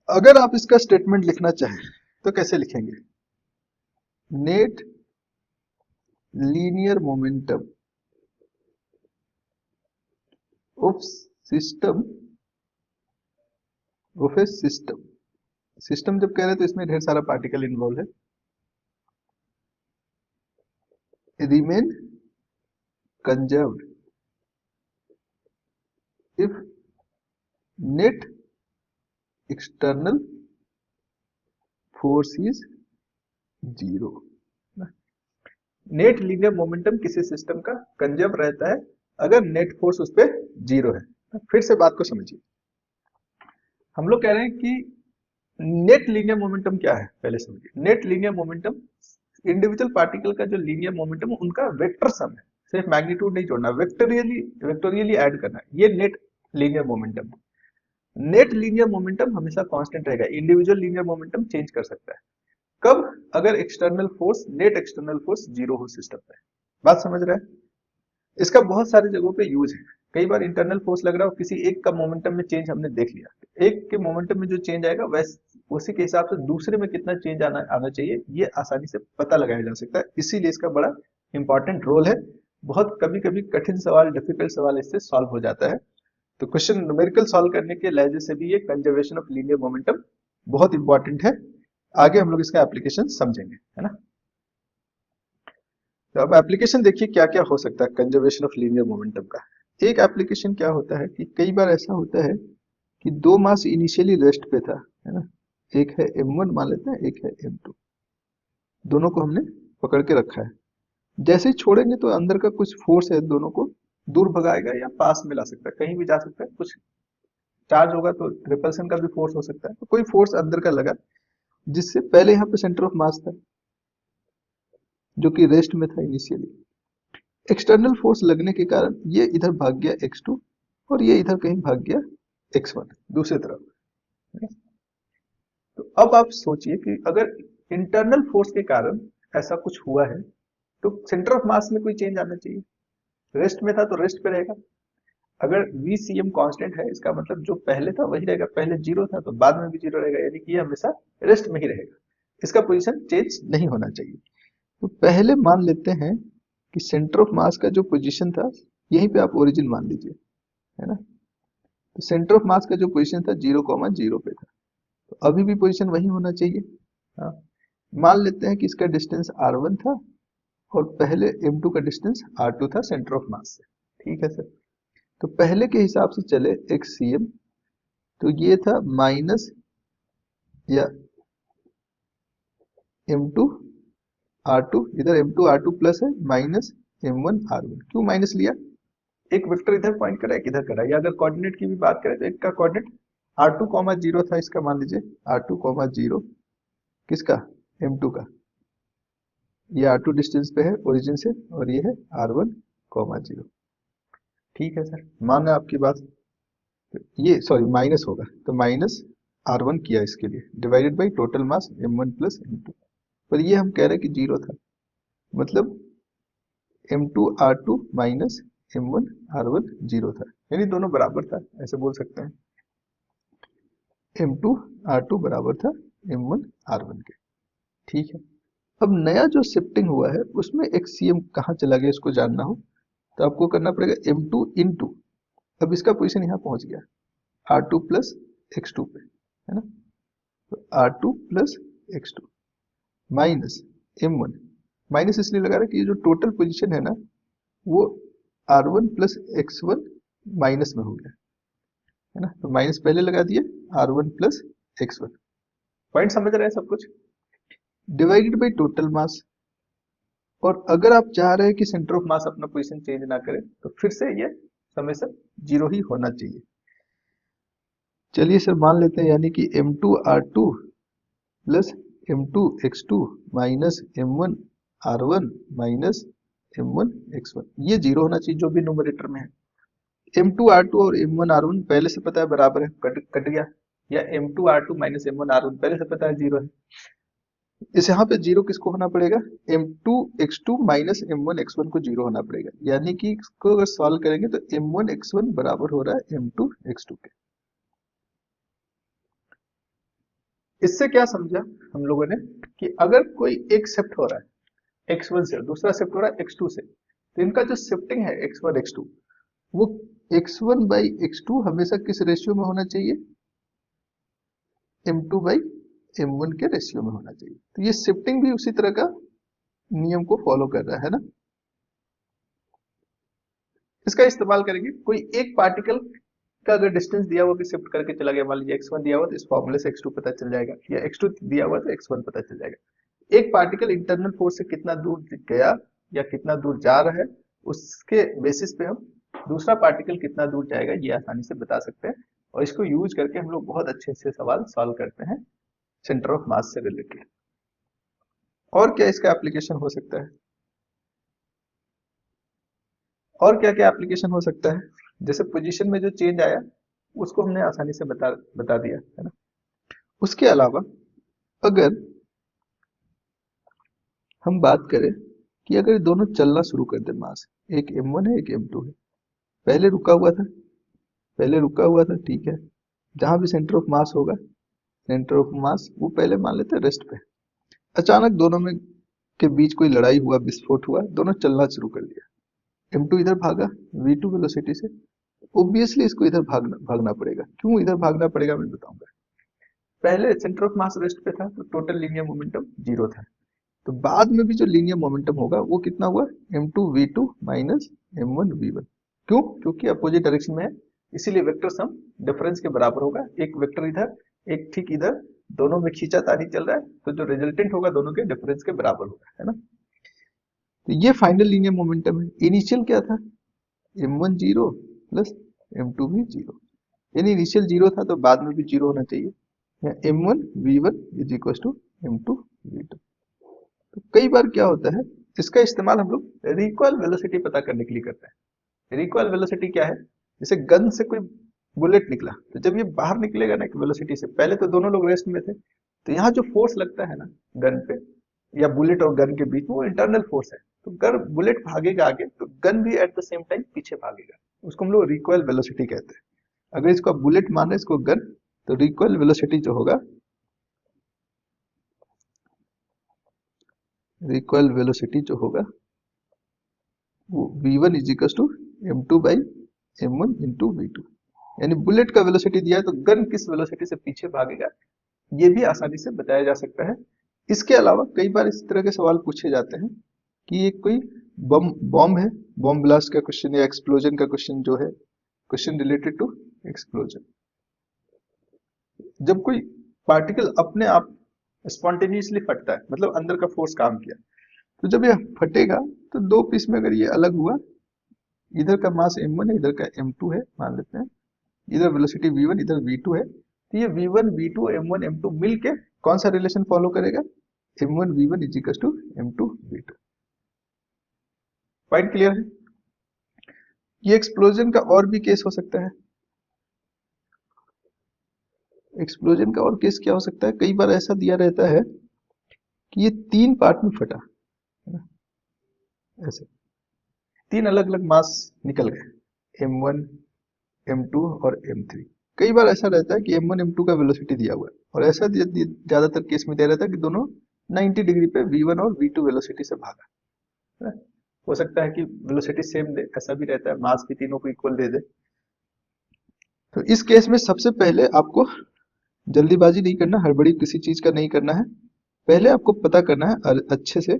अगर आप इसका स्टेटमेंट लिखना चाहें तो कैसे लिखेंगे? Net linear momentum of system of A system. System जब कह रहे हैं तो इसमें ढेर सारा पार्टिकल इन्वॉल्व है। Remain conserved if net external force is zero. Net linear momentum किसी सिस्टम का कंजर्व रहता है अगर नेट फोर्स उस पर जीरो है। फिर से बात को समझिए, हम लोग कह रहे हैं कि नेट लीनियर मोमेंटम क्या है, पहले समझिए। Net linear momentum individual particle का जो लीनियर मोमेंटम है उनका वेक्टर सम है, सिर्फ मैग्नीट्यूड नहीं जोड़ना, वेक्टोरियली ऐड करना है, ये net linear momentum. Net linear momentum हमेशा कांस्टेंट रहेगा, इंडिविजुअल लीनियर मोमेंटम चेंज कर सकता है। कब? अगर external force, net external force zero हो सिस्टम में। बात समझ रहे हैं? इसका बहुत सारी जगहों पे यूज है। कई बार इंटरनल फोर्स लग रहा हो, किसी एक का मोमेंटम में चेंज हमने देख लिया, एक के मोमेंटम में जो चेंज आएगा वैसे उसी के हिसाब से दूसरे में कितना चेंज आना चाहिए, ये आसानी से पता लगाया जा सकता है। इसीलिए इसका बड़ा इंपॉर्टेंट रोल है। बहुत कभी कभी कठिन सवाल, डिफिकल्ट सवाल इससे सॉल्व हो जाता है। तो क्वेश्चन न्यूमेरिकल सॉल्व करने के लहजे से भी ये कंजर्वेशन ऑफ लीनियर मोमेंटम बहुत इंपॉर्टेंट है। आगे हम लोग इसका एप्लीकेशन समझेंगे, है ना। तो अब एप्लीकेशन देखिए क्या क्या हो सकता है कंजर्वेशन ऑफ लीनियर मोमेंटम का। एक एप्लीकेशन क्या होता है कि कई बार ऐसा होता है कि दो मास इनिशियली रेस्ट पे था, है ना। एक है m1 मान लेते हैं, एक है m2, दोनों को हमने पकड़ के रखा है। जैसे ही छोड़ेंगे तो अंदर का कुछ फोर्स है दोनों को दूर भगाएगा या पास में ला सकता है, कहीं भी जा सकता है। कुछ चार्ज होगा तो रिपल्सन का भी फोर्स हो सकता है। तो कोई फोर्स अंदर का लगा जिससे पहले यहाँ पे सेंटर ऑफ मास था जो कि रेस्ट में था इनिशियली। एक्सटर्नल फोर्स लगने के कारण ये इधर भाग गया x2 और ये इधर कहीं भाग गया x1 दूसरी तरफ। तो अब आप सोचिए कि अगर इंटरनल फोर्स के कारण ऐसा कुछ हुआ है तो सेंटर ऑफ मास में कोई चेंज आना चाहिए। रेस्ट में था तो रेस्ट पे रहेगा। अगर VCM कांस्टेंट है, इसका मतलब जो पहले था वही रहेगा, पहले जीरो था तो बाद में भी जीरो रहेगा, यानी कि ये हमेशा रेस्ट में ही रहेगा, इसका पोजीशन चेंज नहीं होना चाहिए। तो पहले मान लेते हैं कि सेंटर ऑफ मास का जो पोजीशन था यहीं पे आप ओरिजिन मान लीजिए, है ना। तो सेंटर ऑफ मास का जो पोजीशन था 0,0 पे था, तो अभी भी पोजीशन वही होना चाहिए। हाँ, मान लेते हैं कि इसका डिस्टेंस r1 था और पहले m2 का डिस्टेंस r2 था सेंटर ऑफ मास से। ठीक है सर। तो पहले के हिसाब से चले xcm, तो ये था माइनस या m2 r2, इधर m2 r2 प्लस है माइनस m1 r1। क्यों माइनस लिया? एक वेक्टर इधर पॉइंट करा, एक इधर करा। या अगर कोऑर्डिनेट की भी बात करें तो एक का कोऑर्डिनेट r2, 0 था, इसका मान लीजिए r2, 0, किसका? m2 का। ये r2 डिस्टेंस पे है ओरिजिन से और ये है r1, 0। ठीक है सर, मान है आपकी बात। ये सॉरी माइनस होगा तो माइनस r1 किया इसके लिए, divided by total mass m1 plus m2। पर ये हम कह रहे हैं कि जीरो था, मतलब m2 r2 minus m1 r1 zero था, यानी दोनों बराबर था, ऐसे बोल सकते हैं। m2 r2 बराबर था m1 r1 के। ठीक है। अब नया जो शिफ्टिंग हुआ है उसमें xcm कहाँ चला गया, इसको जानना हो तो आपको करना पड़ेगा m2 into, अब इसका पोजीशन यहाँ पहुंच गया r2 प्लस x2 पे, है ना। तो r2 plus x2 minus m1, minus इसलिए लगा रहा है कि ये जो टोटल पोजीशन है ना वो r1 प्लस x1 माइनस में हो गया, है ना। तो माइनस पहले लगा दिए r1 प्लस x1। पॉइंट समझ रहे हैं सब कुछ? डिवाइडेड बाई टोटल मास। और अगर आप चाह रहे हैं कि सेंटर ऑफ मास अपना पोजीशन चेंज ना करे तो फिर से ये हमेशा जीरो ही होना चाहिए। चलिए सर मान लेते हैं, यानी कि m2 r2 plus m2 x2 minus m1 r1 minus m1 x1, ये जीरो होना चाहिए जो भी न्यूमरेटर में है। m2 r2 और m1 r1 पहले से पता है बराबर है, कट गया। या m2 r2 minus m1 r1 पहले से पता है जीरो है। इस यहाँ पे जीरो किसको होना पड़ेगा? m2 x2 minus m1 x1 को जीरो होना पड़ेगा, यानी कि इसको अगर सॉल्व करेंगे तो m1 x1 बराबर हो रहा है m2 x2 के। इससे क्या समझा हम लोगों ने कि अगर कोई एक शिफ्ट हो रहा है x1 से, दूसरा शिफ्ट हो रहा है x2 से, तो इनका जो शिफ्टिंग है x1 x2, वो x1 बाई x2 हमेशा किस रेशियो में होना चाहिए? m2 बाई m1 के रेशियो में होना चाहिए। तो ये शिफ्टिंग भी उसी तरह का नियम को फॉलो कर रहा है ना। इसका इस्तेमाल करेंगे, कोई एक पार्टिकल का अगर डिस्टेंस दिया हुआ कि शिफ्ट करके चला गया, मान लीजिए x1 दिया हुआ तो इस फॉर्मूले से x2 पता चल जाएगा, या x2 दिया हुआ तो x1 पता चल जाएगा। एक पार्टिकल इंटरनल फोर्स से कितना दूर गया या कितना दूर जा रहा है, उसके बेसिस पे हम दूसरा पार्टिकल कितना दूर जाएगा ये आसानी से बता सकते हैं, और इसको यूज करके हम लोग बहुत अच्छे से सवाल सॉल्व करते हैं सेंटर ऑफ मास से रिलेटेड। और क्या इसका एप्लीकेशन हो सकता है, और क्या क्या एप्लीकेशन हो सकता है? जैसे पोजीशन में जो चेंज आया उसको हमने आसानी से बता दिया है ना। उसके अलावा अगर हम बात करें कि अगर दोनों चलना शुरू कर दे मास, एक m1 है एक m2 है, पहले रुका हुआ था, ठीक है, जहां भी सेंटर ऑफ मास होगा, सेंटर ऑफ मास वो पहले मान लेते हैं रेस्ट पे, अचानक दोनों में के बीच कोई लड़ाई हुआ, विस्फोट हुआ, दोनों चलना शुरू कर दिया, m2 इधर भागा v2 वेलोसिटी से, ऑब्वियसली इसको इधर भागना पड़ेगा। क्यों इधर भागना पड़ेगा मैं बताऊंगा। पहले सेंटर ऑफ मास रेस्ट पे था तो टोटल लीनियर मोमेंटम जीरो था, तो बाद में भी जो लीनियर मोमेंटम होगा वो कितना हुआ, m2v2 माइनस m1v1। क्यों? क्योंकि अपोजिट डायरेक्शन में है, इसीलिए वेक्टर सम डिफरेंस के बराबर होगा। एक वेक्टर इधर एक ठीक इधर, दोनों में खींचातानी चल रहा है, तो जो रिजल्टेंट होगा दोनों के डिफरेंस के बराबर होगा, है ना। तो ये फाइनल लीनियर मोमेंटम है। इनिशियल क्या था, m1 जीरो प्लस m2 भी जीरो, यानी इनिशियल जीरो था तो बाद में भी जीरो होना चाहिए, या m1v1 is equal to m2v2। तो कई बार क्या होता है, इसका इस्तेमाल हम लोग रिकॉइल वेलोसिटी पता करने के लिए करते हैं। रिकॉइल वेलोसिटी क्या है, जैसे गन से कोई बुलेट निकला, तो जब ये बाहर निकलेगा ना एक वेलोसिटी से, पहले तो दोनों लोग रेस्ट में थे, तो यहाँ जो फोर्स लगता है ना गन पे या बुलेट और गन के बीच में, वो इंटरनल फोर्स है। तो अगर बुलेट भागेगा आगे तो गन भी एट द सेम टाइम पीछे भागेगा, उसको हम लोग रिकॉइल वेलोसिटी कहते हैं। अगर इसको आप बुलेट माने इसको गन, तो रिकॉइल वेलोसिटी जो होगा, रिकॉइल वेलोसिटी जो होगा वो v1 is equal to m2 by m1 into v2, यानी बुलेट का वेलोसिटी दिया है तो गन किस वेलोसिटी से पीछे भागेगा ये भी आसानी से बताया जा सकता है। इसके अलावा कई बार इस तरह के सवाल पूछे जाते हैं कि एक कोई बॉम्ब है, बॉम्ब ब्लास्ट का क्वेश्चन या एक्सप्लोजन का क्वेश्चन जो है, क्वेश्चन रिलेटेड टू एक्सप्लोजन। जब कोई पार्टिकल अपने आप स्पॉन्टेनियसली फटता है, मतलब अंदर का फोर्स काम किया, तो जब यह फटेगा तो दो पीस में अगर ये अलग हुआ, इधर का मास m1 है इधर का m2 है मान लेते हैं, इधर वेलोसिटी v1 इधर v2 है, तो ये v1 v2 m1 m2 मिलके कौन सा रिलेशन फॉलो करेगा, m1 v1 is equal to m2 v2। Point clear है। ये एक्सप्लोजन का और भी केस हो सकता है। एक्सप्लोजन का और केस क्या हो सकता है, कई बार ऐसा दिया रहता है कि ये तीन पार्ट में फटा, ऐसे तीन अलग अलग मास निकल गए, m1 m2 और m3। कई बार ऐसा रहता है कि m1 m2 का वेलोसिटी दिया हुआ है, और ऐसा ज्यादातर केस में दिया रहता है कि दोनों 90 डिग्री पे v1 और v2 वेलोसिटी से भागा है। हो सकता है कि वेलोसिटी सेम दे, ऐसा भी रहता है, मास भी तीनों को इक्वल दे दे। तो इस केस में सबसे पहले आपको जल्दीबाजी नहीं करना, हड़बड़ी किसी चीज का नहीं करना है। पहले आपको पता करना है अच्छे से।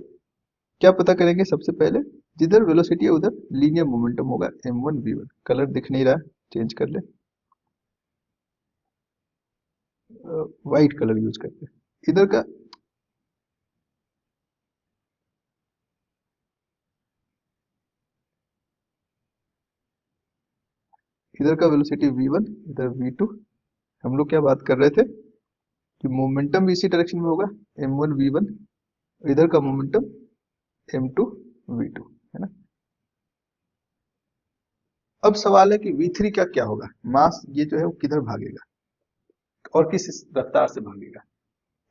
क्या पता करेंगे सबसे पहले, जिधर वेलोसिटी है उधर लीनियर मोमेंटम होगा m1 v1। कलर दिख नहीं रहा, चेंज कर ले, व्हाइट कलर यूज करते हैं। इधर का वेलोसिटी v1 इधर v2। हम लोग क्या बात कर रहे थे कि मोमेंटम भी इसी डायरेक्शन में होगा, m1 v1, इधर का मोमेंटम m2 v2, है ना। अब सवाल है कि v3 का क्या होगा, मास ये जो है वो किधर भागेगा और किस रफ्तार से भागेगा।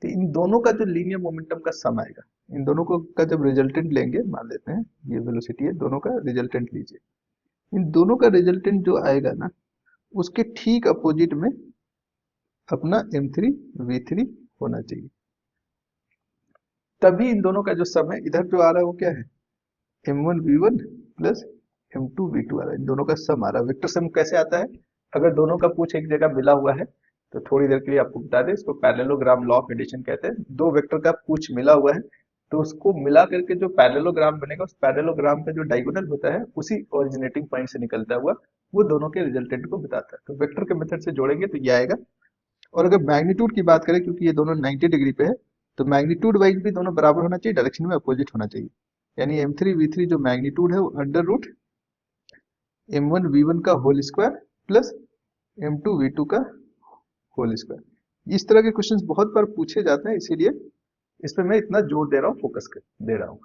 तो इन दोनों का जो लीनियर मोमेंटम का सम आएगा, इन दोनों को का जब रिजल्टेंट लेंगे, मान लेते हैं ये वेलोसिटी है, दोनों का रिजल्टेंट लीजिए, इन दोनों का रिजल्टेंट जो आएगा ना, उसके ठीक अपोजिट में अपना m3 v3 होना चाहिए। तभी इन दोनों का जो सम है, इधर जो आ रहा है वो क्या है, m1 v1 plus m2 v2 आ रहा है, इन दोनों का सम आ रहा है। वेक्टर सम कैसे आता है, अगर दोनों का पूछ एक जगह मिला हुआ है, तो थोड़ी देर के लिए आपको बता दें, इसको पैरेललोग्राम लॉ ऑफ एडिशन कहते हैं। दो वेक्टर का पूछ मिला हुआ है, तो उसको मिला करके जो पैरेललोग्राम बनेगा, उस पैरेललोग्राम का जो डायगोनल होता है उसी ओरिजिनेटिंग पॉइंट से निकलता हुआ वो दोनों के रिजल्टेंट को बताता है। तो वेक्टर के मेथड से जोड़ेंगे तो ये आएगा। और अगर मैग्नीट्यूड की बात करें, क्योंकि ये दोनों 90 डिग्री पे है, तो मैग्नीट्यूड वाइज भी दोनों बराबर होना चाहिए, डायरेक्शन में अपोजिट होना चाहिए। यानी m3v3 जो मैग्नीट्यूड है वो अंडर रूट m1v1 का होल स्क्वायर प्लस m2v2 का होल स्क्वायर। इस तरह के क्वेश्चंस बहुत बार पूछे जाते हैं, इसीलिए इस पर मैं इतना जोर दे रहा हूँ, फोकस कर दे रहा हूँ।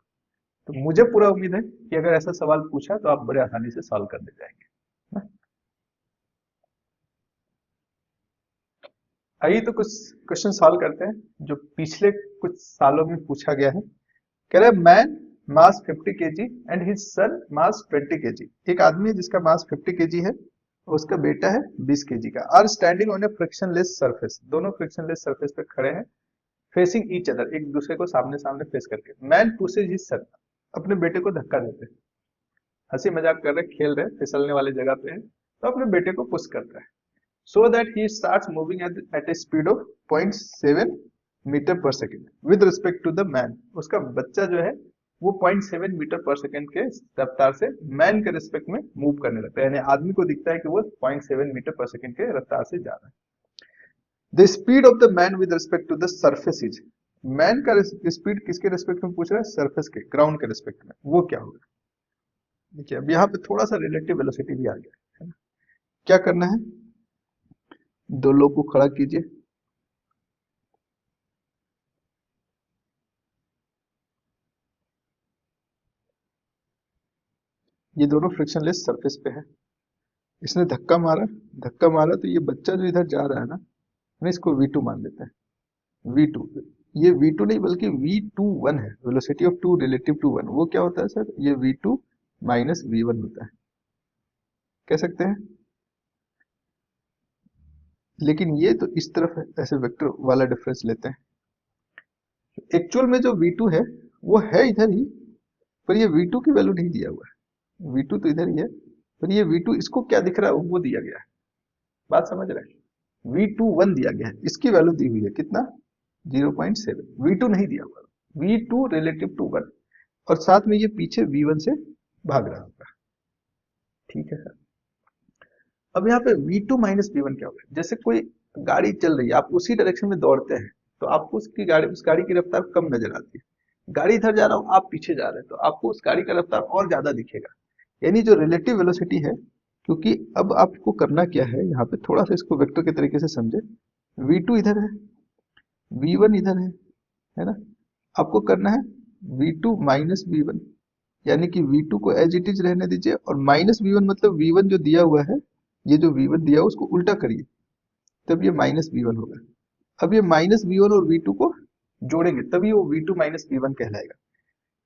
तो मुझे पूरा उम्मीद है कि अगर ऐसा सवाल पूछा तो आप बड़े आसानी से सॉल्व कर दे जाएंगे ना? आइए तो कुछ क्वेश्चन सॉल्व करते हैं जो पिछले कुछ सालों में पूछा गया है। कह रहा है man mass 50 KG and his son mass 20 KG. एक आदमी है जिसका मास 50 केजी है और उसका बेटा है 20 केजी का। Are standing on a frictionless surface, दोनों फ्रिक्शनलेस सरफेस पे खड़े हैं, फेसिंग ईच अदर, एक दूसरे को सामने सामने फेस करके। मैन पुशेज हिज सन, अपने बेटे को धक्का देते हैं, हंसी मजाक कर रहे, खेल रहे, फिसलने वाली जगह पे है, तो अपने बेटे को पुश करता है। So that he starts moving at a speed of 0.7 metre per second with respect to the man. उसका बच्चा जो है वो 0.7 मीटर पर सेकेंड के रफ्तार से मैन के रिस्पेक्ट में मूव करने लगता है, यानी आदमी को दिखता है कि वो 0.7 मीटर पर सेकेंड के रफ्तार से जा रहा है। The speed of the man with respect to the surface is, man का स्पीड किसके रिस्पेक्ट में पूछ रहा है? सरफेस के, ग्राउंड के रिस्पेक्ट में, वो क्या होगा? देखिए अब यहाँ पे थोड़ा सा रिलेटिव वेलोसिटी भी आ गया है ना? क्या करना है, दो लोग को खड़ा कीजिए, ये दोनों फ्रिक्शनलेस सरफेस पे है, इसने धक्का मारा, धक्का मारा तो ये बच्चा जो इधर जा रहा है ना, हम इसको v2 मान लेते हैं। v2, ये v2 नहीं बल्कि v21 है, velocity of two relative to one. वो क्या होता है सर? ये v2 माइनस v1 होता है, कह सकते हैं। लेकिन ये तो इस तरफ है, ऐसे वेक्टर वाला डिफरेंस लेते हैं। एक्चुअल में जो v2 है वो है इधर ही, पर ये v2 की वैल्यू नहीं दिया हुआ है। v2 तो इधर ही है, पर ये v2 इसको क्या दिख रहा है वो दिया गया है। बात समझ रहे हैं? V21 दिया गया है, इसकी वैल्यू दी हुई है कितना? 0.7। V2 नहीं दिया हुआ, V2 रिलेटिव टू 1, और साथ में ये पीछे V1 से भाग रहा होगा। ठीक है सर। अब यहाँ पे V2 माइनस V1 क्या होगा? जैसे कोई गाड़ी चल रही है, आप उसी डायरेक्शन में दौड़ते हैं, तो आपको उस गाड़ी की रफ्तार कम नजर आती है। गाड़ी इधर जा रहा हो, आप पीछे जा रहे हैं, तो आपको उस गाड़ी का रफ्तार और ज्यादा दिखेगा। यानी जो रिलेटिव वेलोसिटी है, क्योंकि अब आपको करना क्या है, यहाँ पे थोड़ा सा इसको वेक्टर के तरीके से समझे। V2 इधर है, V1 इधर है ना? आपको करना है V2 माइनस V1, यानी कि V2 को एज इट इज रहने दीजिए, और माइनस V1 मतलब V1 जो दिया हुआ है, ये जो V1 दिया है उसको उल्टा करिए, तब ये माइनस V1 होगा। अब ये माइनस V1 और V2 को जोड़ेंगे तभी वो V2 माइनस V1 कहलाएगा।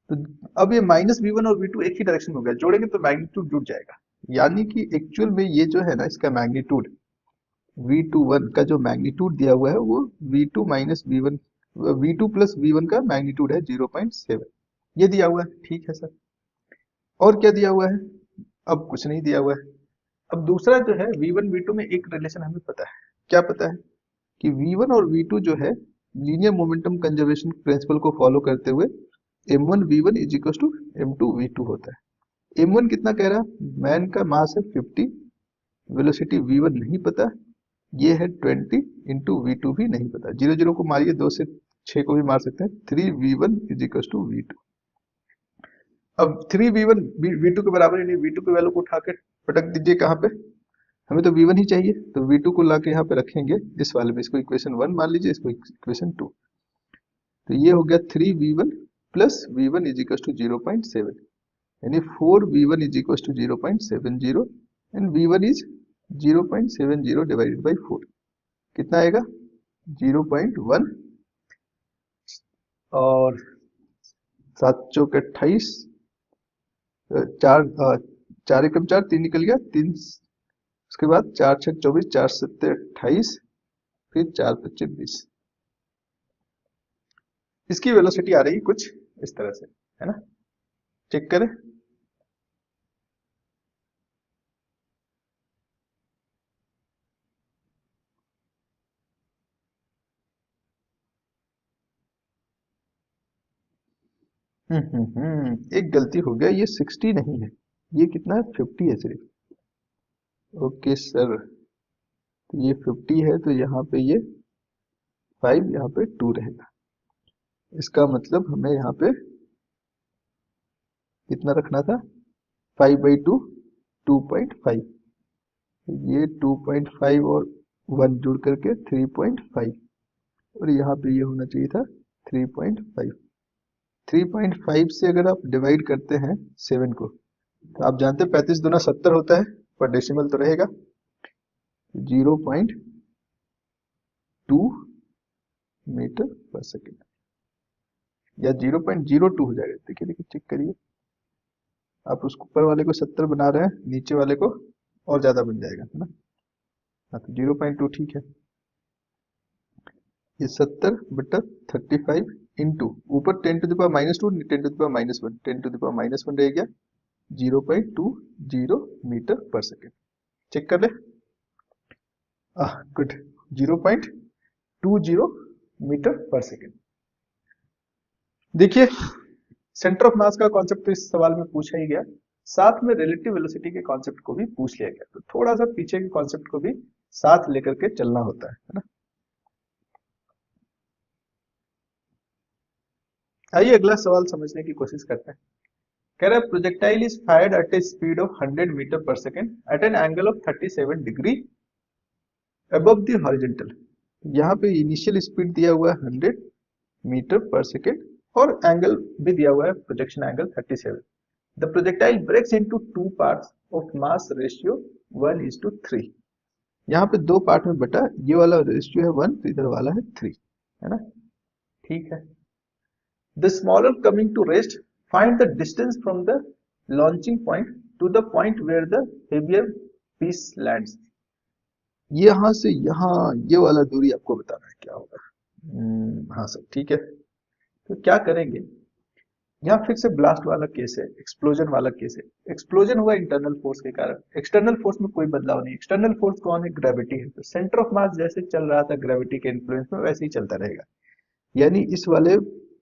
तो अब ये माइनस V1 और V2 एक ही डायरेक्शन में हो गया, जोड़ेंगे तो मैग्नीट्यूड जुड़ जाएगा। यानी कि एक्चुअल में ये जो है ना, इसका मैग्नीट्यूड V21 का जो मैग्नीट्यूड दिया हुआ है वो V2 minus V1, V2 plus V1 का मैग्नीट्यूड है 0.7, ये दिया हुआ है। ठीक है सर। और क्या दिया हुआ है? अब कुछ नहीं दिया हुआ है। अब दूसरा जो है V1 V2 में एक रिलेशन हमें पता है। क्या पता है? कि V1 और V2 जो है लीनियर मोमेंटम कंजर्वेशन प्रिंसिपल को फॉलो करते हुए M1 V1 is equal to M2 V2 होता है। M1 कितना कह रहा है? मैन का मास है 50, वेलोसिटी V1 नहीं पता, ये है 20 इंटू V2 भी नहीं पता। 0 0 को मारिए, 2 से 6 को भी मार सकते हैं। 3V1 is equal to V2। अब 3V1 V2 के बराबर, यानी V2 की वैल्यू को उठा के पटक दीजिए कहाँ पे? हमें तो V1 ही चाहिए, तो V2 को लाके यहाँ पे रखेंगे इस वाले में, इसको इक्वेशन 1 मान लीजिए, इसको इक्वेशन 2। तो ये हो गया 3V1 plus V1 is equal to 0.7, यानी 4V1 is equal to 0.70, and V1 is 0.70 divided by 4, कितना आएगा? 0.1, और 7 चौक 28, चार चार एकम 4, 3 निकल गया, 3, उसके बाद 4 6 24, 4 7 28, फिर 4 25 20। इसकी वेलोसिटी आ रही कुछ इस तरह से, है ना? चेक करें। एक गलती हो गया, ये 60 नहीं है, ये कितना है? 50 है सिर्फ। ओके सर, तो ये 50 है, तो यहाँ पे ये 5, यहाँ पे 2 रहेगा। इसका मतलब हमें यहाँ पे कितना रखना था, 5/2 2.5, ये 2.5 और 1 जुड़ करके 3.5, और यहाँ पे ये होना चाहिए था 3.5। 3.5 से अगर आप डिवाइड करते हैं 7 को, तो आप जानते हैं 35 दूना 70 होता है, पर डेसिमल तो रहेगा। 0.2 मीटर पर सेकेंड, या 0.02 हो जाएगा। देखिए देखिए, चेक करिए, आप उस ऊपर वाले को 70 बना रहे हैं, नीचे वाले को और ज्यादा बन जाएगा, है ना। हाँ, तो 0.2 ठीक है। ये 70/35 इंटू ऊपर 10⁻², 10⁻1, 10⁻1 रह गया 0.20 मीटर पर सेकेंड। चेक कर ले, गुड, 0.20 मीटर पर सेकेंड। देखिए, सेंटर ऑफ मास का कॉन्सेप्ट तो इस सवाल में पूछा ही गया, साथ में रिलेटिव वेलोसिटी के कॉन्सेप्ट को भी पूछ लिया गया, तो थोड़ा सा पीछे के कॉन्सेप्ट को भी साथ लेकर के चलना होता है ना। आइए अगला सवाल समझने की कोशिश करते हैं। कह रहा है projectile is fired at a speed of 100 metre per second at an angle of 37 degree above the horizontal. यहाँ पे इनिशियल स्पीड दिया हुआ है 100 मीटर पर सेकेंड, और एंगल भी दिया हुआ है, projection angle 37। The projectile breaks into two parts of mass ratio 1:3। यहाँ पे दो पार्ट में बटा, ये वाला रेशियो है 1, तो इधर वाला है 3, है ना। ठीक है। The smaller coming to rest, find the distance from the launching point to the point where the heavier piece lands. यहाँ से यहाँ ये वाला दूरी आपको बताना है क्या होगा। हाँ सर, ठीक है। तो क्या करेंगे, यहाँ फिर से ब्लास्ट वाला केस है, एक्सप्लोजन वाला केस है। एक्सप्लोजन हुआ इंटरनल फोर्स के कारण, एक्सटर्नल फोर्स में कोई बदलाव नहीं। एक्सटर्नल फोर्स कौन है, ग्रेविटी है। तो सेंटर ऑफ मास जैसे चल रहा था ग्रेविटी के इन्फ्लुएंस में, वैसे ही चलता रहेगा। यानी इस वाले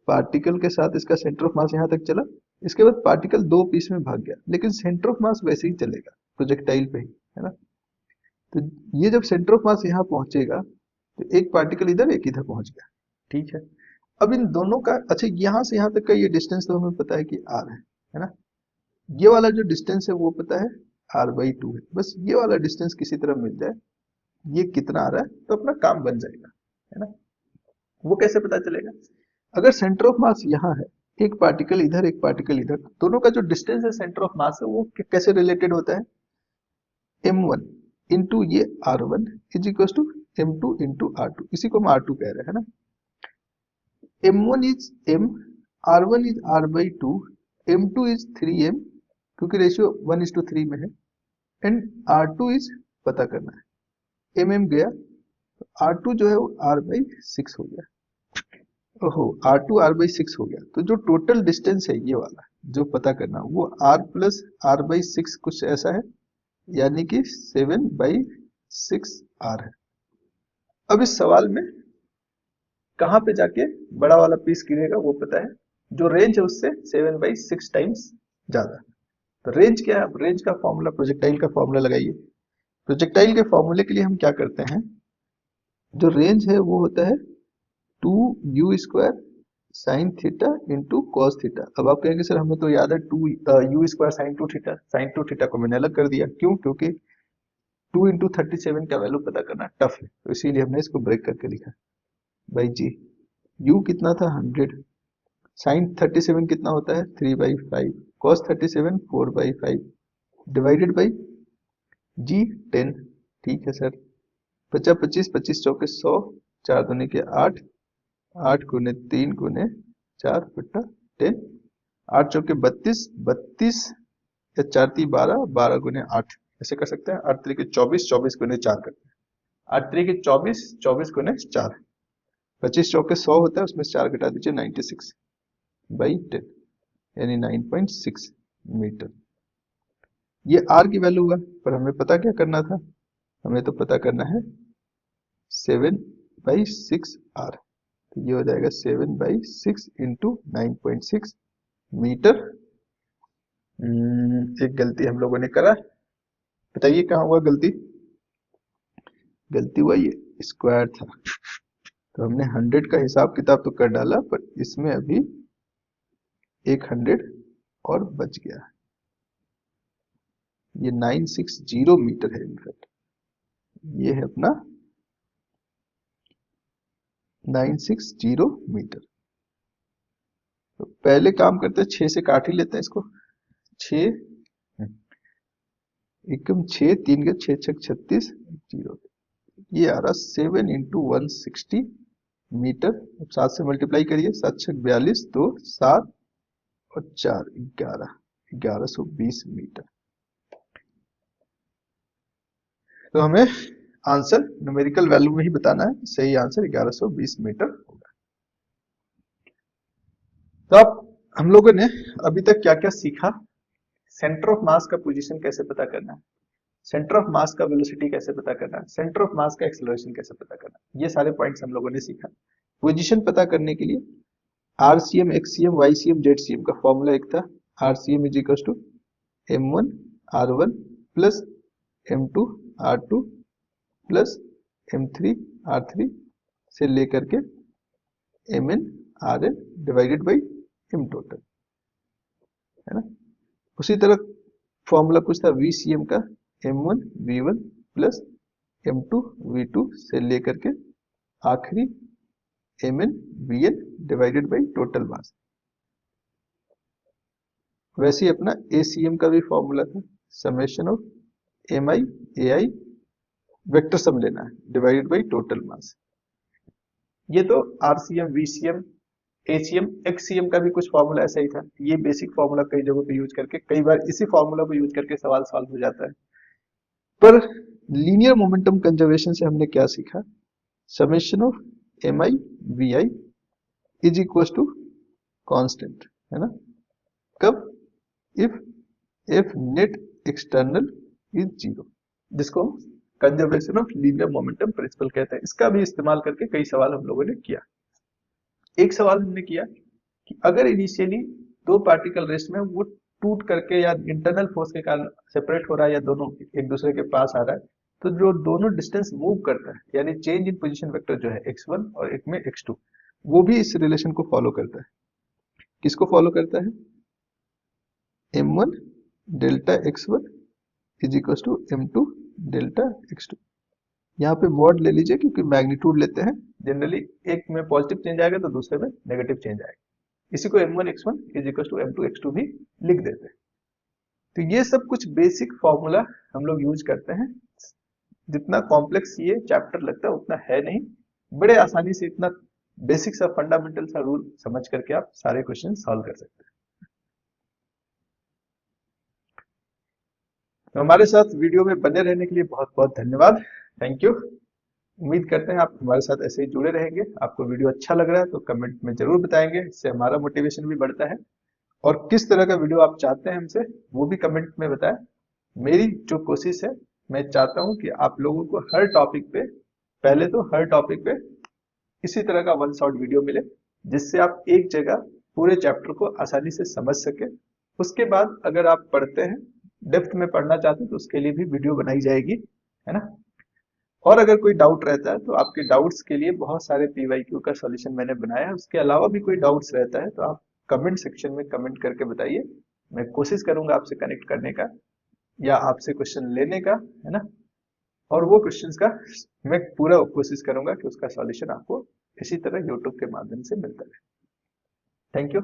पार्टिकल के साथ इसका सेंटर ऑफ मास यहाँ तक चला, इसके बाद पार्टिकल दो पीस में भाग गया, लेकिन सेंटर ऑफ मास वैसे ही चलेगा प्रोजेक्टाइल पे ही, है ना। तो ये जब सेंटर ऑफ मास यहाँ पहुंचेगा, तो एक पार्टिकल इधर एक इधर पहुंच गया, ठीक है। अब इन दोनों का, अच्छा, यहाँ से यहाँ तक का ये डिस्टेंस तो हमें पता है कि r है ना। ये वाला जो डिस्टेंस है वो पता है r/2 है। बस ये वाला डिस्टेंस किसी तरह मिल जाए, ये कितना आ रहा है, तो अपना काम बन जाएगा, है ना। वो कैसे पता चलेगा, अगर सेंटर ऑफ मास यहाँ है, एक पार्टिकल इधर एक पार्टिकल इधर, दोनों का जो डिस्टेंस है सेंटर ऑफ मास है, वो कैसे रिलेटेड होता है, m1 इंटू ये r1 is equal to m2 into r2, इसी को हम r2 कह रहे हैं ना। m1 is m, r1 is r/2, m2 is 3m, क्योंकि रेशियो 1:3 में है, एंड r2 इज पता करना है, mm गया, r2 जो है वो r/6 हो गया। ओहो, R2 r/6 हो गया। तो जो टोटल डिस्टेंस है ये वाला जो पता करना, वो r प्लस r/6 कुछ ऐसा है, यानी कि 7/6 r है। अब इस सवाल में कहाँ पे जाके बड़ा वाला पीस गिरेगा वो पता है, जो रेंज है उससे 7/6 टाइम्स ज्यादा। तो रेंज क्या है, रेंज का फॉर्मूला, प्रोजेक्टाइल का फॉर्मूला लगाइए। प्रोजेक्टाइल के फॉर्मूले के लिए हम क्या करते हैं, जो रेंज है वो होता है 2u² sine theta into cos theta. अब आप कहेंगे सर हमें तो याद है 2u² sign 2 theta, sign 2 theta को मैंने अलग कर दिया, क्यों, क्योंकि 2 इंटू 37 का वैल्यू पता करना टफ है, तो इसीलिए हमने इसको ब्रेक करके लिखा। भाई जी, u कितना था 100, साइन 37 कितना होता है 3/5, कॉस 37 4/5, डिवाइडेड बाई जी 10। ठीक है सर, 50 25 25 चौके 100, 4 दूनी के 8, 8 गुने 3 गुने 4/10, 8 चौके 32, 32 या 4 × 12, 12 गुने 8, ऐसे कर सकते हैं। 8 3 के 24, 24 गुने 4 करते हैं, 8 3 के 24, 24 गुने 4, 25 चौके 100 होता है, उसमें से 4 घटा दीजिए, 96/10, यानी 9.6 मीटर। ये r की वैल्यू हुआ, पर हमें पता क्या करना था, हमें तो पता करना है 7/6 r, तो ये हो जाएगा 7/6 इंटू 9.6 मीटर। एक गलती हम लोगों ने करा, बताइए कहाँ हुआ गलती? गलती हुआ ये स्क्वायर था, तो हमने 100 का हिसाब किताब तो कर डाला, पर इसमें अभी एक 100 और बच गया। ये 960 मीटर है इनफैक्ट, ये है अपना 960 मीटर। तो पहले काम करते हैं, 6 से काट ही लेते हैं इसको। 6 एकम 6, 3 के 6 छक 36, 0, ये आ रहा 7 इंटू 160 मीटर। अब 7 से मल्टीप्लाई करिए, 7 छक 42, 2 7 और 4 11, 1120 मीटर। तो हमें आंसर न्यूमेरिकल वैल्यू में ही बताना है, सही आंसर 1120 मीटर होगा। तो अब हम लोगों ने अभी तक क्या क्या सीखा? सेंटर ऑफ मास का पोजीशन कैसे पता करना है, सेंटर ऑफ मास का वेलोसिटी कैसे पता करना है, सेंटर ऑफ मास का एक्सेलरेशन कैसे पता करना है, ये सारे पॉइंट्स हम लोगों ने सीखा। पोजीशन पता करने के लिए आरसीएम, एक्ससीएम, वाईसीएम, जेडसीएम का फॉर्मूला एक था। Rcm is equal to m1 r1 plus m2 r2 plus m3 r3 से लेकर के mn rn divided by m total, है ना। उसी तरह फॉर्मूला कुछ था VCM का, m1 v1 plus m2 v2 से लेकर के आखिरी mn vn divided by total मास। वैसे ही अपना ACM का भी फॉर्मूला था, summation of mi ai vector sum लेना है डिवाइडेड बाई टोटल मास। ये तो RCM, VCM, ACM, XCM का भी कुछ फॉर्मूला ऐसा ही था। ये बेसिक फॉर्मूला कई जगहों पे यूज करके, कई बार इसी फॉर्मूला को यूज करके सवाल सॉल्व हो जाता है। पर लीनियर मोमेंटम कंजर्वेशन से हमने क्या सीखा? Summation of mi vi is equal to constant, है ना। कब? If F net external is 0, जिसको हम conservation of linear momentum principle कहते हैं। इसका भी इस्तेमाल करके कई सवाल हम लोगों ने किया। एक सवाल हमने किया कि अगर इनिशियली दो पार्टिकल रेस्ट में वो टूट करके या इंटरनल फोर्स के कारण सेपरेट हो रहा है या दोनों एक दूसरे के पास आ रहा है, तो जो दोनों डिस्टेंस मूव करता है, यानी चेंज इन पोजीशन वेक्टर जो है x1 और एक में x2, वो भी इस रिलेशन को फॉलो करता है। किसको फॉलो करता है? m1 delta x1 is equal to m2 delta x2। यहाँ पे मॉड ले लीजिए क्योंकि मैग्नीट्यूड लेते हैं जनरली, एक में पॉजिटिव चेंज आएगा तो दूसरे में नेगेटिव चेंज आएगा। इसी को m1 x1 is equal to m2 x2 भी लिख देते हैं। तो ये सब कुछ बेसिक फॉर्मूला हम लोग यूज करते हैं। जितना कॉम्प्लेक्स ये चैप्टर लगता है उतना है नहीं, बड़े आसानी से इतना बेसिक सा फंडामेंटल सा रूल समझ करके आप सारे क्वेश्चन सॉल्व कर सकते हैं। तो हमारे साथ वीडियो में बने रहने के लिए बहुत बहुत धन्यवाद, थैंक यू। उम्मीद करते हैं आप हमारे साथ ऐसे ही जुड़े रहेंगे। आपको वीडियो अच्छा लग रहा है तो कमेंट में जरूर बताएंगे, इससे हमारा मोटिवेशन भी बढ़ता है। और किस तरह का वीडियो आप चाहते हैं हमसे, वो भी कमेंट में बताएं। मेरी जो कोशिश है, मैं चाहता हूं कि आप लोगों को हर टॉपिक पे, पहले तो हर टॉपिक पे इसी तरह का वन शॉट वीडियो मिले, जिससे आप एक जगह पूरे चैप्टर को आसानी से समझ सके। उसके बाद अगर आप पढ़ते हैं, डेप्थ में पढ़ना चाहते हैं, तो उसके लिए भी वीडियो बनाई जाएगी, है ना। और अगर कोई डाउट रहता है तो आपके डाउट्स के लिए बहुत सारे PYQ का सॉल्यूशन मैंने बनाया है। उसके अलावा भी कोई डाउट्स रहता है तो आप कमेंट सेक्शन में कमेंट करके बताइए, मैं कोशिश करूंगा आपसे कनेक्ट करने का या आपसे क्वेश्चन लेने का, है ना। और वो क्वेश्चंस का मैं पूरा कोशिश करूंगा कि उसका सॉल्यूशन आपको इसी तरह यूट्यूब के माध्यम से मिलता रहे। Thank you.